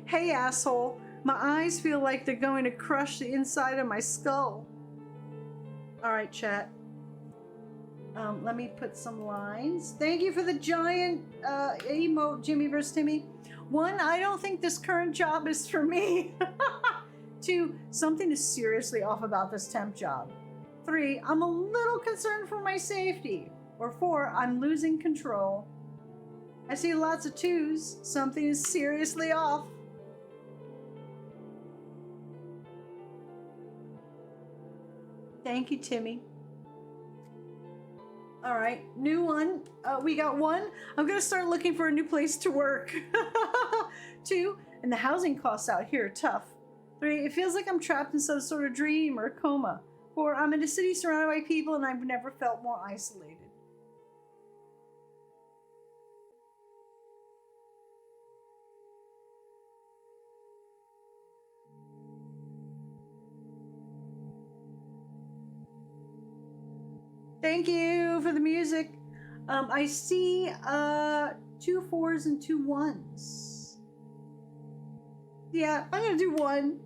Hey, asshole. My eyes feel like they're going to crush the inside of my skull. Alright, chat. Let me put some lines. Thank you for the giant emote, Jimmy vs. Timmy. 1, I don't think this current job is for me. 2, something is seriously off about this temp job. 3, I'm a little concerned for my safety. Or 4, I'm losing control. I see lots of 2s. Something is seriously off. Thank you, Timmy. All right, new one. We got 1. I'm gonna start looking for a new place to work. 2, and the housing costs out here are tough. 3, it feels like I'm trapped in some sort of dream or coma. 4, I'm in a city surrounded by people and I've never felt more isolated. Thank you for the music. I see 2 4s and 2 1s. Yeah, I'm gonna do 1.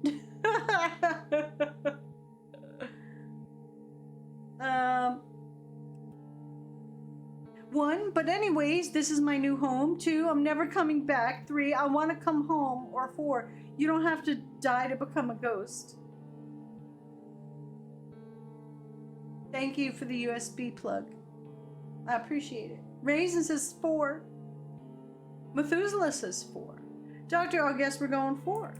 1, but anyways, this is my new home. 2, I'm never coming back. 3, I want to come home. Or 4, you don't have to die to become a ghost. Thank you for the USB plug. I appreciate it. Raisin says 4. Methuselah says 4. Doctor, I guess we're going 4.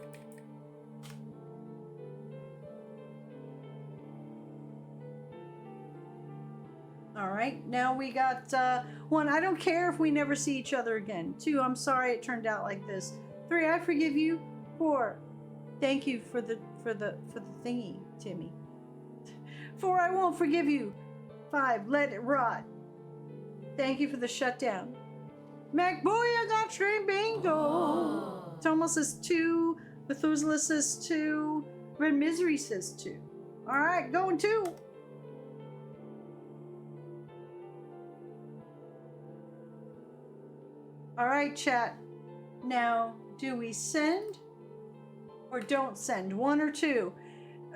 All right, now we got 1. I don't care if we never see each other again. 2, I'm sorry it turned out like this. 3, I forgive you. 4, thank you for the thingy, Timmy. 4, I won't forgive you. 5, let it rot. Thank you for the shutdown. Mac boy, I got stream bingo. Tomo says 2. Methuselah says 2. Red Misery says 2. All right, going 2. All right, chat. Now, do we send or don't send? 1 or 2?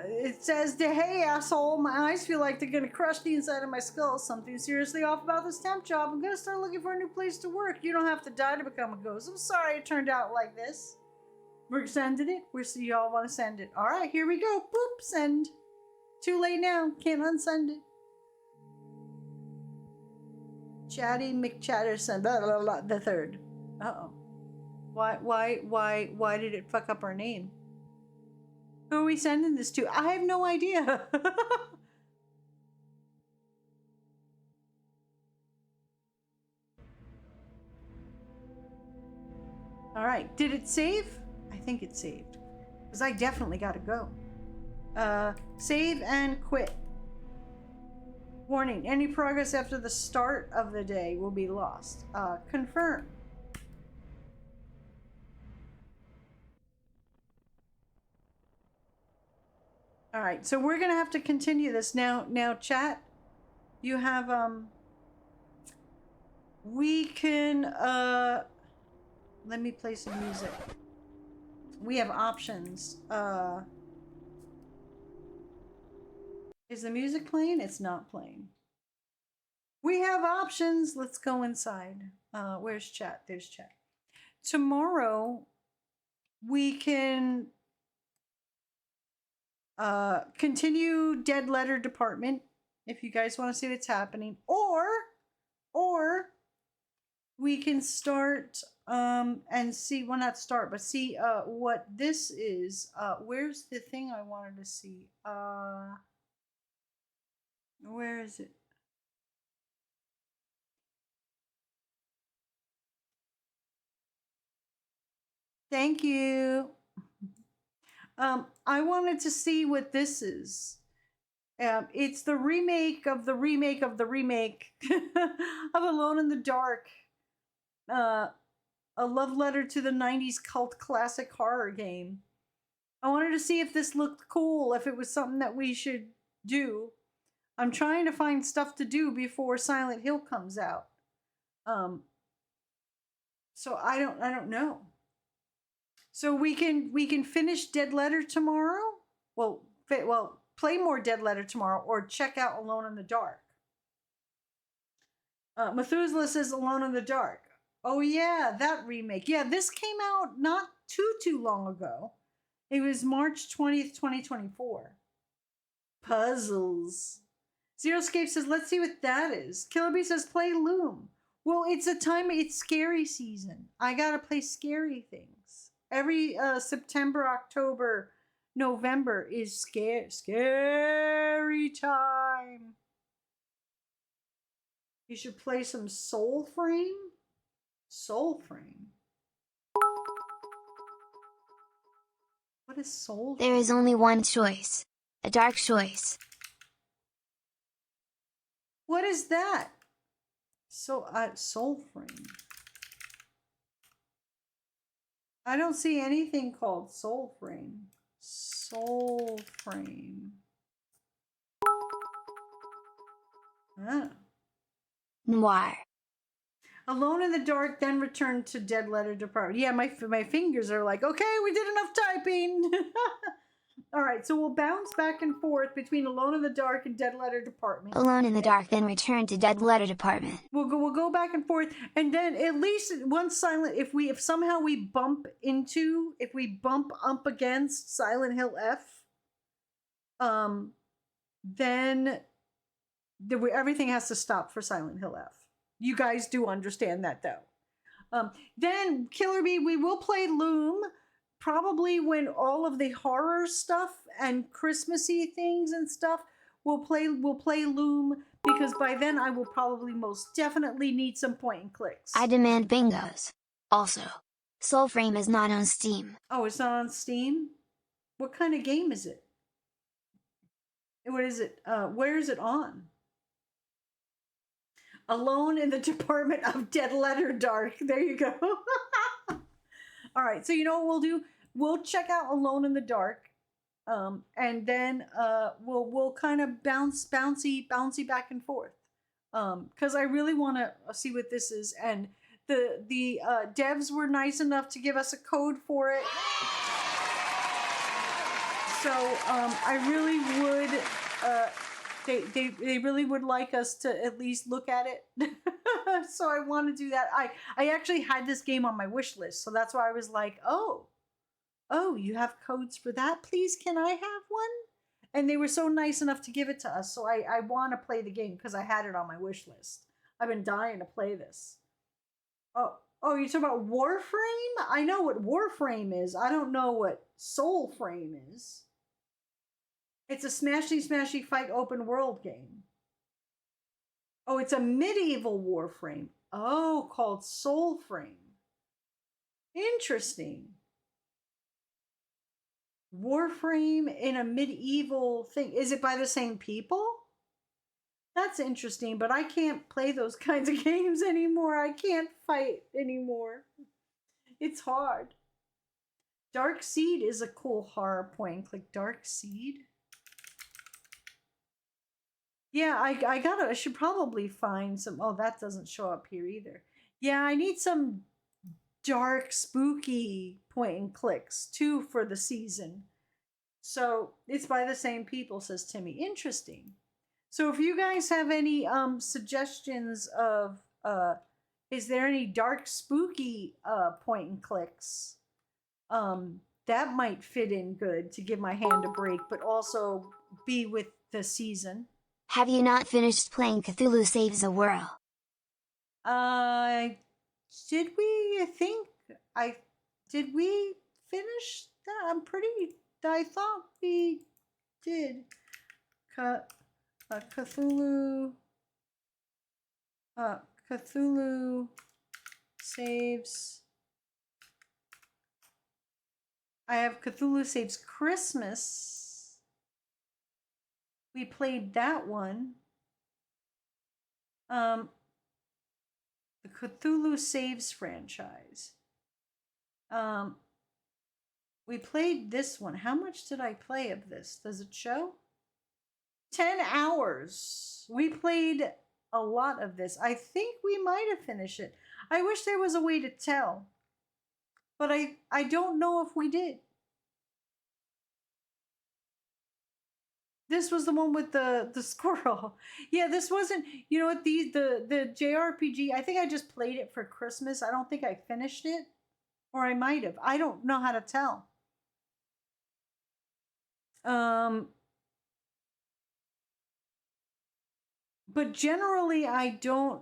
It says, hey, asshole, my eyes feel like they're going to crush the inside of my skull. Something seriously off about this temp job. I'm going to start looking for a new place to work. You don't have to die to become a ghost. I'm sorry it turned out like this. We're sending it. Y'all want to send it. All right, here we go. Boop, send. Too late now. Can't unsend it. Chatty McChatterson, blah, blah, blah, the 3rd. Uh-oh. Why did it fuck up our name? Who are we sending this to? I have no idea. All right, did it save? I think it saved. Because I definitely gotta go. Save and quit. Warning, any progress after the start of the day will be lost. Confirm. All right, so we're gonna have to continue this now. Now, chat, you have we can let me play some music. We have options. Is the music playing? It's not playing. We have options. Let's go inside. Where's chat? There's chat. Tomorrow we can continue Dead Letter Department if you guys want to see what's happening, or we can start and see, well, not start, but see what this is. Where's the thing I wanted to see? Where is it? Thank you. I wanted to see what this is. It's the remake of the remake of the remake of Alone in the Dark. A love letter to the 90s cult classic horror game. I wanted to see if this looked cool, if it was something that we should do. I'm trying to find stuff to do before Silent Hill comes out. So I don't know. So we can finish Dead Letter tomorrow. Well, play more Dead Letter tomorrow, or check out Alone in the Dark. Methuselah says Alone in the Dark. Oh yeah, that remake. Yeah, this came out not too long ago. It was March 20th, 2024. Puzzles. Zeroscape says, let's see what that is. Killer Bee says, play Loom. Well, it's scary season. I gotta play scary things. Every September, October, November is scary time. You should play some Soul Frame. Soul Frame. What is Soul Frame? There is only one choice. A dark choice. What is that? Soul Frame. I don't see anything called Soul Frame. Soul Frame. Ah. Noir. Alone in the Dark, then return to Dead Letter Department. Yeah, my fingers are like, okay, we did enough typing. All right, so we'll bounce back and forth between Alone in the Dark and Dead Letter Department. Alone in the Dark, then return to Dead Letter Department. We'll go back and forth, and then at least once if somehow we bump up against Silent Hill F, then everything has to stop for Silent Hill F. You guys do understand that, though. Then Killer Bee, we will play Loom. Probably when all of the horror stuff and Christmassy things and stuff, we'll play Loom, because by then I will probably most definitely need some point and clicks. I demand bingos. Also, Soul Frame is not on Steam. Oh, it's not on Steam? What kind of game is it? What is it? Where is it on? Alone in the Department of Dead Letter Dark. There you go. All right, so you know what we'll do? We'll check out Alone in the Dark, and then we'll kind of bouncy back and forth, because I really want to see what this is. And the devs were nice enough to give us a code for it, so I really would. They really would like us to at least look at it. So I want to do that. I actually had this game on my wish list, so that's why I was like, oh, you have codes for that? Please, can I have one? And they were so nice enough to give it to us, so I want to play the game because I had it on my wish list. I've been dying to play this. Oh, you're talking about Warframe? I know what Warframe is. I don't know what Soul Frame is. It's a smashy fight open world game. Oh, it's a medieval Warframe. Oh, called Soul Frame. Interesting. Warframe in a medieval thing. Is it by the same people? That's interesting, but I can't play those kinds of games anymore. I can't fight anymore. It's hard. Dark Seed is a cool horror point and click. Dark Seed? Yeah, I should probably find some. Oh, that doesn't show up here either. Yeah, I need some dark, spooky point and clicks too for the season. So it's by the same people, says Timmy. Interesting. So if you guys have any suggestions of is there any dark, spooky point and clicks, that might fit in good to give my hand a break, but also be with the season. Have you not finished playing Cthulhu Saves the World? Did we? Did we finish that? I thought we did. Cthulhu Saves. I have Cthulhu Saves Christmas. We played that one. The Cthulhu Saves franchise. We played this one. How much did I play of this? Does it show? 10 hours. We played a lot of this. I think we might have finished it. I wish there was a way to tell. But I don't know if we did. This was the one with the squirrel. Yeah, this wasn't, you know what, the JRPG, I think I just played it for Christmas. I don't think I finished it. Or I might have. I don't know how to tell. But generally I don't,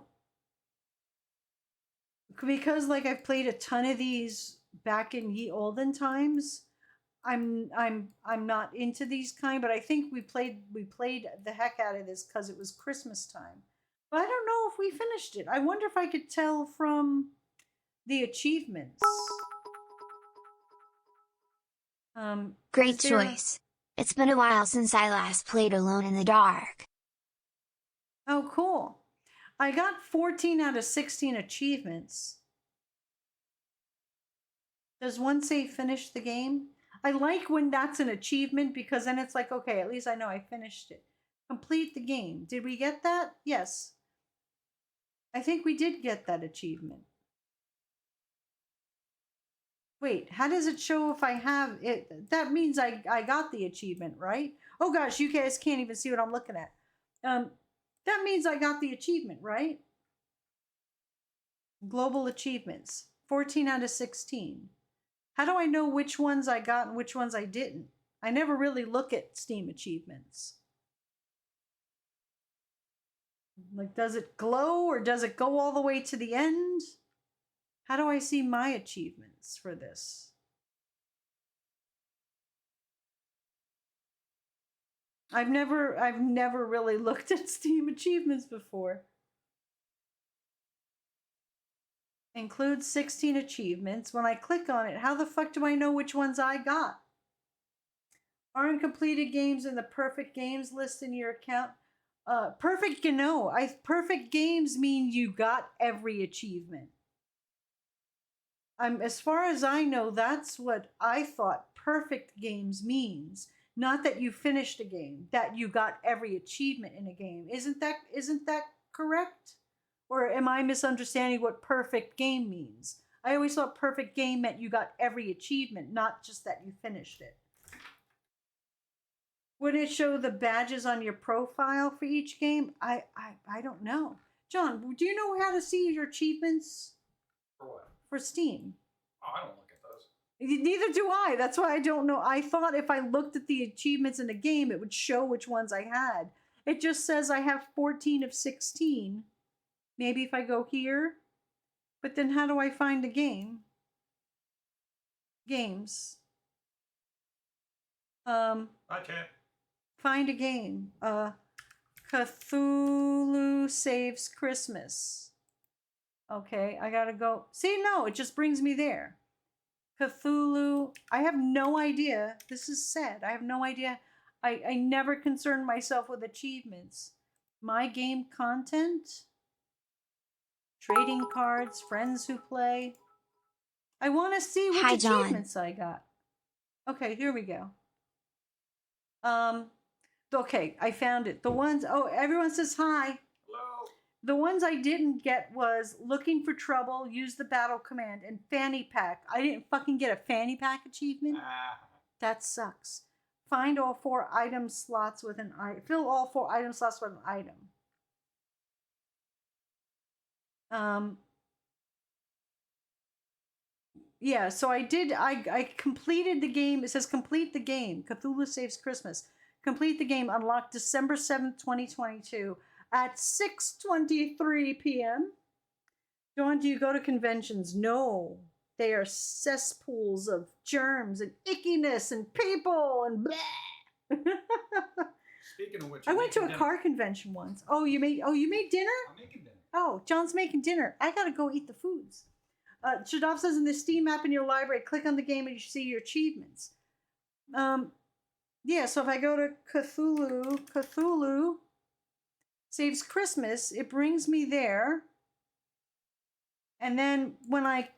because like I've played a ton of these back in ye olden times. I'm not into these kind, but I think we played the heck out of this because it was Christmas time. But I don't know if we finished it. I wonder if I could tell from the achievements. Great choice. It's been a while since I last played Alone in the Dark. Oh, cool. I got 14 out of 16 achievements. Does one say finish the game? I like when that's an achievement because then it's like, okay, at least I know I finished it. Complete the game. Did we get that? Yes. I think we did get that achievement. Wait, how does it show if I have it? That means I got the achievement, right? Oh gosh, you guys can't even see what I'm looking at. That means I got the achievement, right? Global achievements, 14 out of 16. How do I know which ones I got and which ones I didn't? I never really look at Steam achievements. Like, does it glow or does it go all the way to the end? How do I see my achievements for this? I've never really looked at Steam achievements before. Includes 16 achievements. When I click on it, how the fuck do I know which ones I got? Aren't completed games in the perfect games list in your account? Perfect games mean you got every achievement. As far as I know, that's what I thought perfect games means. Not that you finished a game, that you got every achievement in a game. Isn't that correct? Or am I misunderstanding what perfect game means? I always thought perfect game meant you got every achievement, not just that you finished it. Would it show the badges on your profile for each game? I don't know. John, do you know how to see your achievements? For what? For Steam. Oh, I don't look at those. Neither do I. That's why I don't know. I thought if I looked at the achievements in the game, it would show which ones I had. It just says I have 14 of 16. Maybe if I go here. But then how do I find a game? Games. I can't. Find a game. Cthulhu Saves Christmas. Okay, I gotta go. See, no, it just brings me there. Cthulhu. I have no idea. This is sad. I have no idea. I never concerned myself with achievements. My game content. Trading cards. Friends who play. I want to see which Hi, John. achievements I got. Okay, here we go. Okay, I found it. The ones, oh, everyone says hi. Hello. The ones I didn't get was looking for trouble, use the battle command, and fanny pack. I didn't fucking get a fanny pack achievement. That sucks. Find all 4 item slots with an item. Fill all 4 item slots with an item. Yeah, so I completed the game. It says complete the game. Cthulhu Saves Christmas. Complete the game. Unlocked December 7th, 2022 at 6:23 p.m. Dawn, do you go to conventions? No. They are cesspools of germs and ickiness and people and bleh. Speaking of which, I went to a car convention once. Oh, you made dinner? I'm making dinner. Oh, John's making dinner. I gotta go eat the foods. Shadov says in the Steam app in your library, click on the game and you see your achievements. Yeah, so if I go to Cthulhu Saves Christmas, it brings me there. And then when I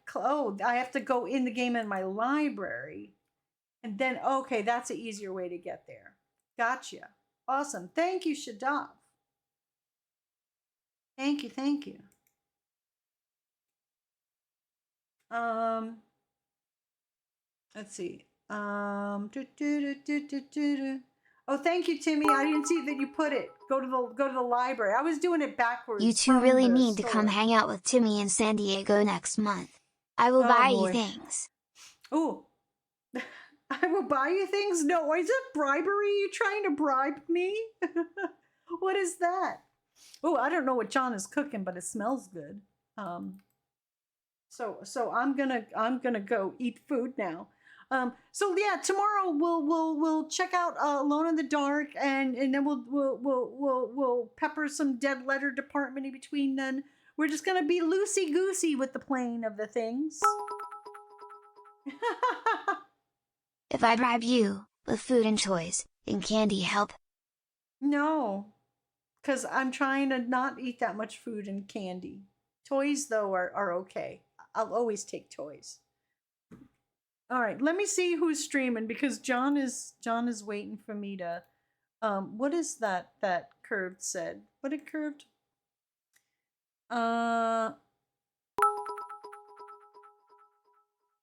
have to go in the game in my library. And then, okay, that's an easier way to get there. Gotcha. Awesome. Thank you, Shadaf. Thank you, thank you. Let's see. Oh, thank you, Timmy. I didn't see that you put it. Go to the library. I was doing it backwards. You two from really the need to come store. hang out with Timmy in San Diego next month. I will Oh, buy you boy. things. Oh, I will buy you things? No, is it bribery? You trying to bribe me? What is that? Oh, I don't know what John is cooking, but it smells good. So I'm gonna go eat food now. So yeah, tomorrow we'll check out Alone in the Dark, and then we'll pepper some Dead Letter Department in between. Then we're just gonna be loosey goosey with the playing of the things. If I bribe you with food and toys, can candy help? No, because I'm trying to not eat that much food and candy. Toys though are okay. I'll always take toys. All right, let me see who's streaming because John is waiting for me to. What is that Curved said? What did Curved?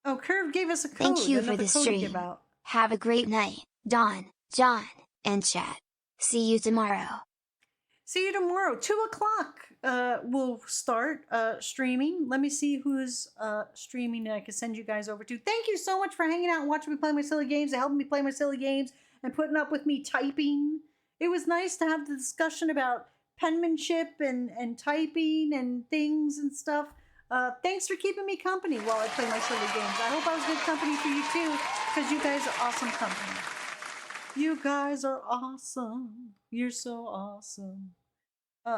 Oh, Curved gave us a code. Thank you for another the code to give stream. out. Have a great night, Dawn, John, and chat. See you tomorrow. See you tomorrow, 2:00. We'll start streaming. Let me see who's streaming that I can send you guys over to. Thank you so much for hanging out and watching me play my silly games and helping me play my silly games and putting up with me typing. It was nice to have the discussion about penmanship and typing and things and stuff. Thanks for keeping me company while I play my silly games. I hope I was good company for you too, because you guys are awesome company. You guys are awesome. You're so awesome.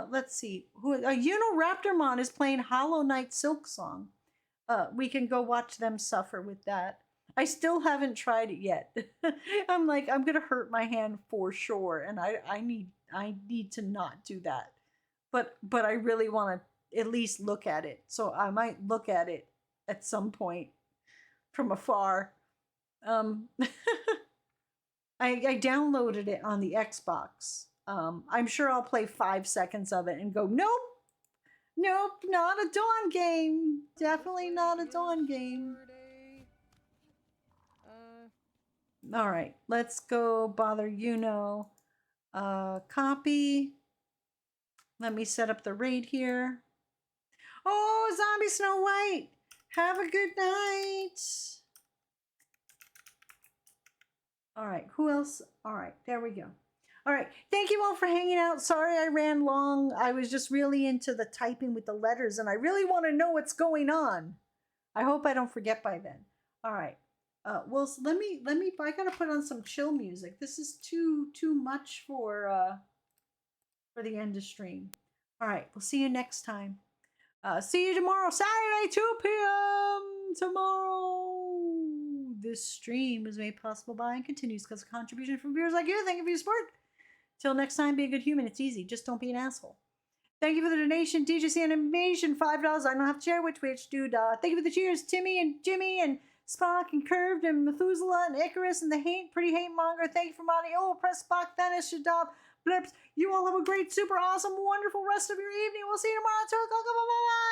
Let's see. Raptormon is playing Hollow Knight Silk Song. We can go watch them suffer with that. I still haven't tried it yet. I'm like, I'm gonna hurt my hand for sure, and I need to not do that. But I really want to at least look at it. So I might look at it at some point from afar. I downloaded it on the Xbox. I'm sure I'll play 5 seconds of it and go, nope, not a Dawn game. Definitely not a Dawn game. All right, let's go bother copy. Let me set up the raid here. Oh, Zombie Snow White, have a good night. All right, who else? All right, there we go. All right, thank you all for hanging out. Sorry I ran long. I was just really into the typing with the letters, and I really want to know what's going on. I hope I don't forget by then. All right. Well, let me. I gotta put on some chill music. This is too much for the end of stream. All right, we'll see you next time. See you tomorrow, Saturday, 2 p.m. tomorrow. This stream is made possible by and continues because of contribution from viewers like you. Thank you for your support. Till next time, be a good human. It's easy. Just don't be an asshole. Thank you for the donation, DJC Animation, $5. I don't have to share with Twitch, dude. Thank you for the cheers, Timmy and Jimmy and Spock and Curved and Methuselah and Icarus and the pretty hate monger. Thank you for modding. Oh, press Spock, Dennis, Shadab, Blips. You all have a great, super awesome, wonderful rest of your evening. We'll see you tomorrow at 2 o'clock. Bye-bye.